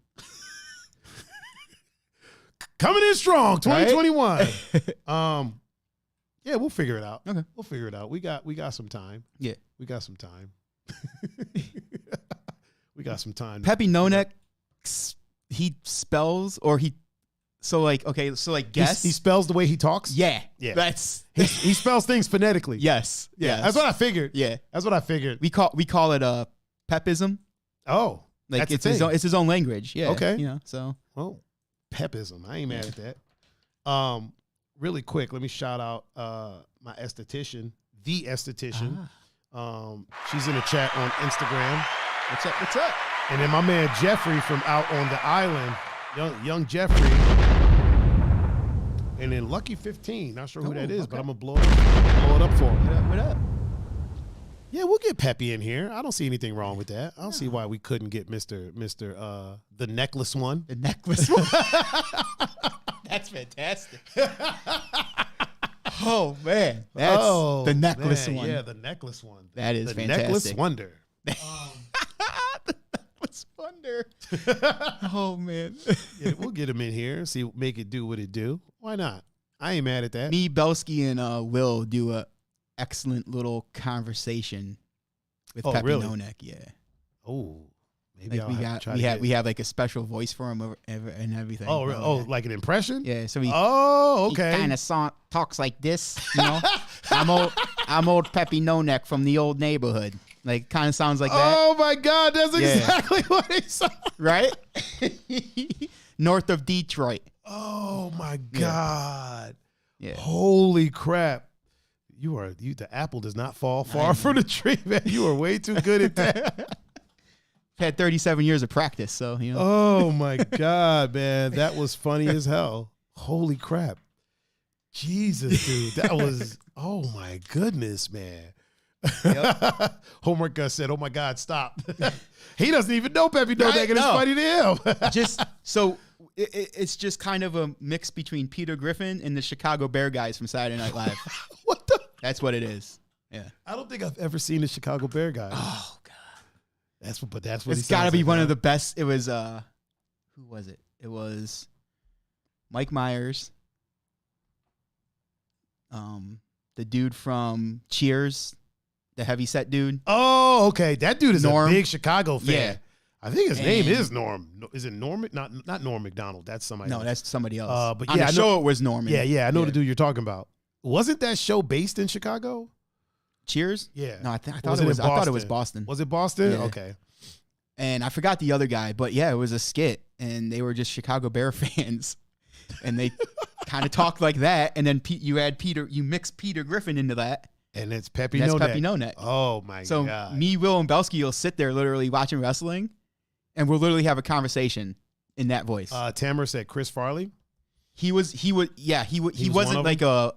Speaker 1: Coming in strong, 2021.
Speaker 2: Right?
Speaker 1: Yeah, we'll figure it out.
Speaker 2: Okay,
Speaker 1: we'll figure it out. We got some time.
Speaker 2: Yeah,
Speaker 1: we got some time. We got some time.
Speaker 2: Peppy No Neck, he spells or he. So like guess
Speaker 1: he spells the way he talks.
Speaker 2: Yeah.
Speaker 1: That's he spells things phonetically.
Speaker 2: Yes.
Speaker 1: Yeah. That's what I figured.
Speaker 2: Yeah.
Speaker 1: That's what I figured.
Speaker 2: We call it a Peppism.
Speaker 1: Oh.
Speaker 2: Like it's his own language. Yeah.
Speaker 1: Okay.
Speaker 2: You know, so.
Speaker 1: Well, Pepism. I ain't mad at that. Really quick, let me shout out my esthetician, the esthetician. She's in the chat on Instagram.
Speaker 2: What's up? What's up?
Speaker 1: And then my man Jeffrey from out on the island, young Jeffrey. And then Lucky 15. Not sure who that is, but I'm gonna blow it up for him.
Speaker 2: What up?
Speaker 1: Yeah, we'll get Peppy in here. I don't see anything wrong with that. I don't see why we couldn't get Mr. The necklace one.
Speaker 2: The necklace one. That's fantastic. Oh man, that's the necklace one.
Speaker 1: Yeah, the necklace one.
Speaker 2: That is
Speaker 1: the
Speaker 2: fantastic.
Speaker 1: Necklace wonder.
Speaker 2: The necklace wonder. Oh man.
Speaker 1: Yeah, we'll get him in here. See, make it do what it do. Why not? I ain't mad at that.
Speaker 2: Me, Belsky, and Will do a excellent little conversation with Peppy
Speaker 1: really?
Speaker 2: Nonek. Yeah.
Speaker 1: Oh, maybe
Speaker 2: like we have like a special voice for him and everything.
Speaker 1: Oh, really? Oh, like an impression?
Speaker 2: Yeah. So
Speaker 1: okay.
Speaker 2: He kind of talks like this, you know. I'm old Peppy Nonek from the old neighborhood. Like, kind of sounds like that.
Speaker 1: Oh my God, that's exactly what he said.
Speaker 2: Right? North of Detroit.
Speaker 1: Oh my God.
Speaker 2: Yeah.
Speaker 1: Holy crap. The apple does not fall far from the tree, man. You are way too good at that.
Speaker 2: Had 37 years of practice, so, you know.
Speaker 1: Oh my God, man. That was funny as hell. Holy crap. Jesus, dude. That was, oh my goodness, man. Yep. Homework Gus said, oh my God, stop. He doesn't even know Peppy Nonek, and it's funny to him.
Speaker 2: It's just kind of a mix between Peter Griffin and the Chicago Bear guys from Saturday Night Live.
Speaker 1: What the?
Speaker 2: That's what it is. Yeah.
Speaker 1: I don't think I've ever seen the Chicago Bear guys.
Speaker 2: Oh God.
Speaker 1: That's what
Speaker 2: it's got to be one of the best. It was who was it? It was Mike Myers. The dude from Cheers, the heavyset dude.
Speaker 1: Oh, okay. That dude is
Speaker 2: Norm.
Speaker 1: a big Chicago fan.
Speaker 2: Yeah.
Speaker 1: I think his name is Norm. Is it Norm? Not Norm McDonald. That's somebody else.
Speaker 2: No, that's somebody else.
Speaker 1: But
Speaker 2: on the show, it was Norman.
Speaker 1: Yeah. I know the dude you're talking about. Wasn't that show based in Chicago?
Speaker 2: Cheers?
Speaker 1: Yeah.
Speaker 2: No, I thought it was Boston.
Speaker 1: Was it Boston?
Speaker 2: Yeah.
Speaker 1: Okay.
Speaker 2: And I forgot the other guy, but yeah, it was a skit, and they were just Chicago Bear fans, and they kind of talked like that. And then you mix Peter Griffin into that,
Speaker 1: and it's Peppy Nonek.
Speaker 2: Peppy Nonek.
Speaker 1: Oh my God!
Speaker 2: So me, Will, and Belsky will sit there literally watching wrestling, and we'll literally have a conversation in that voice.
Speaker 1: Tamara said Chris Farley.
Speaker 2: He wasn't like a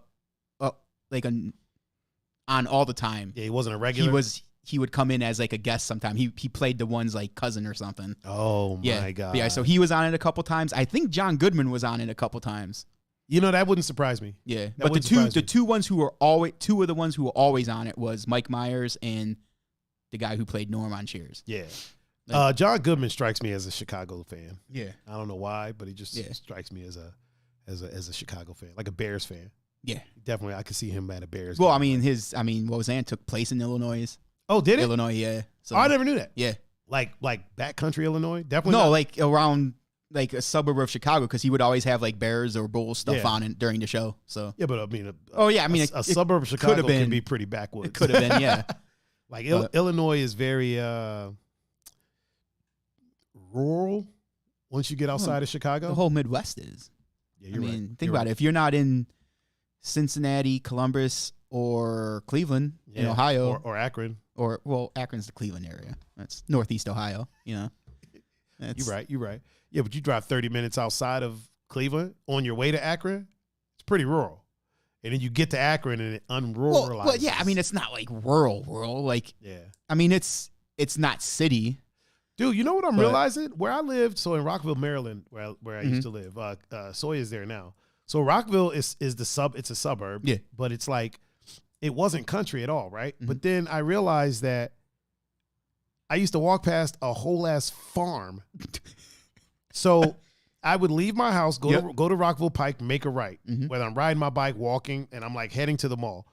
Speaker 2: on all the time.
Speaker 1: Yeah, he wasn't a regular.
Speaker 2: He would come in as like a guest sometime. He played the one's like cousin or something.
Speaker 1: Oh my God.
Speaker 2: Yeah, so he was on it a couple times. I think John Goodman was on it a couple times.
Speaker 1: You know, that wouldn't surprise me.
Speaker 2: Yeah. But the two of the ones who were always on it was Mike Myers and the guy who played Norm on Cheers.
Speaker 1: Yeah. John Goodman strikes me as a Chicago fan.
Speaker 2: Yeah.
Speaker 1: I don't know why, but he just strikes me as a Chicago fan, like a Bears fan.
Speaker 2: Yeah.
Speaker 1: Definitely I could see him at a Bears
Speaker 2: game.
Speaker 1: Well,
Speaker 2: Roseanne took place in Illinois.
Speaker 1: Oh, did it?
Speaker 2: Illinois, yeah. So,
Speaker 1: I never knew that.
Speaker 2: Yeah.
Speaker 1: Like backcountry Illinois? Definitely.
Speaker 2: No, like around like a suburb of Chicago, because he would always have like Bears or Bulls stuff on it during the show. So
Speaker 1: yeah, but I mean, a suburb of Chicago can be pretty backwoods.
Speaker 2: It could have been, yeah.
Speaker 1: Like Illinois is very rural once you get outside of Chicago.
Speaker 2: The whole Midwest is.
Speaker 1: Yeah, you're right.
Speaker 2: Think about it. If you're not in Cincinnati, Columbus, or Cleveland in Ohio,
Speaker 1: or Akron,
Speaker 2: Akron's the Cleveland area. That's Northeast Ohio. You know,
Speaker 1: you're right. Yeah, but you drive 30 minutes outside of Cleveland on your way to Akron. It's pretty rural, and then you get to Akron and it unruralizes.
Speaker 2: Well, yeah. I mean, it's not like rural. Like, yeah. I mean, it's not city.
Speaker 1: Dude, you know what I'm realizing? Where I lived, so in Rockville, Maryland, where I used to live, Soy is there now. So Rockville is it's a suburb, but it's like, it wasn't country at all, right? Mm-hmm. But then I realized that I used to walk past a whole ass farm. So I would leave my house, go to Rockville Pike, make a right. Mm-hmm. Whether I'm riding my bike, walking, and I'm like heading to the mall.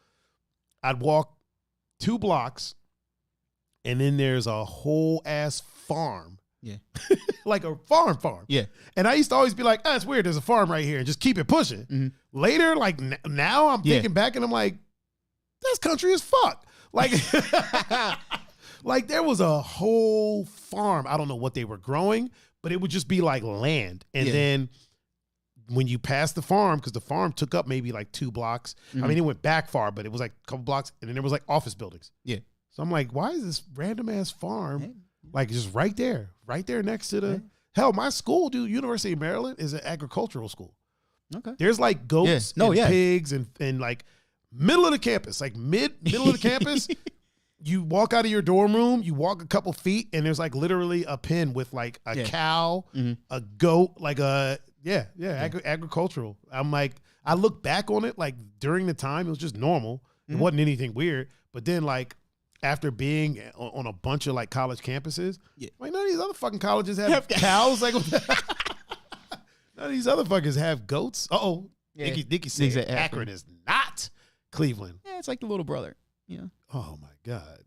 Speaker 1: I'd walk 2 blocks, and then there's a whole ass farm.
Speaker 2: Yeah.
Speaker 1: Like a farm.
Speaker 2: Yeah.
Speaker 1: And I used to always be like, it's weird, there's a farm right here, and just keep it pushing. Mm-hmm. Later, like now I'm thinking back, and I'm like, that's country as fuck. Like, Like there was a whole farm. I don't know what they were growing, but it would just be like land. And then when you pass the farm, because the farm took up maybe like 2 blocks. I mean, it went back far, but it was like a couple blocks. And then there was like office buildings.
Speaker 2: Yeah.
Speaker 1: So I'm like, why is this random ass farm like just right there next to the hell? My school, dude, University of Maryland is an agricultural school. Okay. There's like goats and pigs and like middle of the campus, like middle of the campus. You walk out of your dorm room, you walk a couple feet, and there's like literally a pen with like a cow, a goat, like agricultural. I'm like, I look back on it, like during the time, it was just normal. It wasn't anything weird. But then like after being on a bunch of like college campuses, like none of these other fucking colleges have cows. Like none of these other fuckers have goats. Uh-oh. Dickie said Akron is not Cleveland.
Speaker 2: Yeah, it's like the little brother. Yeah.
Speaker 1: Oh my God.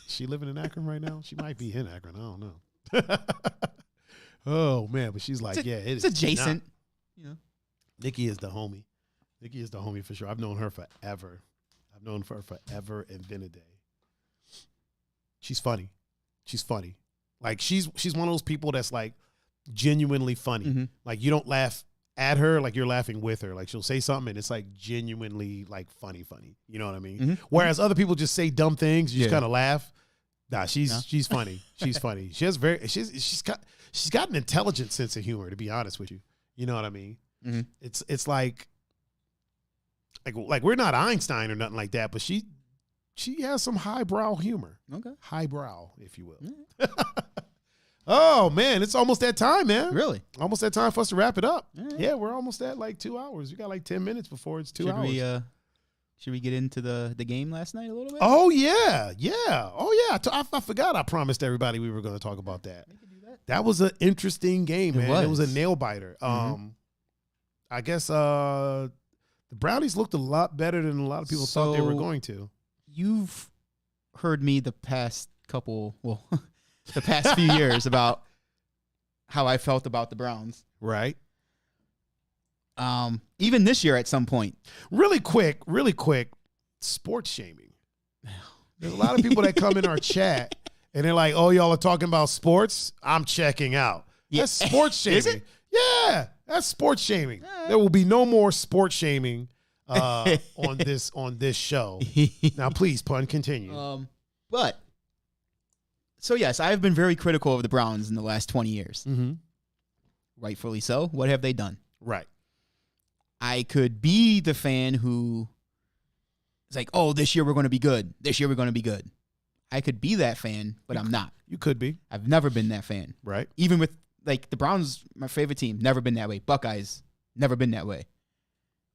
Speaker 1: She living in Akron right now? She might be in Akron. I don't know. Oh man, but she's like, it's
Speaker 2: adjacent.
Speaker 1: Yeah. Nikki is the homie. Nikki is the homie for sure. I've known her forever. And been a day. She's funny. Like she's one of those people that's like genuinely funny. Like you don't laugh at her, like you're laughing with her. Like she'll say something and it's like genuinely like funny. You know what I mean? Whereas other people just say dumb things, you just kind of laugh. Nah, she's funny. She's funny. She's got an intelligent sense of humor, to be honest with you. You know what I mean? It's like we're not Einstein or nothing like that, but she has some highbrow humor. Okay. Highbrow, if you will. Oh, man, it's almost that time, man.
Speaker 2: Really?
Speaker 1: Almost that time for us to wrap it up. Yeah, we're almost at like 2 hours. We got like 10 minutes before it's 2 hours.
Speaker 2: Should we get into the game last night a little bit?
Speaker 1: Oh, yeah. Oh, yeah. I forgot I promised everybody we were going to talk about that. We can do that. That was an interesting game, man. It was a nail-biter. I guess the Brownies looked a lot better than a lot of people thought they were going to.
Speaker 2: You've heard me the past few years about how I felt about the Browns.
Speaker 1: Right.
Speaker 2: Even this year at some point.
Speaker 1: Really quick, sports shaming. There's a lot of people that come in our chat and they're like, oh, y'all are talking about sports? I'm checking out. Yeah. That's sports shaming.
Speaker 2: Is it?
Speaker 1: Yeah, that's sports shaming. There will be no more sports shaming on this show. Now, please, pun, continue.
Speaker 2: So, yes, I've been very critical of the Browns in the last 20 years. Rightfully so. What have they done?
Speaker 1: Right.
Speaker 2: I could be the fan who is like, oh, this year we're going to be good. This year we're going to be good. I could be that fan, but I'm not.
Speaker 1: You could be.
Speaker 2: I've never been that fan.
Speaker 1: Right.
Speaker 2: Even with, like, the Browns, my favorite team, never been that way. Buckeyes, never been that way.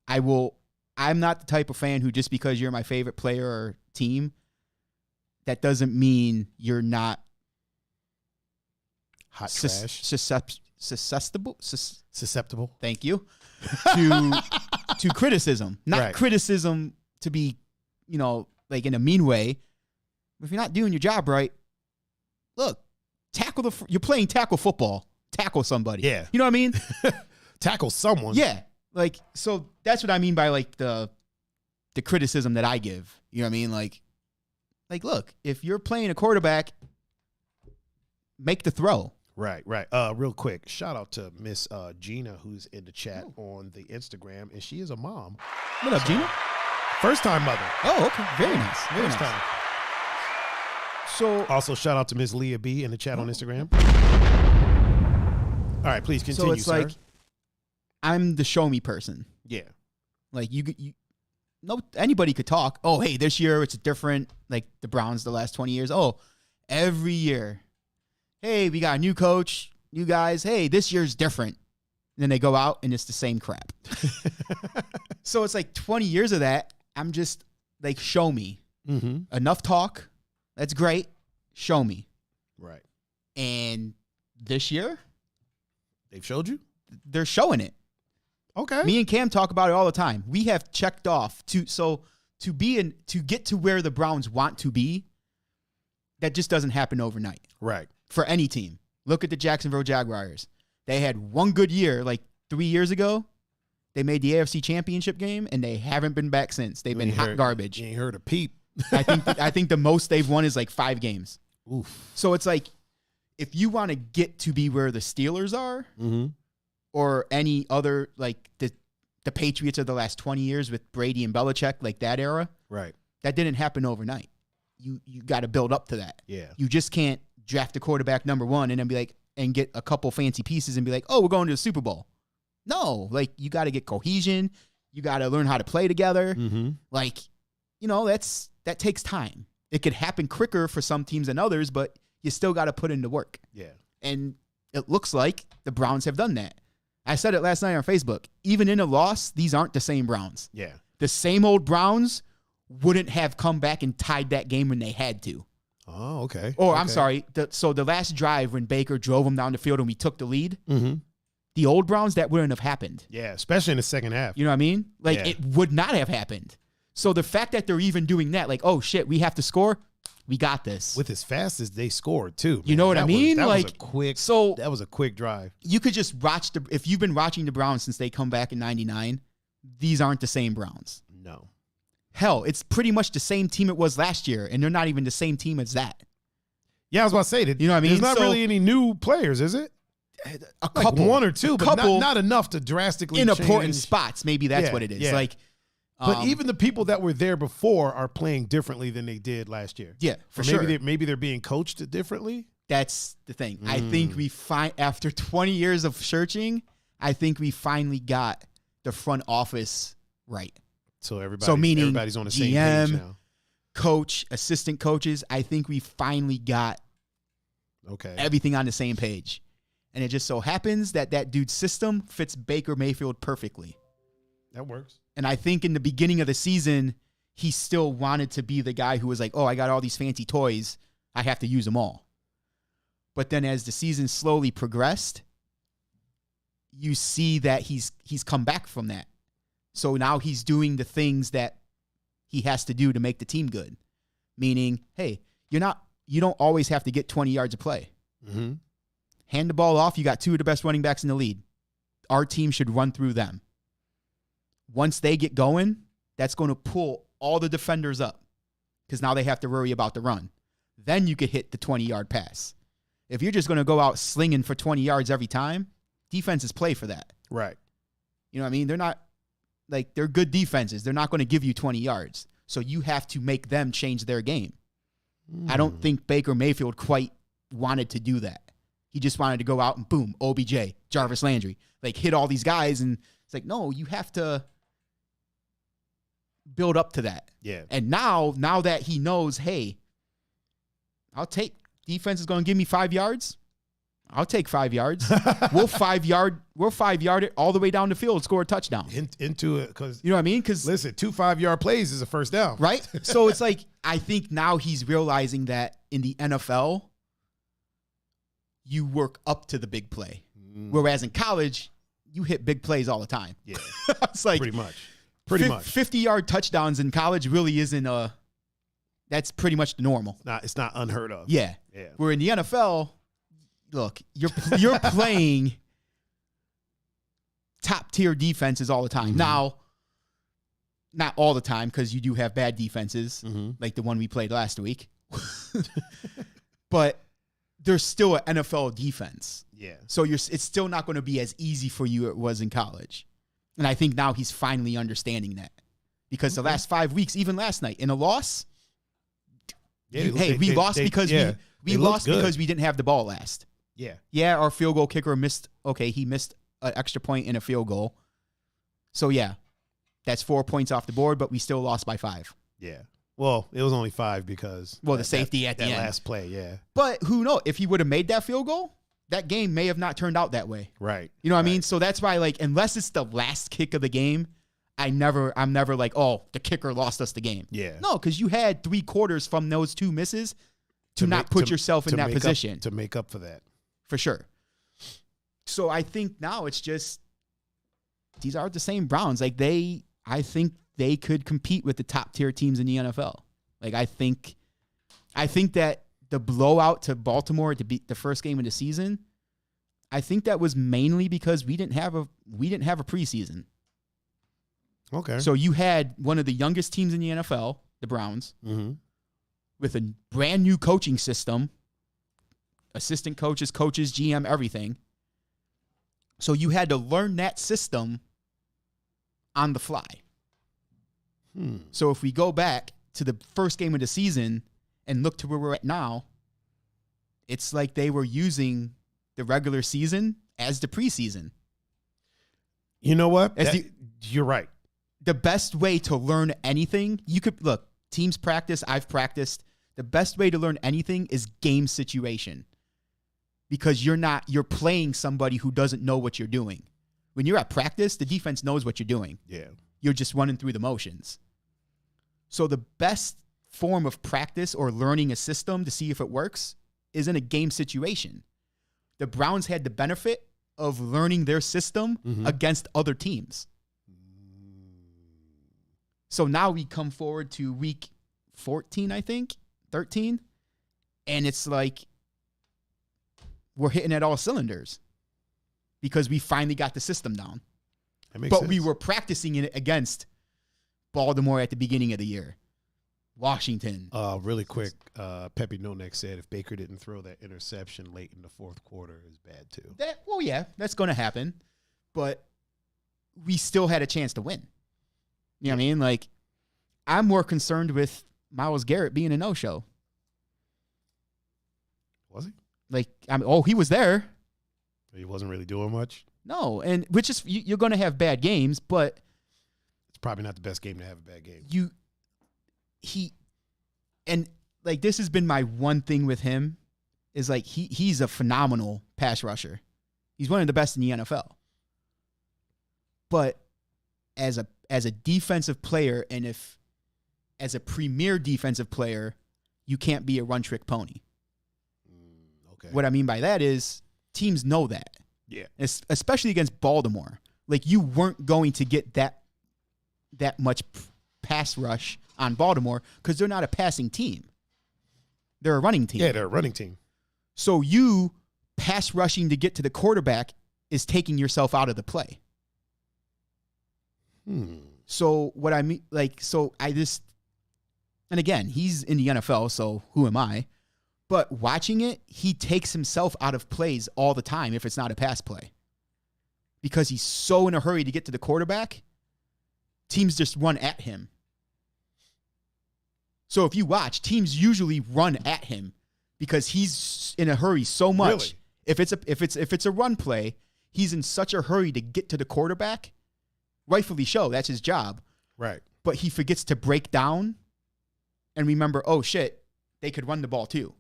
Speaker 2: I'm not the type of fan who just because you're my favorite player or team, that doesn't mean you're not
Speaker 1: hot trash. Susceptible.
Speaker 2: Thank you. To criticism. Not criticism to be, like in a mean way. If you're not doing your job right, look, you're playing tackle football. Tackle somebody.
Speaker 1: Yeah.
Speaker 2: You know what I mean?
Speaker 1: Tackle someone.
Speaker 2: Yeah. Like, so that's what I mean by like the criticism that I give. You know what I mean? Like, look, if you're playing a quarterback, make the throw.
Speaker 1: Right. Real quick, shout out to Miss Gina, who's in the chat on the Instagram, and she is a mom.
Speaker 2: What up, Gina?
Speaker 1: First time mother.
Speaker 2: Oh, okay. Very nice. Very nice. Time. So
Speaker 1: also shout out to Miss Leah B in the chat on Instagram. All right, please continue,
Speaker 2: so it's
Speaker 1: sir.
Speaker 2: Like I'm the show me person.
Speaker 1: Yeah.
Speaker 2: Like anybody could talk. Oh, hey, this year it's different. Like the Browns the last 20 years. Oh, every year. Hey, we got a new coach, new guys. Hey, this year's different. And then they go out and it's the same crap. So it's like 20 years of that. I'm just like, show me. Enough talk. That's great. Show me.
Speaker 1: Right.
Speaker 2: And this year,
Speaker 1: they've showed you?
Speaker 2: They're showing it.
Speaker 1: Okay.
Speaker 2: Me and Cam talk about it all the time. We have checked off to get to where the Browns want to be. That just doesn't happen overnight.
Speaker 1: Right.
Speaker 2: For any team. Look at the Jacksonville Jaguars. They had one good year, like 3 years ago. They made the AFC Championship game, and they haven't been back since. They've been hot garbage.
Speaker 1: You ain't heard a peep.
Speaker 2: I think the most they've won is like 5 games.
Speaker 1: Oof.
Speaker 2: So it's like, if you want to get to be where the Steelers are, or any other, like the Patriots of the last 20 years with Brady and Belichick, like that era,
Speaker 1: right?
Speaker 2: That didn't happen overnight. You got to build up to that.
Speaker 1: Yeah.
Speaker 2: You just can't draft a quarterback number one and then be like, and get a couple fancy pieces and be like, oh, we're going to the Super Bowl. No, like you got to get cohesion. You got to learn how to play together. Like, that takes time. It could happen quicker for some teams than others, but you still got to put in the work.
Speaker 1: Yeah.
Speaker 2: And it looks like the Browns have done that. I said it last night on Facebook. Even in a loss, these aren't the same Browns.
Speaker 1: Yeah.
Speaker 2: The same old Browns wouldn't have come back and tied that game when they had to.
Speaker 1: Oh, okay.
Speaker 2: Or, I'm sorry. So the last drive when Baker drove them down the field and we took the lead, the old Browns, that wouldn't have happened.
Speaker 1: Yeah, especially in the second half.
Speaker 2: You know what I mean? Like, it would not have happened. So the fact that they're even doing that, like, oh, shit, we have to score, we got this.
Speaker 1: With as fast as they scored, too. Man.
Speaker 2: You know what I mean?
Speaker 1: That
Speaker 2: like,
Speaker 1: was a quick,
Speaker 2: so
Speaker 1: that was a quick drive.
Speaker 2: You could just watch if you've been watching the Browns since they come back in 99, these aren't the same Browns.
Speaker 1: No.
Speaker 2: Hell, it's pretty much the same team it was last year, and they're not even the same team as that.
Speaker 1: Yeah, I was about to say that.
Speaker 2: You know what I mean?
Speaker 1: There's not really any new players, is it?
Speaker 2: A couple.
Speaker 1: Like one or two, but not enough to drastically
Speaker 2: in
Speaker 1: change.
Speaker 2: important spots. Maybe that's what it is.
Speaker 1: Yeah.
Speaker 2: Like,
Speaker 1: but even the people that were there before are playing differently than they did last year.
Speaker 2: Yeah, for
Speaker 1: maybe
Speaker 2: sure.
Speaker 1: Maybe they're being coached differently.
Speaker 2: That's the thing. I think we after 20 years of searching, I think we finally got the front office right.
Speaker 1: So everybody's on the same page now.
Speaker 2: Coach, assistant coaches, I think we finally got everything on the same page. And it just so happens that dude's system fits Baker Mayfield perfectly.
Speaker 1: That works.
Speaker 2: And I think in the beginning of the season, he still wanted to be the guy who was like, oh, I got all these fancy toys. I have to use them all. But then as the season slowly progressed, you see that he's come back from that. So now he's doing the things that he has to do to make the team good. Meaning, hey, you don't always have to get 20 yards of play. Hand the ball off. You got two of the best running backs in the league. Our team should run through them. Once they get going, that's going to pull all the defenders up because now they have to worry about the run. Then you could hit the 20-yard pass. If you're just going to go out slinging for 20 yards every time, defenses play for that.
Speaker 1: Right.
Speaker 2: You know what I mean? They're not like they're good defenses. They're not going to give you 20 yards. So you have to make them change their game. I don't think Baker Mayfield quite wanted to do that. He just wanted to go out and boom, OBJ, Jarvis Landry, like hit all these guys. And it's like, no, you have to build up to that.
Speaker 1: Yeah.
Speaker 2: And now that he knows, hey, I'll take defense is going to give me 5 yards. I'll take 5 yards. We'll 5 yard it all the way down the field, score a touchdown.
Speaker 1: Into it, because
Speaker 2: you know what I mean? Because
Speaker 1: listen, 2 5-yard plays is a first down,
Speaker 2: right? So it's like I think now he's realizing that in the NFL, you work up to the big play, whereas in college, you hit big plays all the time.
Speaker 1: Yeah,
Speaker 2: it's like
Speaker 1: pretty much
Speaker 2: 50-yard touchdowns in college really isn't a. That's pretty much the normal.
Speaker 1: It's not unheard of.
Speaker 2: Yeah. Where in the NFL. Look, you're playing top tier defenses all the time. Now, not all the time because you do have bad defenses like the one we played last week. But there's still an NFL defense.
Speaker 1: Yeah.
Speaker 2: So it's still not going to be as easy for you as it was in college. And I think now he's finally understanding that. Because the last 5 weeks, even last night, in a loss, we lost because we lost because we didn't have the ball last.
Speaker 1: Yeah.
Speaker 2: Yeah, our field goal kicker missed. Okay, he missed an extra point in a field goal. So, yeah, that's 4 points off the board, but we still lost by 5.
Speaker 1: Yeah. Well, it was only 5 because...
Speaker 2: the safety at the end.
Speaker 1: That last play, yeah.
Speaker 2: But who knows? If he would have made that field goal, that game may have not turned out that way.
Speaker 1: Right.
Speaker 2: You know what I mean? So that's why, like, unless it's the last kick of the game, I'm never like, oh, the kicker lost us the game.
Speaker 1: Yeah.
Speaker 2: No, because you had 3 quarters from those 2 misses to not put yourself in that position.
Speaker 1: To make up for that.
Speaker 2: For sure. So I think now it's just these are the same Browns. Like I think they could compete with the top tier teams in the NFL. Like I think that the blowout to Baltimore to beat the first game of the season, I think that was mainly because we didn't have a preseason.
Speaker 1: Okay.
Speaker 2: So you had one of the youngest teams in the NFL, the Browns, with a brand new coaching system assistant coaches, GM, everything. So you had to learn that system on the fly. So if we go back to the first game of the season and look to where we're at now, it's like they were using the regular season as the preseason.
Speaker 1: You know what? You're right.
Speaker 2: The best way to learn anything, you could look, teams practice, I've practiced. The best way to learn anything is game situation. Because you're playing somebody who doesn't know what you're doing. When you're at practice, the defense knows what you're doing.
Speaker 1: Yeah.
Speaker 2: You're just running through the motions. So the best form of practice or learning a system to see if it works is in a game situation. The Browns had the benefit of learning their system against other teams. So now we come forward to week 14, I think, 13, and it's like we're hitting at all cylinders because we finally got the system down.
Speaker 1: That makes sense.
Speaker 2: We were practicing it against Baltimore at the beginning of the year. Washington.
Speaker 1: Really quick, Pepe Nonek said if Baker didn't throw that interception late in the fourth quarter, it was bad too.
Speaker 2: Yeah, that's going to happen. But we still had a chance to win. You know what I mean? Like, I'm more concerned with Myles Garrett being a no-show.
Speaker 1: Was he?
Speaker 2: Like, he was there.
Speaker 1: He wasn't really doing much?
Speaker 2: No, and which is, you're going to have bad games, but
Speaker 1: it's probably not the best game to have a bad game.
Speaker 2: This has been my one thing with him is like he's a phenomenal pass rusher. He's one of the best in the NFL. But as a defensive player, and as a premier defensive player, you can't be a one trick pony.
Speaker 1: Okay.
Speaker 2: What I mean by that is teams know that.
Speaker 1: Yeah.
Speaker 2: Especially against Baltimore. Like, you weren't going to get that much pass rush on Baltimore because they're not a passing team. They're a running team.
Speaker 1: Yeah, they're a running team.
Speaker 2: So you pass rushing to get to the quarterback is taking yourself out of the play. So what I mean, and again, he's in the NFL, so who am I? But watching it, he takes himself out of plays all the time if it's not a pass play. Because he's so in a hurry to get to the quarterback, teams just run at him. So if you watch, teams usually run at him because he's in a hurry so much. Really? If it's a run play, he's in such a hurry to get to the quarterback. Rightfully so, that's his job.
Speaker 1: Right.
Speaker 2: But he forgets to break down and remember, oh shit, they could run the ball too.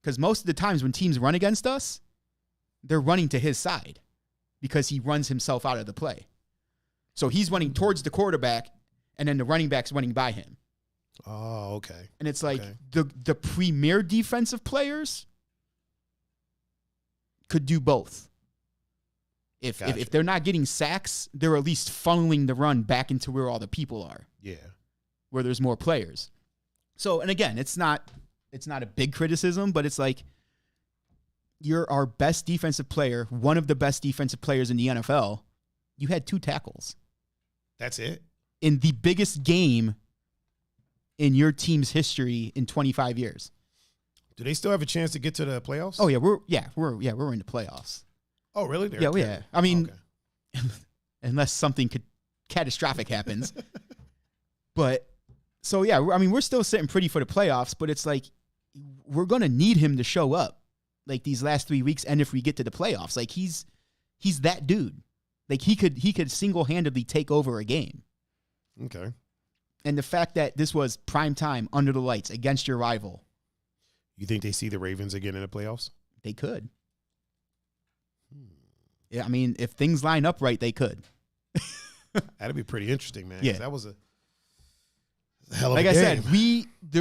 Speaker 2: Because most of the times when teams run against us, they're running to his side because he runs himself out of the play. So he's running towards the quarterback, and then the running back's running by him.
Speaker 1: Oh, okay.
Speaker 2: And it's like the premier defensive players could do both. If they're not getting sacks, they're at least funneling the run back into where all the people are.
Speaker 1: Yeah.
Speaker 2: Where there's more players. So, and again, it's not a big criticism, but it's like you're our best defensive player, one of the best defensive players in the NFL. You had 2 tackles.
Speaker 1: That's it?
Speaker 2: In the biggest game in your team's history in 25 years.
Speaker 1: Do they still have a chance to get to the playoffs?
Speaker 2: Oh yeah, we're in the playoffs.
Speaker 1: Oh really?
Speaker 2: Yeah. I mean, unless something catastrophic happens. But so yeah, I mean, we're still sitting pretty for the playoffs, but it's like we're gonna need him to show up like these last 3 weeks, and if we get to the playoffs, like he's that dude. Like he could single-handedly take over a game.
Speaker 1: Okay.
Speaker 2: And the fact that this was prime time under the lights against your rival.
Speaker 1: You think they see the Ravens again in the playoffs?
Speaker 2: They could. Yeah, I mean, if things line up right, they could.
Speaker 1: That'd be pretty interesting, man.
Speaker 2: Yeah.
Speaker 1: That was a hell of a game.
Speaker 2: Like I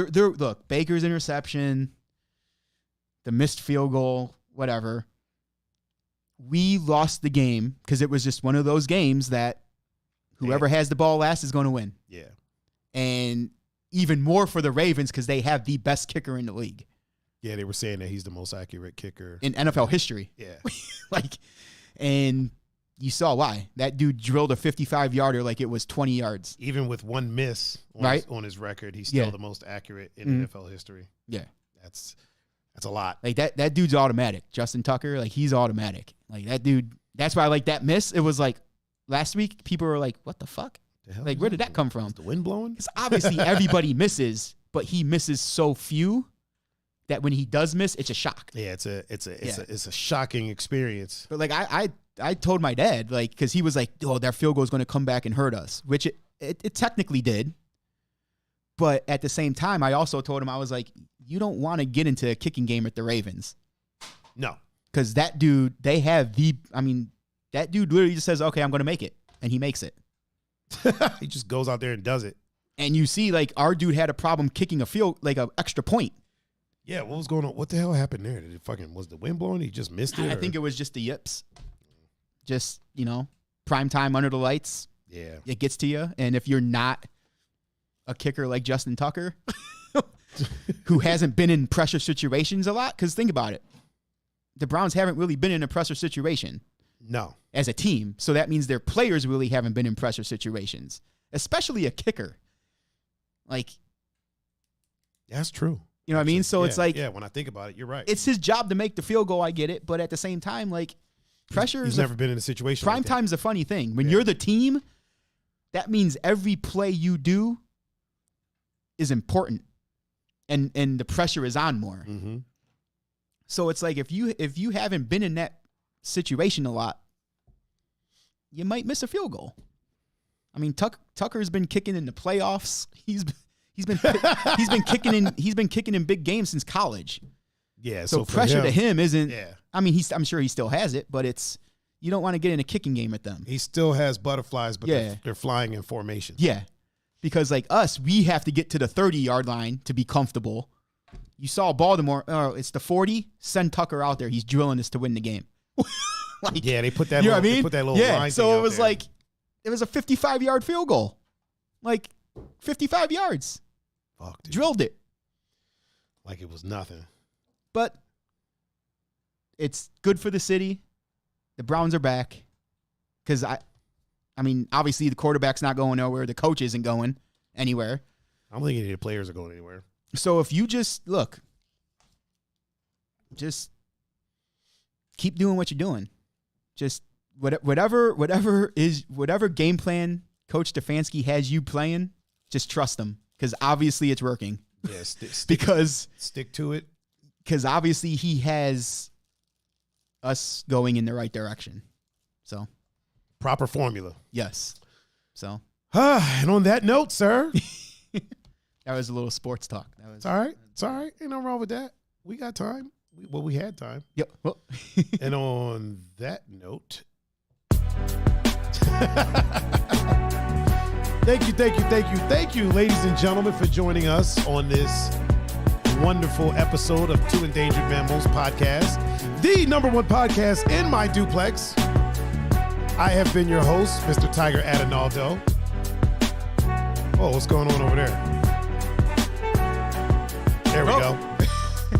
Speaker 2: said, look, Baker's interception, the missed field goal, whatever. We lost the game because it was just one of those games that whoever has the ball last is going to win.
Speaker 1: Yeah.
Speaker 2: And even more for the Ravens because they have the best kicker in the league.
Speaker 1: Yeah, they were saying that he's the most accurate kicker
Speaker 2: in NFL history.
Speaker 1: Yeah.
Speaker 2: And you saw why. That dude drilled a 55-yarder like it was 20 yards.
Speaker 1: Even with one miss on his record, he's still the most accurate in NFL history.
Speaker 2: Yeah.
Speaker 1: That's a lot.
Speaker 2: Like that dude's automatic. Justin Tucker, like he's automatic. Like that dude. That's why like that miss. It was like last week people were like, "What the fuck? Like where did that come from?
Speaker 1: Is the wind blowing?"
Speaker 2: Because obviously everybody misses, but he misses so few that when he does miss, it's a shock.
Speaker 1: Yeah, it's a shocking experience.
Speaker 2: But like I told my dad, like, because he was like, "Oh, that field goal is going to come back and hurt us," which it technically did. But at the same time, I also told him, I was like, you don't want to get into a kicking game with the Ravens.
Speaker 1: No.
Speaker 2: Because that dude, that dude literally just says, okay, I'm going to make it. And he makes it.
Speaker 1: He just goes out there and does it.
Speaker 2: And you see, like, our dude had a problem kicking a field, like an extra point.
Speaker 1: Yeah, what was going on? What the hell happened there? Was the wind blowing? He just missed it?
Speaker 2: I think it was just the yips. Just, prime time under the lights.
Speaker 1: Yeah.
Speaker 2: It gets to you. And if you're not a kicker like Justin Tucker, who hasn't been in pressure situations a lot, because think about it. The Browns haven't really been in a pressure situation.
Speaker 1: No.
Speaker 2: As a team. So that means their players really haven't been in pressure situations, especially a kicker. Like,
Speaker 1: that's true.
Speaker 2: You know what I mean? So it's like,
Speaker 1: yeah, when I think about it, you're right.
Speaker 2: It's his job to make the field goal. I get it. But at the same time, like, pressure
Speaker 1: He's never been in a situation
Speaker 2: prime
Speaker 1: like that.
Speaker 2: time's a funny thing. When you're the team, that means every play you do is important, and the pressure is on more.
Speaker 1: Mm-hmm.
Speaker 2: So it's like if you haven't been in that situation a lot, you might miss a field goal. I mean, Tucker's been kicking in the playoffs. He's been kicking in big games since college.
Speaker 1: Yeah.
Speaker 2: So pressure to him isn't.
Speaker 1: Yeah.
Speaker 2: I mean, I'm sure he still has it, but you don't want to get in a kicking game with them.
Speaker 1: He still has butterflies, but they're flying in formation.
Speaker 2: Yeah. Because like us, we have to get to the 30-yard line to be comfortable. You saw Baltimore, it's the 40, send Tucker out there. He's drilling us to win the game.
Speaker 1: Like, yeah, they put that they put that little line
Speaker 2: so it was
Speaker 1: there.
Speaker 2: like, it was a 55-yard field goal. Like 55 yards.
Speaker 1: Fuck, dude.
Speaker 2: Drilled it.
Speaker 1: Like it was nothing.
Speaker 2: But it's good for the city. The Browns are back. Because I mean, obviously the quarterback's not going nowhere. The coach isn't going anywhere.
Speaker 1: I don't think any of the players are going anywhere.
Speaker 2: So if you just keep doing what you're doing. Just whatever game plan Coach Stefanski has you playing, just trust him, because obviously it's working.
Speaker 1: Yeah, stick to it.
Speaker 2: Because obviously he has us going in the right direction. So.
Speaker 1: Proper formula.
Speaker 2: Yes. So.
Speaker 1: And on that note, sir.
Speaker 2: That was a little sports talk.
Speaker 1: It's all right. It's all right. Ain't no wrong with that. We got time. We had time.
Speaker 2: Yep. Well.
Speaker 1: And on that note. Thank you, ladies and gentlemen, for joining us on this wonderful episode of Two Endangered Mammals podcast, the #1 podcast in my duplex. I have been your host, Mr. Tiger Adinaldo. Oh, what's going on over there? There we go.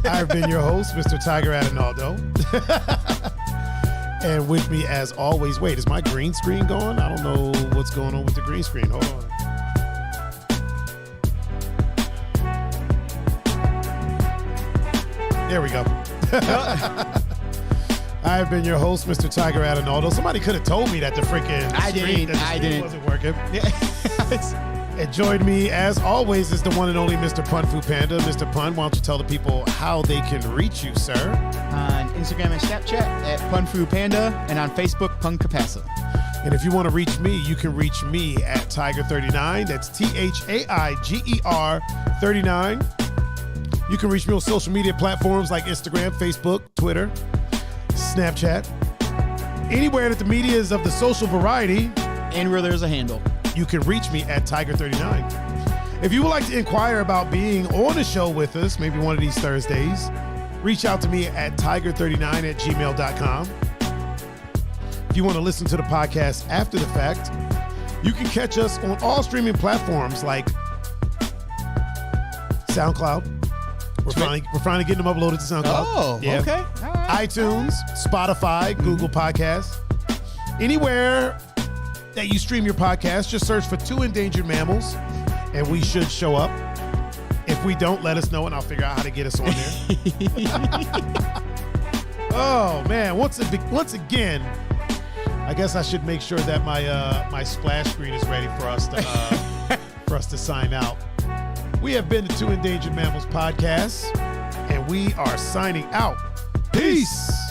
Speaker 1: I've been your host, Mr. Tiger Adinaldo. And with me, as always, wait, is my green screen going? I don't know what's going on with the green screen. Hold on. There we go. I've been your host, Mr. Tiger Adinaldo. Somebody could have told me that the freaking screen wasn't working. And join me, as always, is the one and only Mr. Pun Fu Panda. Mr. Pun, why don't you tell the people how they can reach you, sir?
Speaker 2: On Instagram and Snapchat at Pun Fu Panda, and on Facebook, Pun Capasa.
Speaker 1: And if you want to reach me, you can reach me at Tiger39. That's THAIGER 39. You can reach me on social media platforms like Instagram, Facebook, Twitter, Snapchat. Anywhere that the media is of the social variety.
Speaker 2: And where there's a handle.
Speaker 1: You can reach me at Tiger39. If you would like to inquire about being on the show with us, maybe one of these Thursdays, reach out to me at tiger39@gmail.com. If you want to listen to the podcast after the fact, you can catch us on all streaming platforms like SoundCloud. We're finally getting them uploaded to SoundCloud.
Speaker 2: Oh, yeah. Okay. All right.
Speaker 1: iTunes, Spotify, Google Podcasts. Anywhere that you stream your podcast, just search for Two Endangered Mammals, and we should show up. If If we don't, let us know and I'll figure out how to get us on there. Oh man, once again, I guess I should make sure that my splash screen is ready for us to sign out. We have been the Two Endangered Mammals podcast, and we are signing out. Peace.